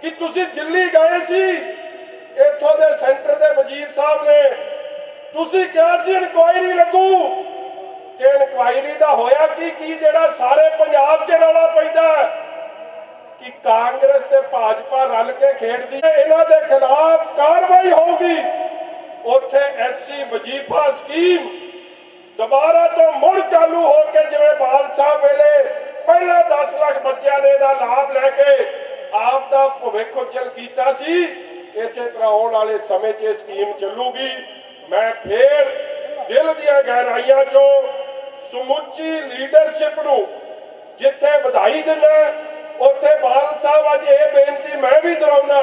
ਕਿ ਤੁਸੀਂ ਦਿੱਲੀ ਗਏ ਸੀ, ਇੱਥੋਂ ਦੇ ਸੈਂਟਰ ਦੇ ਵਜ਼ੀਰ ਸਾਹਿਬ ਨੇ, ਤੁਸੀਂ ਕਿਹਾ ਸੀ ਇਨਕੁਆਇਰੀ ਲੱਗੂ, ਤੇ ਇਨਕੁਆਇਰੀ ਦਾ ਹੋਇਆ ਕੀ ਜਿਹੜਾ ਸਾਰੇ ਪੰਜਾਬ 'ਚ ਰੌਲਾ ਪੈਂਦਾ ਕਿ ਕਾਂਗਰਸ ਤੇ ਭਾਜਪਾ ਰਲ ਕੇ ਖੇਡਦੀ ਹੈ, ਇਹਨਾਂ ਦੇ ਖਿਲਾਫ ਕਾਰਵਾਈ ਹੋਊਗੀ। ਉੱਥੇ ਐਸਸੀ ਵਜੀਫਾ ਸਕੀਮ ਦੁਬਾਰਾ ਤੋਂ ਮੁੜ ਚਾਲੂ ਹੋ ਕੇ, ਜਿਵੇਂ ਬਾਲ ਸਾਹਿਬ ਵੇਲੇ ਪਹਿਲਾਂ 10 ਲੱਖ ਬੱਚਿਆਂ ਨੇ ਇਹਦਾ ਲਾਭ ਲੈ ਕੇ ਆਪ ਦਾ ਭਵਿੱਖ ਉਜਲ ਕੀਤਾ ਸੀ, ਇਸੇ ਤਰ੍ਹਾਂ ਆਉਣ ਵਾਲੇ ਸਮੇਂ 'ਚ ਇਹ ਸਕੀਮ ਚੱਲੂਗੀ। ਮੈਂ ਫੇਰ ਦਿਲ ਦੀਆਂ ਗਹਿਰਾਈਆਂ 'ਚੋਂ ਸਮੁੱਚੀ ਲੀਡਰਸ਼ਿਪ ਨੂੰ ਜਿੱਥੇ ਵਧਾਈ ਦਿੰਦਾ, ਉੱਥੇ ਬਾਲ ਸਾਹਿਬ ਅੱਜ ਇਹ ਬੇਨਤੀ ਮੈਂ ਵੀ ਦੁਹਰਾਉਣਾ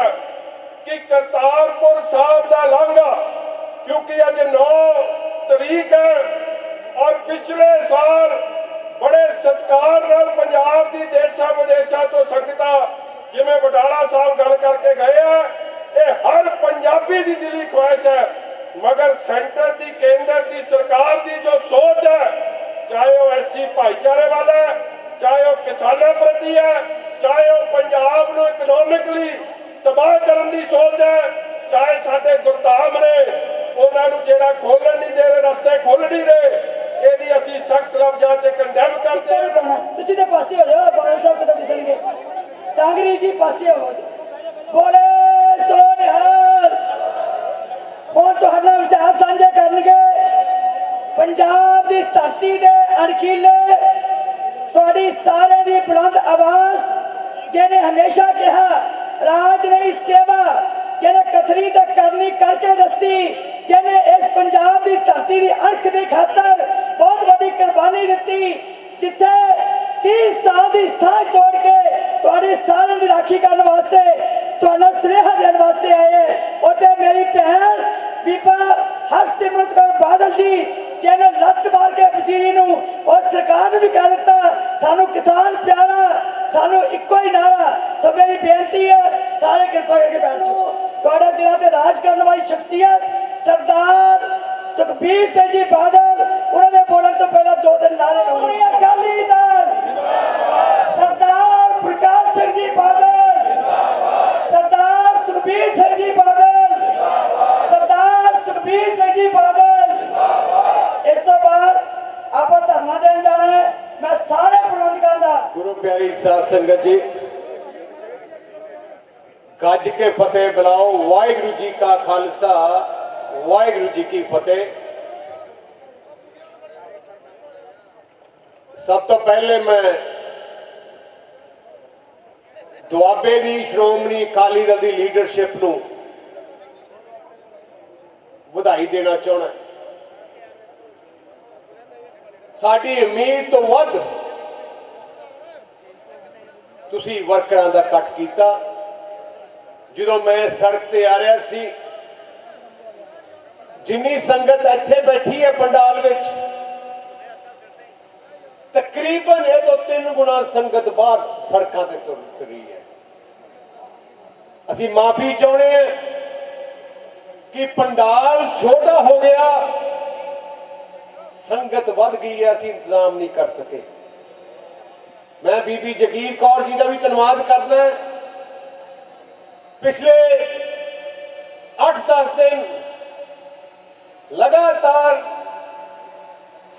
ਕਿ ਕਰਤਾਰਪੁਰ ਸਾਹਿਬ ਦਾ ਲਾਂਘਾ, ਕਿਉਂਕਿ ਅੱਜ 9 ਤਰੀਕ ਹੈ ਔਰ ਪਿਛਲੇ ਸਾਲ ਬੜੇ ਸਤਿਕਾਰ ਨਾਲ ਪੰਜਾਬ ਦੀ ਦੇਸ਼ਾਂ ਵਿਦੇਸ਼ਾਂ ਤੋਂ ਸੰਗਤਾਂ ਜਿਵੇਂ ਬਟਾਲਾ ਸਾਹਿਬ ਗੱਲ ਕਰਕੇ ਗਏ ਆ, ਇਹ ਹਰ ਪੰਜਾਬੀ ਦੀ ਦਿਲੀ ਖੁਆਇਸ਼ ਹੈ। ਮਗਰ ਸੈਂਟਰ ਦੀ, ਕੇਂਦਰ ਦੀ ਸਰਕਾਰ ਦੀ ਜੋ ਸੋਚ ਹੈ, ਚਾਹੇ ਉਹ ਐਸਸੀ ਭਾਈਚਾਰੇ ਵਾਲਾ ਹੈ, ਚਾਹੇ ਉਹ ਕਿਸਾਨਾਂ ਪ੍ਰਤੀ ਹੈ, ਚਾਹੇ ਉਹ ਪੰਜਾਬ ਨੂੰ ਇਕਨੋਮਿਕਲੀ ਤਬਾਹ ਕਰਨ ਦੀ ਸੋਚ ਹੈ, ਚਾਹੇ ਸਾਡੇ ਗੁਰਧਾਮ ਨੇ ਉਹਨਾਂ ਨੂੰ ਜਿਹੜਾ ਖੋਲਣ ਨਹੀਂ ਦੇ ਰਹੇ, ਰਸਤੇ ਖੋਲ੍ਹ ਨਹੀਂ ਰਹੇ, ਇਹਦੀ ਅਸੀਂ ਸਖਤ ਲਫ਼ਜ਼ਾਂ 'ਚ ਕੰਡੈਮ ਕਰਦੇ ਹਾਂ। ਤੁਸੀਂ ਤੇ ਪਾਸੇ ਹੋ ਜਾਓ, ਬਾਦਲ ਸਾਹਿਬ ਕਿਤੇ ਦਿਸਣਗੇ, ਕਾਂਗਰੀ ਜੀ ਪਾਸੇ ਹੋ ਬੋਲੇ ਸੋ ਨਿਹਾਲ। ਹੁਣ ਤੁਹਾਡਾ ਵਿਚਾਰ ਸਾਂਝੇ ਕਰਨਗੇ ਪੰਜਾਬ ਦੀ ਧਰਤੀ ਦੇ ਅਣਖੀਲੇ, ਤੁਹਾਡੀ ਸਾਰਿਆਂ ਦੀ ਬੁਲੰਦ ਆਵਾਜ਼, ਜਿਹਨੇ ਹਮੇਸ਼ਾ ਕਿਹਾ ਰਾਜ ਨਹੀਂ ਸੇਵਾ, ਜਿਹਨੇ ਕਥਨੀ ਤੇ ਕਰਨੀ ਕਰਕੇ ਦੱਸੀ, ਜਿਹਨੇ ਇਸ ਪੰਜਾਬ ਦੀ ਧਰਤੀ ਦੀ ਅਣਖ ਦੀ ਖਾਤਰ ਬਹੁਤ ਵੱਡੀ ਕੁਰਬਾਨੀ ਦਿੱਤੀ, ਜਿੱਥੇ 30 ਸਾਲ ਦੀ ਸਾਂਝ ਤੋੜ ਕੇ ਤੁਹਾਡੇ ਸਾਰਿਆਂ ਦੀ ਰਾਖੀ ਕਰਨ ਵਾਸਤੇ, ਤੁਹਾਨੂੰ ਸੁਨੇਹਾ ਦੇਣ ਵਾਸਤੇ ਆਏ। ਉੱਥੇ ਮੇਰੀ ਭੈਣ ਬੀਬਾ ਹਰਸਿਮਰਤ ਕੌਰ ਬਾਦਲ ਜੀ, ਜਿਹਨੇ ਲੱਤ ਮਾਰ ਕੇ ਵਜ਼ੀਰੀ ਨੂੰ ਔਰ ਸਰਕਾਰ ਨੂੰ ਵੀ ਕਹਿ ਦਿੱਤਾ ਸਾਨੂੰ ਕਿਸਾਨ ਪਿਆਰਾ, ਸਾਨੂੰ ਇੱਕੋ ਹੀ ਨਾਰਾ। ਸੋ ਮੇਰੀ ਬੇਨਤੀ ਹੈ ਸਾਰੇ ਕਿਰਪਾ ਕਰਕੇ ਬੈਠ ਜਾਓ। ਤੁਹਾਡੇ ਦਿਲਾਂ ਤੇ ਰਾਜ ਕਰਨ ਵਾਲੀ ਸ਼ਖਸੀਅਤ ਸਰਦਾਰ ਸੁਖਬੀਰ ਸਿੰਘ ਜੀ ਬਾਦਲ, ਉਹਨਾਂ ਦੇ ਬੋਲਣ ਤੋਂ ਪਹਿਲਾਂ 2 ਨਾਰੇ ਲਾਉਣੇ। ਅਕਾਲੀ ਦਲ ਸਰਦਾਰ ਪ੍ਰਕਾਸ਼ ਸਿੰਘ ਜੀ ਬਾਦਲ, ਸਰਦਾਰ ਸੁਖਬੀਰ ਸਿੰਘ ਜੀ ਬਾਦਲ, ਸਰਦਾਰ ਸੁਖਬੀਰ ਸਿੰਘ ਜੀ ਬਾਦਲ। ਇਸ ਤੋਂ ਬਾਅਦ ਆਪਾਂ ਧਰਨਾ ਦੇਣ ਜਾਣਾ ਹੈ। ਮੈਂ ਸਾਰੇ ਪ੍ਰਬੰਧਕਾਂ ਦਾ ਗੁਰੂ ਪਿਆਰੀ ਸਾਧ ਸੰਗਤ ਜੀ, ਗੱਜ ਕੇ ਫਤਿਹ ਬੁਲਾਓ। ਵਾਹਿਗੁਰੂ ਜੀ ਕਾ ਖਾਲਸਾ, ਵਾਹਿਗੁਰੂ ਜੀ ਕੀ ਫਤਿਹ। ਸਭ ਤੋਂ ਪਹਿਲੇ ਮੈਂ ਦੁਆਬੇ ਦੀ ਸ਼੍ਰੋਮਣੀ ਅਕਾਲੀ ਦਲ ਦੀ ਲੀਡਰਸ਼ਿਪ ਨੂੰ ਵਧਾਈ ਦੇਣਾ ਚਾਹੁੰਦਾ। ਸਾਡੀ ਉਮੀਦ ਤੋਂ ਵੱਧ ਤੁਸੀਂ ਵਰਕਰਾਂ ਦਾ ਇਕੱਠ ਕੀਤਾ। ਜਦੋਂ ਮੈਂ ਸੜਕ ਤੇ ਆ ਰਿਹਾ ਸੀ, ਜਿੰਨੀ ਸੰਗਤ ਇੱਥੇ ਬੈਠੀ ਹੈ ਪੰਡਾਲ ਵਿੱਚ, ਤਕਰੀਬਨ ਇਹ ਤੋਂ 3 ਗੁਣਾ ਸੰਗਤ ਬਾਹਰ ਸੜਕਾਂ ਤੇ ਤੁਰ ਰਹੀ ਹੈ। ਅਸੀਂ ਮਾਫੀ ਚਾਹੁੰਦੇ ਹਾਂ ਕਿ ਪੰਡਾਲ ਛੋਟਾ ਹੋ ਗਿਆ, ਸੰਗਤ ਵੱਧ ਗਈ ਹੈ, ਅਸੀਂ ਇੰਤਜ਼ਾਮ ਨਹੀਂ ਕਰ ਸਕੇ। ਮੈਂ ਬੀਬੀ ਜਗੀਰ ਕੌਰ ਜੀ ਦਾ ਵੀ ਧੰਨਵਾਦ ਕਰਦਾ ਹੈ। ਪਿਛਲੇ 8-10 ਦਿਨ ਲਗਾਤਾਰ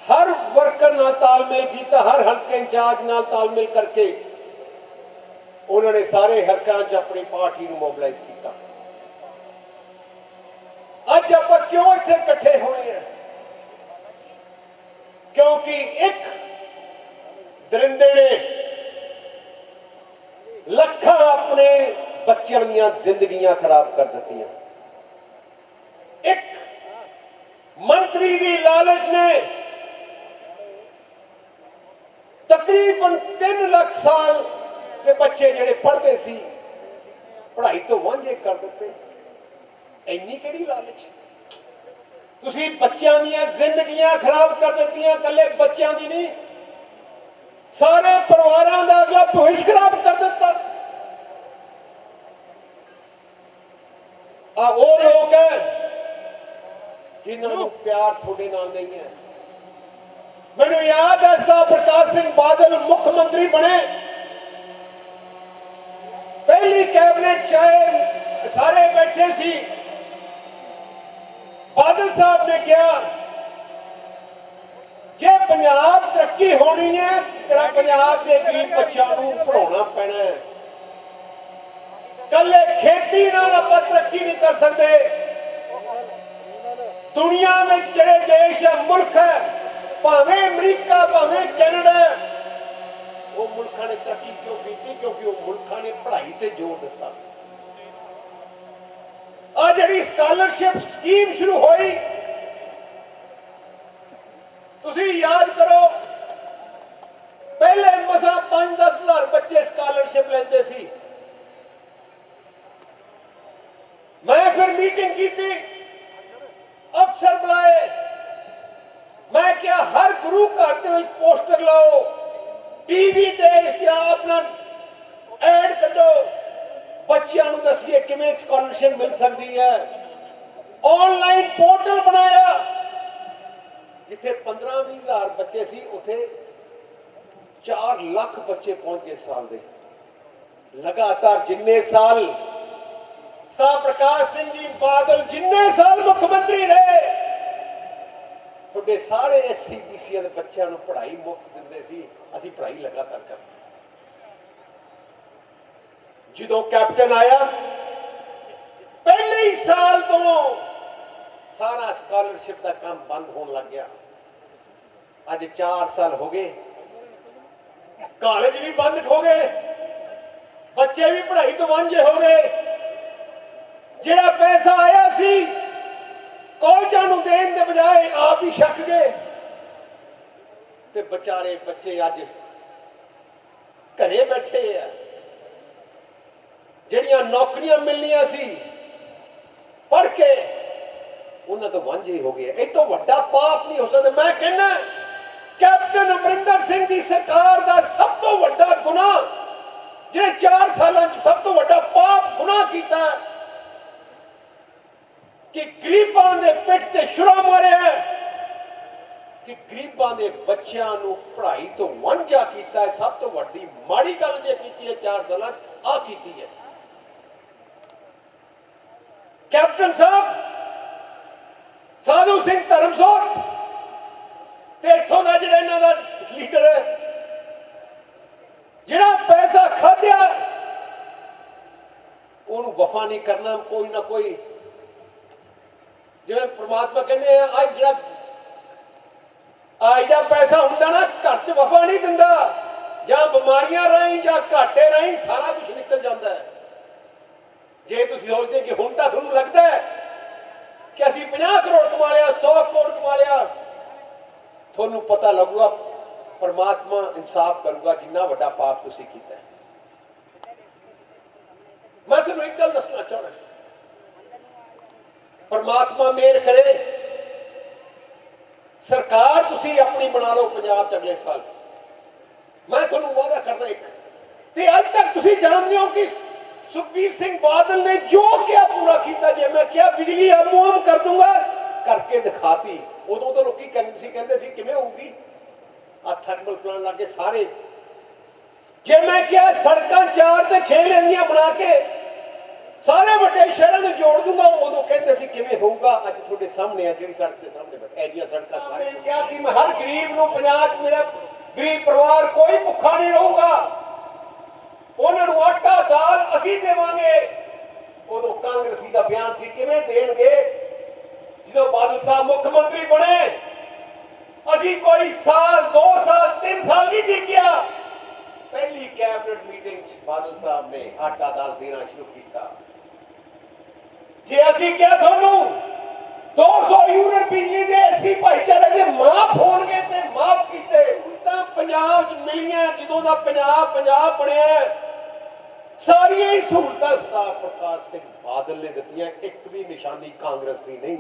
ਹਰ ਵਰਕਰ ਨਾਲ ਤਾਲਮੇਲ ਕੀਤਾ, ਹਰ ਹਲਕੇ ਇੰਚਾਰਜ ਨਾਲ ਤਾਲਮੇਲ ਕਰਕੇ ਉਹਨਾਂ ਨੇ ਸਾਰੇ ਹਲਕਿਆਂ 'ਚ ਆਪਣੀ ਪਾਰਟੀ ਨੂੰ ਮੋਬਿਲਾਈਜ਼ ਕੀਤਾ। ਅੱਜ ਆਪਾਂ ਕਿਉਂ ਇੱਥੇ ਇਕੱਠੇ ਹੋਏ ਹਾਂ? ਕਿਉਂਕਿ ਇੱਕ ਦਰਿੰਦੇ ਨੇ ਲੱਖਾਂ ਆਪਣੇ ਬੱਚਿਆਂ ਦੀਆਂ ਜ਼ਿੰਦਗੀਆਂ ਖਰਾਬ ਕਰ ਦਿੱਤੀਆਂ। ਇੱਕ ਮੰਤਰੀ ਦੀ ਲਾਲਚ ਨੇ ਤਕਰੀਬਨ 3 ਲੱਖ ਸਾਲ ਦੇ ਬੱਚੇ ਜਿਹੜੇ ਪੜ੍ਹਦੇ ਸੀ ਪੜ੍ਹਾਈ ਤੋਂ ਵਾਂਝੇ ਕਰ ਦਿੱਤੇ। ਇੰਨੀ ਕਿਹੜੀ ਲਾਲਚ? ਤੁਸੀਂ ਬੱਚਿਆਂ ਦੀਆਂ ਜ਼ਿੰਦਗੀਆਂ ਖਰਾਬ ਕਰ ਦਿੱਤੀਆਂ। ਇਕੱਲੇ ਬੱਚਿਆਂ ਦੀ ਨਹੀਂ, ਸਾਰੇ ਪਰਿਵਾਰਾਂ ਦਾ ਅਗਲਾ ਭਵਿੱਖ ਖਰਾਬ ਕਰ ਦਿੱਤਾ। ਆ ਉਹ ਲੋਕ ਹੈ ਜਿਨ੍ਹਾਂ ਨੂੰ ਪਿਆਰ ਤੁਹਾਡੇ ਨਾਲ ਨਹੀਂ ਹੈ। ਮੈਨੂੰ ਯਾਦ ਹੈ ਸਰਦਾਰ ਪ੍ਰਕਾਸ਼ ਸਿੰਘ ਬਾਦਲ ਮੁੱਖ ਮੰਤਰੀ ਬਣੇ, ਪਹਿਲੀ ਕੈਬਨਿਟ ਚਾਹੇ ਸਾਰੇ ਬੈਠੇ ਸੀ। ਬਾਦਲ ਸਾਹਿਬ ਨੇ ਕਿਹਾ ਜੇ ਪੰਜਾਬ ਤਰੱਕੀ ਹੋਣੀ ਹੈ ਤਾਂ ਪੰਜਾਬ ਦੇ ਗਰੀਬ ਬੱਚਿਆਂ ਨੂੰ ਪੜ੍ਹਾਉਣਾ ਪੈਣਾ ਹੈ। ਕੱਲੇ ਖੇਤੀ ਨਾਲ ਆਪਾਂ ਤਰੱਕੀ ਨਹੀਂ ਕਰ ਸਕਦੇ। ਦੁਨੀਆ ਵਿੱਚ ਜਿਹੜੇ ਦੇਸ਼ ਹੈ, ਮੁਲਕ ਹੈ, ਭਾਵੇਂ ਅਮਰੀਕਾ ਭਾਵੇਂ ਕੈਨੇਡਾ, ਉਹ ਮੁਲਕਾਂ ਨੇ ਤਰੱਕੀ ਕਿਉਂ ਕੀਤੀ? ਕਿਉਂਕਿ ਉਹ ਮੁਲਕਾਂ ਨੇ ਪੜ੍ਹਾਈ ਤੇ ਜ਼ੋਰ ਦਿੱਤਾ। ਆ ਜਿਹੜੀ ਸਕਾਲਰਸ਼ਿਪ ਸਕੀਮ ਸ਼ੁਰੂ ਹੋਈ, ਤੁਸੀਂ ਯਾਦ ਕਰੋ, ਪਹਿਲੇ ਮਸਾਂ 5-10 ਹਜ਼ਾਰ ਬੱਚੇ ਸਕਾਲਰਸ਼ਿਪ ਲੈਂਦੇ ਸੀ। ਮੈਂ ਫਿਰ ਮੀਟਿੰਗ ਕੀਤੀ, ਅਫਸਰ ਬੁਲਾਏ, ਮੈਂ ਕਿਹਾ ਹਰ ਗੁਰੂ ਘਰ ਦੇ ਵਿੱਚ ਪੋਸਟਰ ਲਾਓ, ਟੀਵੀ ਤੇ ਇਸ਼ਤਿਹਾਰ ਆਪਣਾ ਐਡ ਕੱਢੋ, ਬੱਚਿਆਂ ਨੂੰ ਦੱਸੀਏ ਕਿਵੇਂ ਸਕਾਲਰਸ਼ਿਪ ਮਿਲ ਸਕਦੀ ਹੈ। ਆਨਲਾਈਨ ਪੋਰਟਲ ਬਣਾਇਆ, ਜਿੱਥੇ 15-20 ਹਜ਼ਾਰ ਬੱਚੇ ਸੀ ਉੱਥੇ 4 ਲੱਖ ਬੱਚੇ ਪਹੁੰਚ ਗਏ ਸਾਲ ਦੇ। ਲਗਾਤਾਰ ਜਿੰਨੇ ਸਾਲ ਸਰਦਾਰ ਪ੍ਰਕਾਸ਼ ਸਿੰਘ ਜੀ ਬਾਦਲ ਜਿੰਨੇ ਸਾਲ ਮੁੱਖ ਮੰਤਰੀ ਰਹੇ, ਤੁਹਾਡੇ ਸਾਰੇ SC-BC ਦੇ ਬੱਚਿਆਂ ਨੂੰ ਪੜ੍ਹਾਈ ਮੁਫਤ ਦਿੰਦੇ ਸੀ। ਅਸੀਂ ਪੜ੍ਹਾਈ ਲਗਾਤਾਰ ਕਰਦੇ। ਜਦੋਂ ਕੈਪਟਨ ਆਇਆ, ਪਹਿਲੇ ਹੀ ਸਾਲ ਤੋਂ ਸਾਰਾ ਸਕਾਲਰਸ਼ਿਪ ਦਾ ਕੰਮ ਬੰਦ ਹੋਣ ਲੱਗ ਗਿਆ। ਅੱਜ 4 ਸਾਲ ਹੋ ਗਏ, ਕਾਲਜ ਵੀ ਬੰਦ ਹੋ ਗਏ, ਬੱਚੇ ਵੀ ਪੜ੍ਹਾਈ ਤੋਂ ਵਾਂਝੇ ਹੋ ਗਏ। ਜਿਹੜਾ ਪੈਸਾ ਆਇਆ ਸੀ ਕਾਲਜਾਂ ਨੂੰ ਦੇਣ ਦੇ ਬਜਾਏ ਆਪ ਹੀ ਛੱਕ ਗਏ, ਤੇ ਵਿਚਾਰੇ ਬੱਚੇ ਅੱਜ ਘਰੇ ਬੈਠੇ ਆ। ਜਿਹੜੀਆਂ ਨੌਕਰੀਆਂ ਮਿਲਣੀਆਂ ਸੀ ਪੜ੍ਹ ਕੇ, ਉਹਨਾਂ ਤੋਂ ਵਾਂਝੇ ਹੋ ਗਏ। ਇਹ ਤੋਂ ਵੱਡਾ ਪਾਪ ਨਹੀਂ ਹੋ ਸਕਦਾ। ਮੈਂ ਕਹਿੰਦਾ ਕੈਪਟਨ ਅਮਰਿੰਦਰ ਸਿੰਘ ਦੀ ਸਰਕਾਰ ਦਾ ਸਭ ਤੋਂ ਵੱਡਾ ਗੁਨਾਹ, ਜਿਹੜੇ 4 ਸਾਲਾਂ 'ਚ ਸਭ ਤੋਂ ਵੱਡਾ ਪਾਪ ਗੁਨਾਹ ਕੀਤਾ, ਕਿ ਗਰੀਬਾਂ ਦੇ ਪਿੱਠ ਤੇ ਛੁਰਾ ਮਾਰਿਆ, ਕਿ ਗਰੀਬਾਂ ਦੇ ਬੱਚਿਆਂ ਨੂੰ ਪੜ੍ਹਾਈ ਤੋਂ ਵਾਂਝਾ ਕੀਤਾ ਹੈ। ਸਭ ਤੋਂ ਵੱਡੀ ਮਾੜੀ ਗੱਲ ਜੇ ਕੀਤੀ ਹੈ 4 ਸਾਲਾਂ 'ਚ ਆ ਕੀਤੀ ਹੈ। ਕੈਪਟਨ ਸਾਹਿਬ ਸਾਧੂ ਸਿੰਘ ਧਰਮਸੋਤ ਤੇ ਇੱਥੋਂ ਦਾ ਜਿਹੜਾ ਇਹਨਾਂ ਦਾ ਲੀਡਰ ਹੈ, ਜਿਹੜਾ ਪੈਸਾ ਖਾਧਿਆ ਉਹਨੂੰ ਵਫਾ ਨਹੀਂ ਕਰਨਾ। ਕੋਈ ਨਾ ਕੋਈ, ਜਿਵੇਂ ਪ੍ਰਮਾਤਮਾ ਕਹਿੰਦੇ ਆ ਅੱਜ ਜਿਹੜਾ ਅੱਜ ਦਾ ਪੈਸਾ ਹੁੰਦਾ ਨਾ ਘਰ 'ਚ ਵਫਾ ਨਹੀਂ ਦਿੰਦਾ, ਜਾਂ ਬਿਮਾਰੀਆਂ ਰਾਹੀਂ ਜਾਂ ਘਾਟੇ ਰਾਹੀਂ ਸਾਰਾ ਕੁਝ ਨਿਕਲ ਜਾਂਦਾ ਹੈ। ਜੇ ਤੁਸੀਂ ਸੋਚਦੇ ਕਿ ਹੁਣ ਤਾਂ ਤੁਹਾਨੂੰ ਲੱਗਦਾ ਹੈ ਕਿ ਅਸੀਂ 50 ਕਰੋੜ ਕਮਾ ਲਿਆ, 100 ਕਰੋੜ ਕਮਾ ਲਿਆ, ਤੁਹਾਨੂੰ ਪਤਾ ਲੱਗੂਗਾ ਪਰਮਾਤਮਾ ਇਨਸਾਫ ਕਰੂਗਾ ਜਿੰਨਾ ਵੱਡਾ ਪਾਪ ਤੁਸੀਂ ਕੀਤਾ ਹੈ। ਮੈਂ ਤੁਹਾਨੂੰ ਇੱਕ ਗੱਲ ਦੱਸਣਾ ਚਾਹੁੰਦਾ, ਪਰਮਾਤਮਾ ਮਿਹਰ ਕਰੇ, ਸਰਕਾਰ ਤੁਸੀਂ ਆਪਣੀ ਬਣਾ ਲਓ ਪੰਜਾਬ 'ਚ ਅਗਲੇ ਸਾਲ। ਮੈਂ ਤੁਹਾਨੂੰ ਵਾਅਦਾ ਕਰਦਾ ਇੱਕ, ਤੇ ਅੱਜ ਤੱਕ ਤੁਸੀਂ ਜਾਣਦੇ ਹੋ ਕਿ ਸੁਖਬੀਰ ਸਿੰਘ ਬਾਦਲ ਨੇ ਜੋ ਕਿਹਾ ਪੂਰਾ ਕੀਤਾ। ਜੇ ਮੈਂ ਕਿਹਾ ਬਿਜਲੀ ਮੁਹੱਈਆ ਕਰ ਦੂੰਗਾ, ਕਰਕੇ ਦਿਖਾਤੀ। ਉਦੋਂ ਤਾਂ ਲੋਕੀ ਕਹਿੰਦੇ ਸੀ ਕਿਵੇਂ ਹੋਊਗੀ, ਆ ਥਰਮਲ ਪਲਾਂਟ ਲਾ ਕੇ ਸਾਰੇ। ਜੇ ਮੈਂ ਕਿਹਾ ਸੜਕਾਂ 4 ਤੇ 6 ਲੇਨ ਦੀਆਂ ਬਣਾ ਕੇ ਸਾਰੇ ਵੱਡੇ ਸ਼ਹਿਰਾਂ ਨੂੰ ਜੋੜ ਦੂੰਗਾ, ਉਦੋਂ ਕਹਿੰਦੇ ਸੀ ਕਿਵੇਂ ਹੋਊਗਾ। ਅੱਜ ਤੁਹਾਡੇ ਸਾਹਮਣੇ ਆ ਜਿਹੜੀ ਸੜਕ ਦੇ ਸਾਹਮਣੇ ਇਹ ਜਿਹੀਆਂ ਸੜਕਾਂ ਸਾਰੇ। ਕਿਹਾ ਕਿ ਮੈਂ ਹਰ ਗਰੀਬ ਨੂੰ ਪੰਜਾਬ 'ਚ ਮੇਰਾ ਗਰੀਬ ਪਰਿਵਾਰ ਕੋਈ ਭੁੱਖਾ ਨਹੀਂ ਰਹੂਗਾ, ਉਹਨਾਂ ਨੂੰ ਆਟਾ ਦਾਲ ਅਸੀਂ ਦੇਵਾਂਗੇ। ਉਦੋਂ ਕਾਂਗਰਸੀ ਦਾ ਬਿਆਨ ਸੀ ਕਿਵੇਂ ਦੇਣਗੇ। ਜਦੋਂ ਬਾਦਲ ਸਾਹਿਬ ਮੁੱਖ ਮੰਤਰੀ ਬਣੇ, ਅਸੀਂ ਕੋਈ ਸਾਲ 2 ਸਾਲ 3 ਸਾਲ ਨਹੀਂ ਟਿਕਿਆ। ਪਹਿਲੀ ਕੈਬਨਿਟ ਮੀਟਿੰਗ 'ਚ ਬਾਦਲ ਸਾਹਿਬ ਨੇ ਆਟਾ ਦਾਲ ਦੇਣਾ ਸ਼ੁਰੂ ਕੀਤਾ। ਜੇ ਅਸੀਂ ਕਿਹਾ ਤੁਹਾਨੂੰ 200 ਯੂਨਿਟ ਬਿਜਲੀ ਦੇ ਐਸੀ ਭਾਈਚਾਰੇ ਦੇ ਮਾਫ ਹੋਣਗੇ ਤੇ ਮਾਫ ਕੀਤੇ। ਤਾਂ ਪੰਜਾਬ 'ਚ ਮਿਲੀਆਂ, ਜਦੋਂ ਦਾ ਪੰਜਾਬ ਬਣਿਆ ਸਾਰੀਆਂ ਹੀ ਸਹੂਲਤਾਂ ਸਰਦਾਰ ਪ੍ਰਕਾਸ਼ ਸਿੰਘ ਬਾਦਲ ਨੇ ਦਿੱਤੀਆਂ, ਇੱਕ ਵੀ ਨਿਸ਼ਾਨੀ ਕਾਂਗਰਸ ਦੀ ਨਹੀਂ।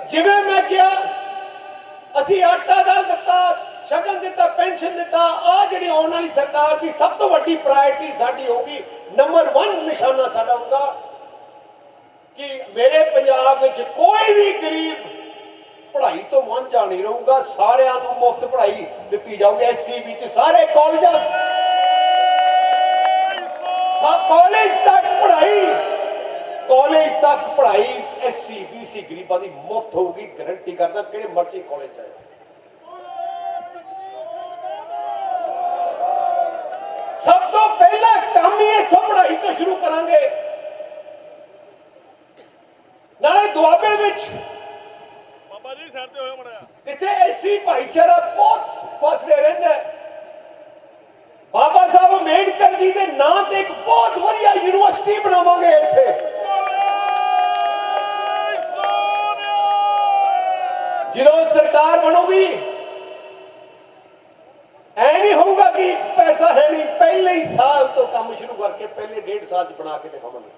ਜਿਵੇਂ ਮੈਂ ਕਿਹਾ ਅਸੀਂ ਆਟਾ ਦਾਲ ਦਿੱਤਾ, ਸ਼ਗਨ ਦਿੱਤਾ, ਪੈਨਸ਼ਨ ਦਿੱਤਾ। ਆ ਜਿਹੜੀ ਆਉਣ ਵਾਲੀ ਸਰਕਾਰ ਦੀ ਸਭ ਤੋਂ ਵੱਡੀ ਪ੍ਰਾਇੋਰਟੀ ਸਾਡੀ ਹੋਗੀ, ਨੰਬਰ 1 ਨਿਸ਼ਾਨਾ ਸਾਡਾ ਹੋਊਗਾ ਕਿ ਮੇਰੇ ਪੰਜਾਬ ਵਿੱਚ ਕੋਈ ਵੀ ਗਰੀਬ ਪੜ੍ਹਾਈ ਤੋਂ ਵਾਂਝਾ ਨਹੀਂ ਰਹੂਗਾ। ਸਾਰਿਆਂ ਨੂੰ ਮੁਫਤ ਪੜ੍ਹਾਈ ਦਿੱਤੀ ਜਾਊਗੀ। ਐਸਸੀ ਵਿੱਚ ਸਾਰੇ ਕਾਲਜਾਂ ਕਾਲਜ ਤੱਕ ਪੜ੍ਹਾਈ ਐਸਸੀ ਬੀਸੀ ਗਰੀਬਾਂ ਦੀ ਮੁਫਤ ਹੋਊਗੀ। ਗਰੰਟੀ ਕਰਦਾ ਕਿਹੜੇ ਮਰਜ਼ੀ ਕਾਲਜ ਚਾਹੇ। ਸਭ ਤੋਂ ਪਹਿਲਾਂ ਕੰਮ ਹੀ ਇੱਥੋਂ ਪੜ੍ਹਾਈ ਤੋਂ ਸ਼ੁਰੂ ਕਰਾਂਗੇ। ਨਾਲੇ ਦੁਆਬੇ ਵਿੱਚ ਬਾਬਾ ਜੀ ਸਾਈਡ ਤੇ ਹੋਇਆ ਮੜਿਆ, ਇੱਥੇ ਐਸੀ ਭਾਈਚਾਰਾ ਬਹੁਤ ਫਸਰੇ ਰਹਿੰਦਾ। ਬਾਬਾ ਸਾਹਿਬ ਅੰਬੇਡਕਰ ਜੀ ਦੇ ਨਾਂ ਤੇ ਇੱਕ ਬਹੁਤ ਵਧੀਆ ਯੂਨੀਵਰਸਿਟੀ ਬਣਾਵਾਂਗੇ ਇੱਥੇ। ਜਦੋਂ ਸਰਕਾਰ ਬਣੂਗੀ ਐ ਨਹੀਂ ਹੋਊਗਾ ਕਿ ਪੈਸਾ ਹੈ ਨਹੀਂ, ਪਹਿਲੇ ਹੀ ਸਾਲ ਤੋਂ ਕੰਮ ਸ਼ੁਰੂ ਕਰਕੇ ਪਹਿਲੇ 1.5 ਸਾਲ 'ਚ ਬਣਾ ਕੇ ਦਿਖਾਵਾਂਗੇ।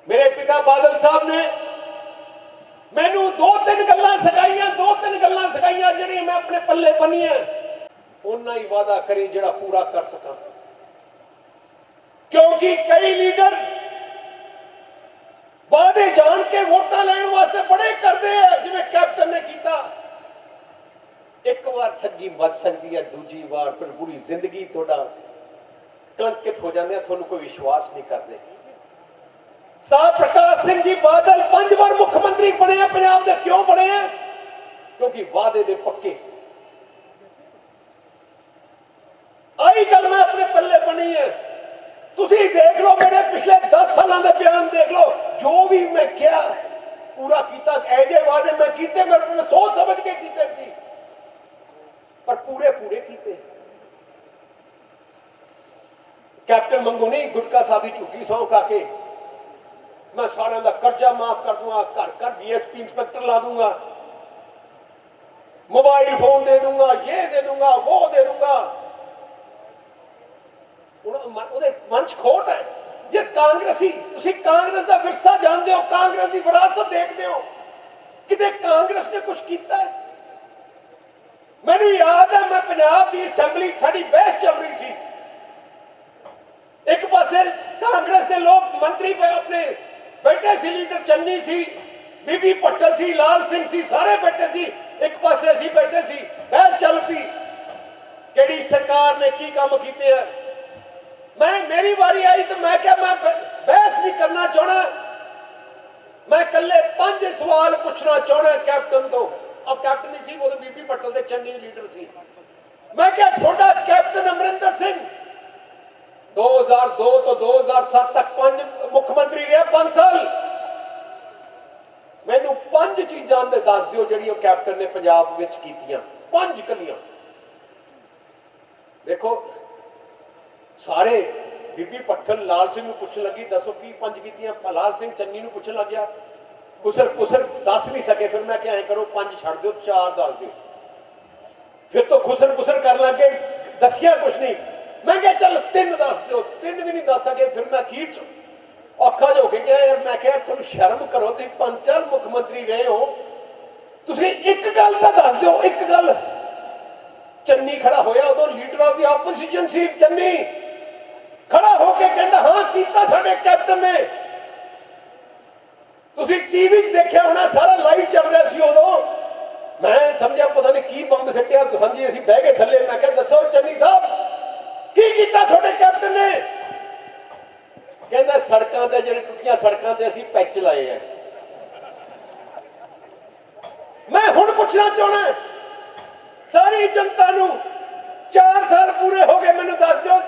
ਮੇਰੇ ਪਿਤਾ ਬਾਦਲ ਸਾਹਿਬ ਨੇ ਮੈਨੂੰ 2-3 ਗੱਲਾਂ ਸਿਖਾਈਆਂ ਜਿਹੜੀਆਂ ਮੈਂ ਆਪਣੇ ਪੱਲੇ ਬੰਨੀਆਂ। ਉਹਨਾਂ ਹੀ ਵਾਅਦਾ ਕਰੀ ਜਿਹੜਾ ਪੂਰਾ ਕਰ ਸਕਾਂ, ਕਿਉਂਕਿ ਕਈ ਲੀਡਰ ਵਾਅਦੇ ਜਾਣ ਕੇ ਵੋਟਾਂ ਲੈਣ ਵਾਸਤੇ ਬੜੇ ਕਰਦੇ ਆ, ਜਿਵੇਂ ਕੈਪਟਨ ਨੇ ਕੀਤਾ। ਇੱਕ ਵਾਰ ਠੱਗੀ ਵੱਜ ਸਕਦੀ ਹੈ, ਦੂਜੀ ਵਾਰ ਫਿਰ ਪੂਰੀ ਜ਼ਿੰਦਗੀ ਤੁਹਾਡਾ ਕਲੰਕਿਤ ਹੋ ਜਾਂਦੇ ਆ, ਤੁਹਾਨੂੰ ਕੋਈ ਵਿਸ਼ਵਾਸ ਨਹੀਂ ਕਰਦੇ। ਸਰਦਾਰ ਪ੍ਰਕਾਸ਼ ਸਿੰਘ ਜੀ ਬਾਦਲ 5 ਵਾਰ ਮੁੱਖ ਮੰਤਰੀ ਬਣੇ ਆ ਪੰਜਾਬ ਦੇ। ਕਿਉਂ ਬਣੇ ਆ? ਕਿਉਂਕਿ ਵਾਅਦੇ ਦੇ ਪੱਕੇ। ਆਹੀ ਗੱਲ ਮੈਂ ਆਪਣੇ ਪੱਲੇ ਬਣੀ ਹੈ। ਤੁਸੀਂ ਦੇਖ ਲਓ ਮੇਰੇ ਪਿਛਲੇ 10 ਸਾਲਾਂ ਦੇ ਬਿਆਨ ਦੇਖ ਲਓ, ਜੋ ਵੀ ਮੈਂ ਕਿਹਾ ਪੂਰਾ ਕੀਤਾ। ਐਜੇ ਵਾਅਦੇ ਮੈਂ ਕੀਤੇ, ਮੈਂ ਸੋਚ ਸਮਝ ਕੇ ਕੀਤੇ ਸੀ, ਪਰ ਪੂਰੇ ਕੀਤੇ। ਕੈਪਟਨ ਮੰਗੂ ਨਹੀਂ, ਗੁਟਕਾ ਸਾਹਿਬ ਦੀ ਝੂਠੀ ਸਹੁੰ ਖਾ ਕੇ ਮੈਂ ਸਾਰਿਆਂ ਦਾ ਕਰਜ਼ਾ ਮਾਫ ਕਰ ਦੂੰਗਾ, ਘਰ ਡੀਐਸਪੀ ਇੰਸਪੈਕਟਰ ਲਾ ਦੂੰਗਾ, मोबाइल फोन दे दूंगा, ये दे दूंगा, वो दे दूंगा। मंच खोट है। ये कांग्रेसी, तुसी कांग्रेस का विरसा जानते हो, कांग्रेस की विरासत देखते हो, किते कांग्रेस ने कुछ किया है? मैनू याद है, मैं पंजाब की असैंबली साडी बहस चल रही सी, ਇੱਕ ਪਾਸੇ ਕਾਂਗਰਸ ਦੇ ਲੋਕ ਮੰਤਰੀ ਆਪਣੇ ਬੈਠੇ ਸੀ, ਲੀਡਰ ਚੰਨੀ ਸੀ, ਬੀਬੀ ਭੱਟਲ ਸੀ, ਲਾਲ ਸਿੰਘ ਸੀ, ਸਾਰੇ ਬੈਠੇ ਸੀ। ਇੱਕ ਪਾਸੇ ਅਸੀਂ ਬੈਠੇ ਸੀ, ਬਹਿਸ ਚੱਲ ਪਈ ਕਿਹੜੀ ਸਰਕਾਰ ਨੇ ਕੀ ਕੰਮ ਕੀਤੇ ਆ। ਮੇਰੀ ਵਾਰੀ ਆਈ ਤਾਂ ਮੈਂ ਕਿਹਾ ਮੈਂ ਬਹਿਸ ਨਹੀਂ ਕਰਨਾ ਚਾਹਣਾ, मैं कल्ले 5 सवाल पूछना चाहना कैप्टन तो। अब कैप्टन नहीं सी, वो तो बीबी भट्टल दे चन्नी लीडर सी। मैं क्या थोड़ा कैप्टन अमरिंदर सिंह 2002 तो 2007 तक 5 मुख्यमंत्री रहा, 5 साल। मैनू 5 चीज़ां दे दस दिओ जिहड़ियां कैप्टन ने पंजाब विच कीतियां, 5 कलियां। देखो सारे बीबी भट्टल लाल सिंह ਨੂੰ ਪੁੱਛਣ ਲੱਗੀ ਦੱਸੋ ਕੀ 5 ਕੀਤੀਆਂ, ਲਾਲ ਸਿੰਘ ਚੰਨੀ ਨੂੰ ਪੁੱਛਣ ਲੱਗ ਗਿਆ, ਕੁਸਰ ਦੱਸ ਨਹੀਂ ਸਕੇ। ਫਿਰ ਮੈਂ ਕਿਹਾ ਐ ਕਰੋ 5 ਛੱਡ ਦਿਓ, 4 ਦੱਸ ਦਿਓ। ਫਿਰ ਤੋਂ ਕੁਸਰ ਕਰਨ ਲੱਗੇ, ਦੱਸਿਆ ਕੁਛ ਨਹੀਂ। ਮੈਂ ਕਿਹਾ ਚੱਲ 3 ਦੱਸ ਦਿਓ, 3 ਵੀ ਨਹੀਂ ਦੱਸ ਸਕੇ। ਫਿਰ ਮੈਂ ਅਖੀਰ ਚ ਔਖਾ ਹੋ ਕੇ ਕਿਹਾ ਯਾਰ, ਮੈਂ ਕਿਹਾ ਤੁਹਾਨੂੰ ਸ਼ਰਮ ਕਰੋ, ਤੁਸੀਂ 5 ਸਾਲ ਮੁੱਖ ਮੰਤਰੀ ਰਹੇ ਹੋ, ਤੁਸੀਂ ਇੱਕ ਗੱਲ ਤਾਂ ਦੱਸ ਦਿਓ, ਇੱਕ ਗੱਲ। ਚੰਨੀ ਖੜਾ ਹੋਇਆ, ਉਦੋਂ ਲੀਡਰ ਆਫ ਦੀ ਆਪੋਜੀਸ਼ਨ ਸੀ ਚੰਨੀ, खड़ा होके कहता हाँ कीता साडे कैप्टन ने। तुसी टीवी च देखिया होना, सारा लाइव चल रहा सी उदों। मैं समझा पता नहीं की बंब सट्टिया। हाँ जी असीं बह गए थल्ले। मैं कहा दसो चन्नी साहब की कीता तुहाडे कैप्टन ने? कहंदा सड़कां ते जिहड़ी टुटियां सड़कां ते असीं पैच लाए हैं। मैं हुण पुछना चाहना सारी जनता नूं, 4 साल पूरे हो गए, मैनूं दस दिओ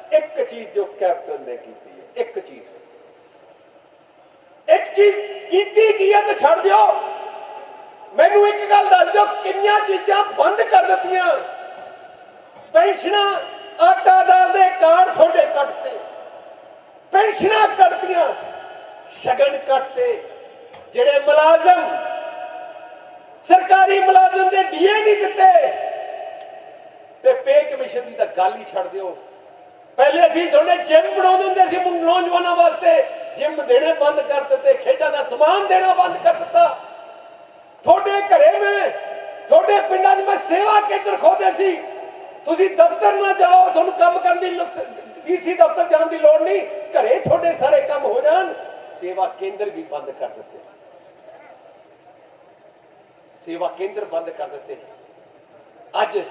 एक चीज जो कैप्टन ने की है। एक चीज की है तो छड़ दियो। मैनू एक गल दस दो, कितनी चीजा बंद कर दित्तियां। पेंशना, आटा दाल दे कार्ड थोड़े कटते, पेंशना कटतियां, शगन कटते। जेड़े मुलाजम सरकारी मुलाजम दे डीए नहीं दिते ते पे कमीशन की तो गल ही छड़ दियो। पहले असीं थोड़े जिम बनाउंदे हुंदे सी नौजवानों वास्ते, जिम देने बंद कर दिते, खेडां दा समान देना बंद कर दिता। थोड़े घरे में, थोड़े पिंडां च मैं सेवा केंद्र खोदे सी, तुसीं दफ्तर ना जाओ, तुहानूं काम करन दी डीसी दफ्तर जाण दी लोड़ नहीं, घरे थोड़े सारे काम हो जाण। सेवा केंद्र भी बंद कर दिते, सेवा केंद्र बंद कर दिते। अज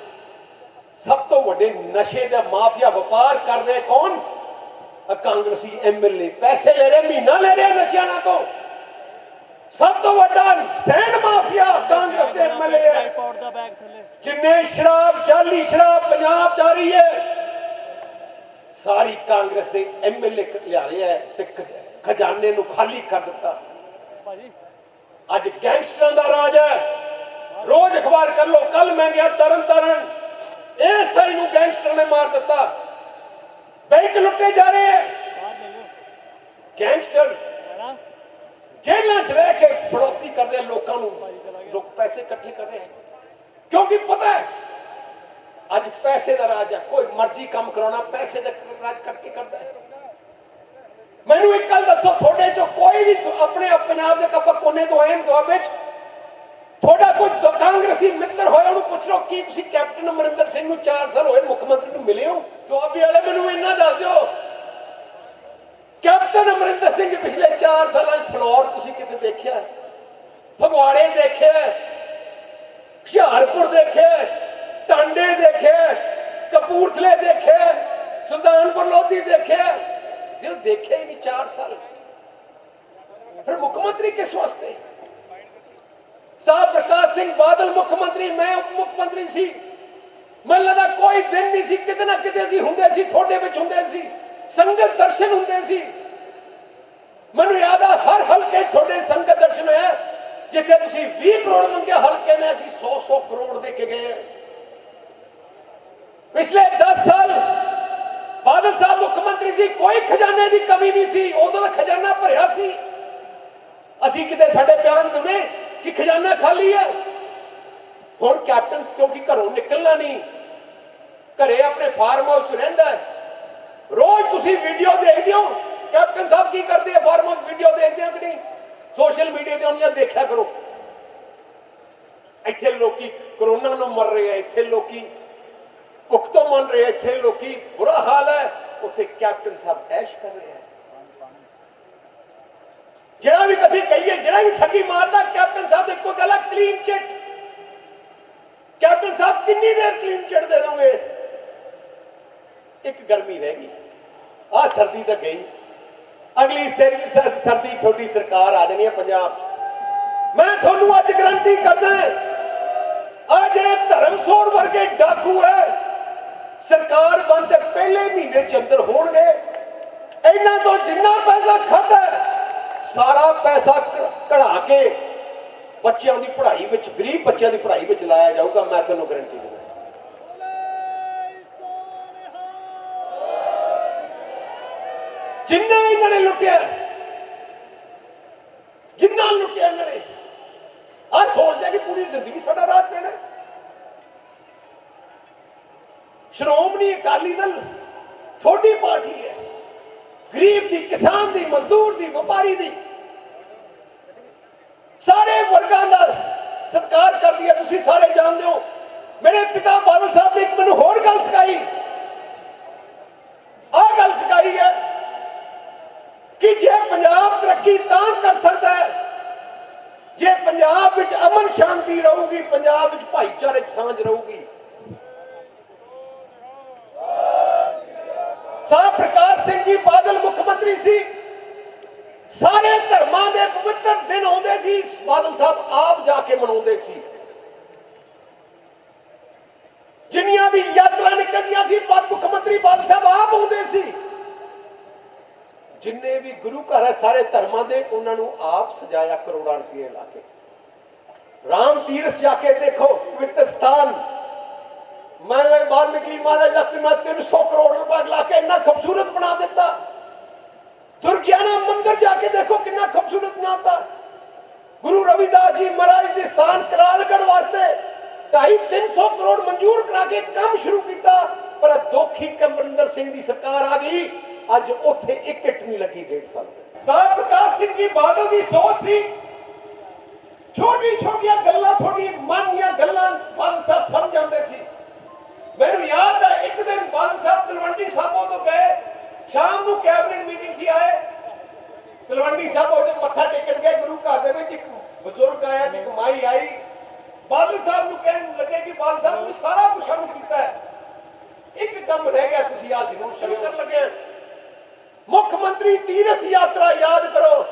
सब तो वड्डे नशे का माफिया व्यापार कर रहे कौन? कांग्रेसी एमएलए पैसे ले रहे, महीना ले रहे नशियां तो। सब तो वड्डा सैन माफिया कांग्रेस के एमएलए है, जिन्हें शराब जाली शराब पंजाब जा रही है, सारी कांग्रेस के एमएलए लिया रहे हैं ते खजाने नूं खाली कर दिता। अज गैंगस्टरां दा राज है। रोज अखबार कर लो, कल मैं गया तरन तारण, एएसआई नूं गैंगस्टर ने मार दिता। बैंक लुटे जा रहे हैं, गैंगस्टर जेलों च रह के फड़ौती कर रहे हैं लोगों नूं, लोग पैसे इकट्ठे कर रहे हैं क्योंकि पता है अज पैसे का राज है। कोई मर्जी काम कराना पैसे का राज करके करता है। मैनू एक गल दसो, थोड़े चो कोई भी अपने पंजाब के कपा कोने तो आए दुआबे थोड़ा कोई कांग्रेसी मित्र होया उन्होंने पूछ लो कि तुसी कैप्टन अमरिंदर सिंह नूं 4 साल होए मुख्यमंत्री नूं मिले हो? दुआबे वाले मैनू इन्ना दस दो, कैप्टन अमरिंदर सिंह पिछले 4 साल फ्लोर तुसी किते देखिया? फगवाड़े देखे, हुशियारपुर देखे, टांडे देखे, कपूरथले देखे, सुल्तानपुर लोधी देखे, जो देखे ही नहीं 4 साल। फिर मुख्यमंत्री किस वास्ते? साहब प्रकाश सिंह बादल मुख्यमंत्री, मैं उप मुख्यमंत्री सी। मैं लगता कोई दिन नहीं सी किते ना किते सी हुंदे सी, थोड़े विच हुंदे सी, संगत दर्शन हुंदे सी। मैनूं याद आ हर हल्के थोड़े संगत दर्शन है, जिथे तुसीं 20 करोड़ मंगे हल्के ने असीं 100 करोड़ दे के गए। पिछले 10 साल बादल साहब मुख्यमंत्री सी, कोई खजाने की कमी नहीं सी, उदों दा खजाना भरिया सी। असीं किते साडे बयान दुने कि खजाना खाली है। हुण कैप्टन क्योंकि घरों निकलना नहीं, घरे अपने फार्म हाउस रहिंदा है। रोज तुसीं वीडियो देखदे हो कैप्टन साहब की करते हैं, फार्म हाउस वीडियो देखते हो कि नहीं? सोशल मीडिया ते उन्हें देखा करो। इत्थे लोकी कोरोना नूं मर रहे हैं, इत्थे लोकी भुख तो मर रहे हैं, इत्थे लोकी बुरा हाल है। ਉੱਥੇ ਕੈਪਟਨ ਸਾਹਿਬ ਐਸ਼ ਕਰ ਰਿਹਾ ਹੈ। ਜਿਹੜਾ ਵੀ ਅਸੀਂ ਕਹੀਏ, ਜਿਹੜਾ ਵੀ ਠੱਗੀ ਮਾਰਦਾ, ਕੈਪਟਨ ਸਾਹਿਬ ਇੱਕੋ ਗੱਲ ਹੈ, ਕਲੀਨ ਚਿੱਟ। ਕੈਪਟਨ ਸਾਹਿਬ ਕਿੰਨੀ ਦੇਰ ਕਲੀਨ ਚਿੱਟ ਦੇ ਦੋਗੇ? ਇੱਕ ਗਰਮੀ ਰਹਿ ਗਈ, ਆਹ ਸਰਦੀ ਤਾਂ ਗਈ, ਅਗਲੀ ਸਰਦੀ ਤੁਹਾਡੀ ਸਰਕਾਰ ਆ ਜਾਣੀ ਹੈ ਪੰਜਾਬ 'ਚ। ਮੈਂ ਤੁਹਾਨੂੰ ਅੱਜ ਗਰੰਟੀ ਕਰਦਾ, ਆ ਜਿਹੜੇ ਧਰਮਸੋੜ ਵਰਗੇ ਡਾਕੂ ਹੈ, ਸਰਕਾਰ ਬੰਦ ਦੇ ਪਹਿਲੇ ਮਹੀਨੇ ਚ ਅੰਦਰ ਹੋਣਗੇ। ਇਹਨਾਂ ਤੋਂ ਜਿੰਨਾ ਪੈਸਾ ਖਾਦਾ ਸਾਰਾ ਪੈਸਾ ਕਢਾ ਕੇ ਬੱਚਿਆਂ ਦੀ ਪੜ੍ਹਾਈ ਵਿੱਚ, ਗਰੀਬ ਬੱਚਿਆਂ ਦੀ ਪੜ੍ਹਾਈ ਵਿੱਚ ਲਾਇਆ ਜਾਊਗਾ। ਮੈਂ ਤੁਹਾਨੂੰ ਗਰੰਟੀ ਦਿੰਦਾ। ਜਿੰਨਾ ਇਹਨਾਂ ਨੇ ਲੁੱਟਿਆ, ਜਿੰਨਾ ਲੁੱਟਿਆ ਇਹਨਾਂ ਨੇ, ਆਹ ਸੋਚਦੇ ਕਿ ਪੂਰੀ ਜ਼ਿੰਦਗੀ ਸਾਡਾ ਰਾਜ ਦੇਣਾ। ਸ਼੍ਰੋਮਣੀ ਅਕਾਲੀ ਦਲ ਤੁਹਾਡੀ ਪਾਰਟੀ ਹੈ, ਗਰੀਬ ਦੀ, ਕਿਸਾਨ ਦੀ, ਮਜ਼ਦੂਰ ਦੀ, ਵਪਾਰੀ ਦੀ, ਸਾਰੇ ਵਰਗਾਂ ਦਾ ਸਤਿਕਾਰ ਕਰਦੀ ਹੈ। ਤੁਸੀਂ ਸਾਰੇ ਜਾਣਦੇ ਹੋ, ਮੇਰੇ ਪਿਤਾ ਬਾਦਲ ਸਾਹਿਬ ਨੇ ਇੱਕ ਮੈਨੂੰ ਹੋਰ ਗੱਲ ਸਿਖਾਈ, ਆਹ ਗੱਲ ਸਿਖਾਈ ਹੈ ਕਿ ਜੇ ਪੰਜਾਬ ਤਰੱਕੀ ਤਾਂ ਕਰ ਸਕਦਾ ਹੈ ਜੇ ਪੰਜਾਬ ਵਿੱਚ ਅਮਨ ਸ਼ਾਂਤੀ ਰਹੂਗੀ, ਪੰਜਾਬ ਵਿੱਚ ਭਾਈਚਾਰਕ ਸਾਂਝ ਰਹੂਗੀ। ਸਾਹ ਪ੍ਰਕਾਸ਼ ਸਿੰਘ ਜੀ ਬਾਦਲ ਮੁੱਖ ਮੰਤਰੀ ਸੀ, ਸਾਰੇ ਧਰਮਾਂ ਦੇ ਪਵਿੱਤਰ ਦਿਨ ਆਉਂਦੇ ਸੀ, ਬਾਦਲ ਸਾਹਿਬ ਆਪ ਜਾ ਕੇ ਮਨਾਉਂਦੇ ਸੀ। ਜਿੰਨੀਆਂ ਵੀ ਯਾਤਰਾ ਨਿਕਲਦੀਆਂ ਸੀ, ਮੁੱਖ ਮੰਤਰੀ ਬਾਦਲ ਸਾਹਿਬ ਆਪ ਆਉਂਦੇ ਸੀ। ਜਿੰਨੇ ਵੀ ਗੁਰੂ ਘਰ ਹੈ ਸਾਰੇ ਧਰਮਾਂ ਦੇ, ਉਹਨਾਂ ਨੂੰ ਆਪ ਸਜਾਇਆ ਕਰੋੜਾਂ ਰੁਪਏ ਲਾ ਕੇ। ਰਾਮ ਤੀਰਥ ਜਾ ਕੇ ਦੇਖੋ, ਪਵਿੱਤਰ ਸਥਾਨ, ਵਾਲਮੀਕੀ ਮਹਾਰਾਜ ਦਾ 300 ਕਰੋੜ ਰੁਪਏ ਲਾ ਕੇ ਇੰਨਾ ਖੂਬਸੂਰਤ ਬਣਾ ਦਿੱਤਾ। ਦੁਰਗਿਆਨਾ ਮੰਦਿਰ ਜਾ ਕੇ ਦੇਖੋ ਕਿੰਨਾ ਖੂਬਸੂਰਤ ਬਣਾਤਾ। ਗੁਰੂ ਰਵਿਦਾਸ ਜੀ ਮਹਾਰਾਜ ਦੇ ਸਥਾਨ ਕਰਾਲਗੜ੍ਹ ਵਾਸਤੇ 250-300 ਕਰੋੜ ਮਨਜ਼ੂਰ ਕਰਾ ਕੇ ਕੰਮ ਸ਼ੁਰੂ ਕੀਤਾ, ਪਰ ਦੋਖੀ ਕਮਰਿੰਦਰ ਸਿੰਘ ਦੀ ਸਰਕਾਰ ਆ ਗਈ, ਅੱਜ ਉੱਥੇ ਇੱਕ ਇੱਟ ਨਹੀਂ ਲੱਗੀ 1.5 ਸਾਲ। ਸਰਦਾਰ ਪ੍ਰਕਾਸ਼ ਸਿੰਘ ਜੀ ਬਾਦਲ ਦੀ ਸੋਚ ਸੀ, ਛੋਟੀ ਛੋਟੀਆਂ ਗੱਲਾਂ, ਤੁਹਾਡੀ ਮਨ ਦੀਆਂ ਗੱਲਾਂ ਬਾਦਲ ਸਾਹਿਬ ਸਮਝ ਆਉਂਦੇ ਸੀ। ਮੈਨੂੰ ਯਾਦ ਹੈ ਇੱਕ ਦਿਨ ਬਾਦਲ ਸਾਹਿਬ ਤਲਵੰਡੀ ਸਾਬੋ ਤੋਂ ਗਏ, ਸ਼ਾਮ ਨੂੰ ਕੈਬਨਿਟ ਮੀਟਿੰਗ ਸੀ, ਆਏ ਤਲਵੰਡੀ ਸਾਬੋ ਦੇ ਮੱਥਾ ਟੇਕਣ ਗਏ। ਗੁਰੂ ਘਰ ਦੇ ਵਿੱਚ ਇੱਕ ਬਜ਼ੁਰਗ ਆਇਆ ਤੇ ਇੱਕ ਮਾਈ ਆਈ, ਬਾਦਲ ਸਾਹਿਬ ਨੂੰ ਕਹਿਣ ਲੱਗੇ ਕਿ ਬਾਦਲ ਸਾਹਿਬ ਤੁਸੀਂ ਸਾਰਾ ਕੁਝ ਸ਼ੁਰੂ ਕੀਤਾ ਹੈ, ਇੱਕ ਕੰਮ ਰਹਿ ਗਿਆ, ਤੁਸੀਂ ਆ ਜ਼ਰੂਰ ਸ਼ੁਰੂ ਕਰਨ ਲੱਗੇ। ਮੁੱਖ ਮੰਤਰੀ ਤੀਰਥ ਯਾਤਰਾ ਯਾਦ ਕਰੋ।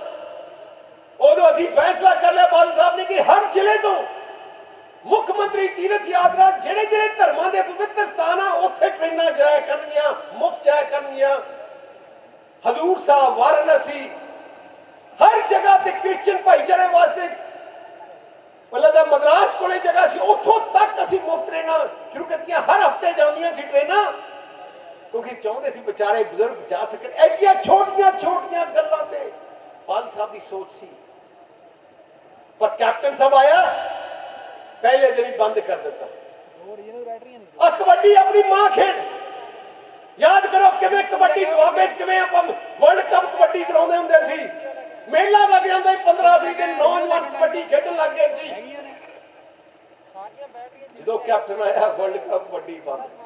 ਉਦੋਂ ਅਸੀਂ ਫੈਸਲਾ ਕਰ ਲਿਆ ਬਾਦਲ ਸਾਹਿਬ ਨੇ ਕਿ ਹਰ ਜ਼ਿਲ੍ਹੇ ਤੋਂ ਮੁੱਖ ਮੰਤਰੀ ਤੀਰਥ ਯਾਤਰਾ, ਜਿਹੜੇ ਜਿਹੜੇ ਧਰਮਾਂ ਦੇ ਪਵਿੱਤਰ ਸਥਾਨ ਆ ਉੱਥੇ ਟ੍ਰੇਨਾਂ ਜਾਇਆ ਕਰਨਗੀਆਂ, ਮੁਫਤ ਜਾਇਆ ਕਰਨਗੀਆਂ। ਹਜ਼ੂਰ ਸਾਹਿਬ, ਵਾਰਾਣਸੀ, ਹਰ ਜਗ੍ਹਾ ਤੇ ਕ੍ਰਿਸਚਨ ਭਾਈਚਾਰੇ ਵਾਸਤੇ, ਮਤਲਬ ਮਦਰਾਸ ਕੋਲੇ ਜਗ੍ਹਾ ਸੀ, ਉੱਥੋਂ ਤੱਕ ਅਸੀਂ ਮੁਫਤ ਟ੍ਰੇਨਾਂ ਸ਼ੁਰੂ ਕੀਤੀਆਂ। ਹਰ ਹਫ਼ਤੇ ਜਾਂਦੀਆਂ ਸੀ ਟ੍ਰੇਨਾਂ, ਕਿਉਂਕਿ ਚਾਹੁੰਦੇ ਸੀ ਵਿਚਾਰੇ ਬਜ਼ੁਰਗ ਜਾ ਸਕਣ। ਐਡੀਆਂ ਛੋਟੀਆਂ ਛੋਟੀਆਂ ਗੱਲਾਂ ਤੇ ਬਾਦਲ ਸਾਹਿਬ ਦੀ ਸੋਚ ਸੀ। ਪਰ ਕੈਪਟਨ ਸਾਹਿਬ ਆਇਆ, ਪਹਿਲੇ ਦਿਨ ਹੀ ਬੰਦ ਕਰ ਦਿੱਤਾ। ਆ ਕਬੱਡੀ ਆਪਣੀ ਮਾਂ ਖੇਡ, ਯਾਦ ਕਰੋ ਕਿਵੇਂ ਕਬੱਡੀ ਦੁਆਬੇ ਕਿਵੇਂ ਆਪਾਂ ਵਰਲਡ ਕੱਪ ਕਬੱਡੀ ਕਰਾਉਂਦੇ ਹੁੰਦੇ ਸੀ। ਮੇਲਾ ਲੱਗ ਜਾਂਦਾ 15-20 ਦਿਨ, ਨੌਜਵਾਨ ਕਬੱਡੀ ਖੇਡਣ ਲੱਗ ਗਏ ਸੀ। ਜਦੋਂ ਕੈਪਟਨ ਆਇਆ ਵਰਲਡ ਕੱਪ ਕਬੱਡੀ ਬੰਦ।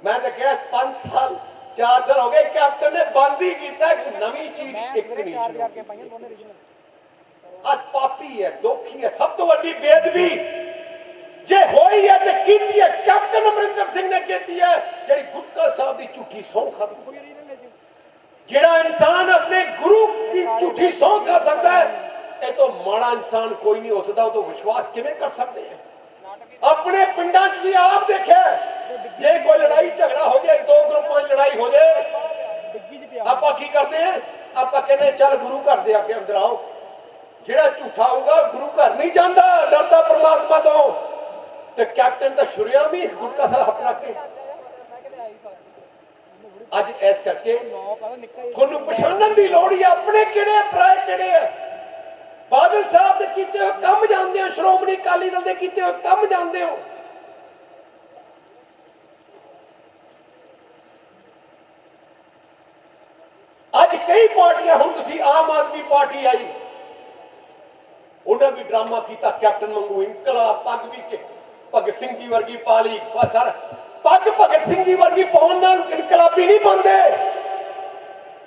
ਮੈਂ ਤਾਂ ਕਿਹਾ 5 ਸਾਲ 4 ਸਾਲ ਹੋ ਗਏ, ਕੈਪਟਨ ਨੇ ਬੰਦ ਹੀ ਕੀਤਾ, ਇੱਕ ਨਵੀਂ ਚੀਜ਼ ਇੱਕ ਨਹੀਂ ਅੱਜ ਪਾਪੀ ਹੈ, ਦੋਖੀ ਹੈ, ਸਭ ਤੋਂ ਵੱਡੀ ਬੇਅਦਬੀ ਜੇ ਹੋਈ ਹੈ ਤੇ ਕੀਤੀ ਹੈ ਕੈਪਟਨ ਅਮਰਿੰਦਰ ਸਿੰਘ ਨੇ ਕੀਤੀ ਹੈ, ਜਿਹੜੀ ਗੁਟਕਾ ਸਾਹਿਬ ਦੀ ਝੂਠੀ ਸਹੁੰ ਖਾਧੀ। ਜਿਹੜਾ ਇਨਸਾਨ ਆਪਣੇ ਗੁਰੂ ਦੀ ਝੂਠੀ ਸਹੁੰ ਖਾ ਸਕਦਾ ਹੈ, ਇਹ ਤੋਂ ਮਾੜਾ ਇਨਸਾਨ ਕੋਈ ਨਹੀਂ ਹੋ ਸਕਦਾ। ਉਹ ਤੋਂ ਵਿਸ਼ਵਾਸ ਕਿਵੇਂ ਕਰ ਸਕਦੇ ਹੈ? ਆਪਣੇ ਪਿੰਡਾਂ 'ਚ ਵੀ ਆਪ ਦੇਖਿਆ, ਜੇ ਕੋਈ ਲੜਾਈ ਝਗੜਾ ਹੋ ਜਾਏ, ਦੋ ਗਰੁੱਪਾਂ 'ਚ ਲੜਾਈ ਹੋ ਜਾਏ, ਆਪਾਂ ਕੀ ਕਰਦੇ ਹਾਂ? ਆਪਾਂ ਕਹਿੰਦੇ ਚੱਲ ਗੁਰੂ ਘਰ ਦੇ ਅੱਗੇ ਅੰਦਰ ਆਓ। ਜਿਹੜਾ ਝੂਠਾ ਹੋਊਗਾ ਗੁਰੂ ਘਰ ਨਹੀਂ ਜਾਂਦਾ, ਡਰਦਾ ਪਰਮਾਤਮਾ ਤੋਂ। ਤੇ ਕੈਪਟਨ ਦਾ ਸ਼ੁਰਿਆ ਵੀ ਗੁਟਕਾ ਸਾਹਿਬ ਹੱਥ ਰੱਖ ਕੇ ਅੱਜ ਇਸ ਕਰਕੇ ਤੁਹਾਨੂੰ ਪਛਾਣਨ ਦੀ ਲੋੜ ਹੀ, ਆਪਣੇ ਕਿਹੜੇ ਪ੍ਰਾਇ ਕਿਹੜੇ ਆ। ਬਾਦਲ ਸਾਹਿਬ ਦੇ ਕੀਤੇ ਹੋਏ ਕੰਮ ਜਾਣਦੇ ਹੋ, ਸ਼੍ਰੋਮਣੀ ਅਕਾਲੀ ਦਲ ਦੇ ਕੀਤੇ ਹੋਏ ਕੰਮ ਜਾਣਦੇ ਹੋ। ਅੱਜ ਕਈ ਪਾਰਟੀਆਂ, ਹੁਣ ਤੁਸੀਂ ਆਮ ਆਦਮੀ ਪਾਰਟੀ ਆਈ, ਉਹਨਾਂ ਵੀ ਡਰਾਮਾ ਕੀਤਾ ਕੈਪਟਨ ਵਾਂਗੂ, ਇਨਕਲਾਬ, ਪੱਗ ਵੀ ਭਗਤ ਸਿੰਘ ਜੀ ਵਰਗੀ ਪਾ ਲਈ। ਸਰ ਪੱਗ ਭਗਤ ਸਿੰਘ ਜੀ ਵਰਗੀ ਪਾਉਣ ਨਾਲ ਇਨਕਲਾਬੀ ਨਹੀਂ ਬਣਦੇ।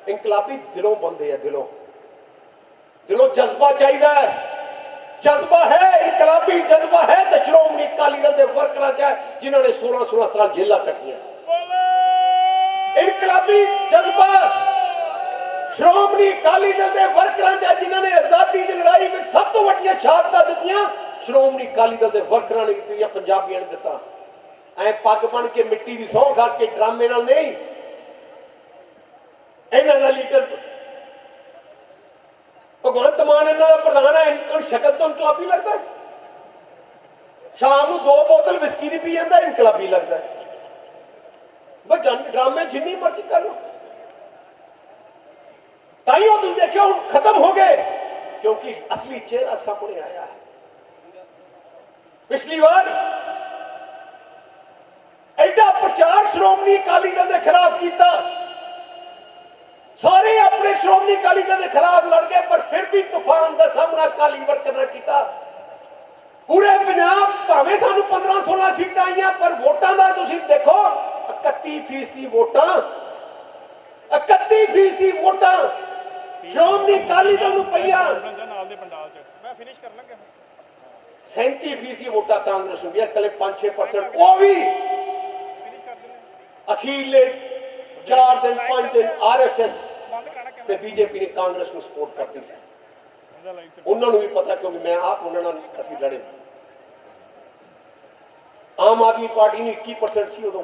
ਇਨਕਲਾਬੀ ਦਿਲੋਂ ਬੰਦੇ ਆ, ਦਿਲੋਂ ਜਜ਼ਬਾ ਚਾਹੀਦਾ ਹੈ। ਜਜ਼ਬਾ ਹੈ, ਇਨਕਲਾਬੀ ਜਜ਼ਬਾ ਹੈ ਤੇ ਸ਼੍ਰੋਮਣੀ ਅਕਾਲੀ ਦਲ ਦੇ ਵਰਕਰਾਂ 'ਚ ਹੈ ਜਿਨ੍ਹਾਂ ਨੇ 16 ਸਾਲ ਜੇਲ੍ਹਾਂ ਕੱਟੀਆਂ। ਇਨਕਲਾਬੀ ਜਜ਼ਬਾ ਸ਼੍ਰੋਮਣੀ ਅਕਾਲੀ ਦਲ ਦੇ ਵਰਕਰਾਂ 'ਚ ਹੈ ਜਿਨ੍ਹਾਂ ਨੇ ਆਜ਼ਾਦੀ ਦੀ ਲੜਾਈ ਵਿੱਚ ਸਭ ਤੋਂ ਵੱਡੀਆਂ ਸ਼ਹਾਦਤਾਂ ਦਿੱਤੀਆਂ। ਸ਼੍ਰੋਮਣੀ ਅਕਾਲੀ ਦਲ ਦੇ ਵਰਕਰਾਂ ਨੇ ਦਿੱਤੀਆਂ, ਪੰਜਾਬੀਆਂ ਨੇ ਦਿੱਤਾ। ਐ ਪੱਗ ਬਣ ਕੇ ਮਿੱਟੀ ਦੀ ਸਹੁੰ ਖਾ ਕੇ ਡਰਾਮੇ ਨਾਲ ਨਹੀਂ। ਇਹਨਾਂ ਦਾ ਲੀਡਰ ਭਗਵੰਤ ਮਾਨ ਇਹਨਾਂ ਦਾ ਪ੍ਰਧਾਨ ਹੈ, ਇਨਕਮ ਸ਼ਕਲ ਤੋਂ ਇਨਕਲਾਬੀ ਲੱਗਦਾ। ਸ਼ਾਮ ਨੂੰ 2 ਬੋਤਲ ਵਿਸਕੀ ਦੀ ਪੀ ਜਾਂਦਾ, ਇਨਕਲਾਬੀ ਲੱਗਦਾ। ਬਸ ਡਰਾਮੇ ਜਿੰਨੀ ਮਰਜ਼ੀ ਕਰ ਲਓ। ਤਾਈਓ ਤੁਸੀਂ ਦੇਖਿਓ ਹੁਣ ਖਤਮ ਹੋ ਗਏ ਕਿਉਂਕਿ ਅਸਲੀ ਚਿਹਰਾ ਸਾਹਮਣੇ ਆਇਆ ਹੈ। ਪਿਛਲੀ ਵਾਰ ਐਡਾ ਪ੍ਰਚਾਰ ਸ਼੍ਰੋਮਣੀ ਅਕਾਲੀ ਦਲ ਦੇ ਖਿਲਾਫ ਕੀਤਾ, ਸਾਰੇ ਆਪਣੇ ਸ਼੍ਰੋਮਣੀ ਅਕਾਲੀ ਦਲ ਦੇ ਖਿਲਾਫ ਲੜ ਗਏ, ਪਰ ਫਿਰ ਵੀ ਤੂਫਾਨ ਦਾ ਸਾਹਮਣਾ ਅਕਾਲੀ ਵਰਕਰ ਨੇ ਕੀਤਾ। ਪੂਰੇ ਪੰਜਾਬ ਭਾਵੇਂ ਸਾਨੂੰ 15-16 ਸੀਟਾਂ ਆਈਆਂ, ਪਰ ਵੋਟਾਂ ਦਾ ਤੁਸੀਂ ਦੇਖੋ 31% ਵੋਟਾਂ, 31% ਵੋਟਾਂ ਸ਼੍ਰੋਮਣੀ ਅਕਾਲੀ ਦਲ ਨੂੰ ਪਈਆਂ। 37% ਵੋਟਾਂ ਕਾਂਗਰਸ ਨੂੰ ਵੀ, ਇਕੱਲੇ 5-6%, ਉਹ ਵੀ ਅਖੀਰਲੇ 4 ਦਿਨ 5 ਦਿਨ ਆਰਐਸਐਸ ਤੇ ਬੀਜੇਪੀ ਨੇ ਕਾਂਗਰਸ ਨੂੰ ਸਪੋਰਟ ਕਰਤੀ ਸੀ। ਉਹਨਾਂ ਨੂੰ ਵੀ ਪਤਾ ਕਿਉਂਕਿ ਮੈਂ ਆਪ ਉਹਨਾਂ ਨਾਲ ਅਸੀਂ ਲੜੇ। ਆਮ ਆਦਮੀ ਪਾਰਟੀ ਨੂੰ 21% ਸੀ ਉਦੋਂ।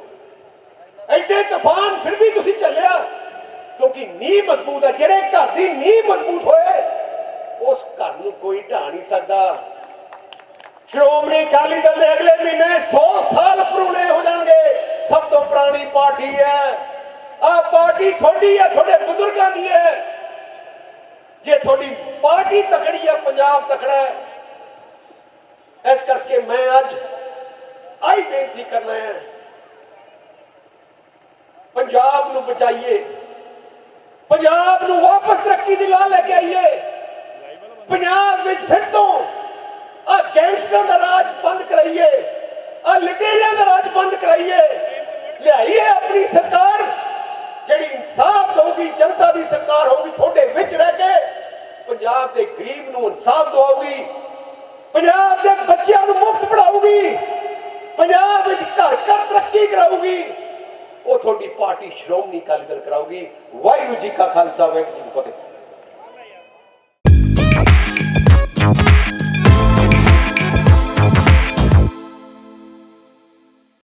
ਐਡੇ ਤੂਫਾਨ ਫਿਰ ਵੀ ਤੁਸੀਂ ਚੱਲਿਆ ਕਿਉਂਕਿ ਨੀਂਹ ਮਜ਼ਬੂਤ ਹੈ। ਜਿਹੜੇ ਘਰ ਦੀ ਨੀਂਹ ਮਜ਼ਬੂਤ ਹੋਏ ਉਸ ਘਰ ਨੂੰ ਕੋਈ ਢਾਹ ਨਹੀਂ ਸਕਦਾ। ਸ਼੍ਰੋਮਣੀ ਅਕਾਲੀ ਦਲ ਦੇ ਅਗਲੇ ਮਹੀਨੇ 100 ਸਾਲ ਪੁਰਾਣੇ ਹੋ ਜਾਣਗੇ। ਸਭ ਤੋਂ ਪੁਰਾਣੀ ਪਾਰਟੀ ਹੈ ਆ। ਪਾਰਟੀ ਤੁਹਾਡੀ ਹੈ, ਤੁਹਾਡੇ ਬਜ਼ੁਰਗਾਂ ਦੀ ਹੈ। ਜੇ ਤੁਹਾਡੀ ਪਾਰਟੀ ਤਕੜੀ ਹੈ, ਪੰਜਾਬ ਤਕੜਾ ਹੈ। ਇਸ ਕਰਕੇ ਮੈਂ ਅੱਜ ਆਈ ਬੇਨਤੀ ਕਰਨਾ ਹੈ, ਪੰਜਾਬ ਨੂੰ ਬਚਾਈਏ, ਪੰਜਾਬ ਨੂੰ ਵਾਪਸ ਤਰੱਕੀ ਦੀ ਰਾਹ ਲੈ ਕੇ ਆਈਏ। ਪੰਜਾਬ ਵਿੱਚ ਫਿਰ ਤੋਂ ਆ ਗੈਂਗਸਟਰ ਦਾ ਰਾਜ ਬੰਦ ਕਰਾਈਏ, ਆ ਲੁਟੇਰਿਆਂ ਦਾ ਰਾਜ ਬੰਦ ਕਰਾਈਏ। ਲਿਆਈਏ ਆਪਣੀ ਸਰਕਾਰ ਜਿਹੜੀ ਇਨਸਾਫ ਦੇਊਗੀ, ਜਨਤਾ ਦੀ ਸਰਕਾਰ ਹੋਊਗੀ, ਤੁਹਾਡੇ ਵਿੱਚ ਰਹਿ ਕੇ ਪੰਜਾਬ ਦੇ ਗਰੀਬ ਨੂੰ ਇਨਸਾਫ ਦਿਵਾਊਗੀ, ਪੰਜਾਬ ਦੇ ਬੱਚਿਆਂ ਨੂੰ ਮੁਫਤ ਪੜਾਊਗੀ, ਪੰਜਾਬ ਵਿੱਚ ਘਰ ਘਰ ਤਰੱਕੀ ਕਰਾਊਗੀ। ਉਹ ਤੁਹਾਡੀ ਪਾਰਟੀ ਸ਼੍ਰੋਮਣੀ ਅਕਾਲੀ ਦਲ ਕਰਾਊਗੀ। ਵਾਹਿਗੁਰੂ ਜੀ ਕਾ ਖਾਲਸਾ, ਵਾਹਿਗੁਰੂ ਜੀ ਕੀ ਫਤਿਹ।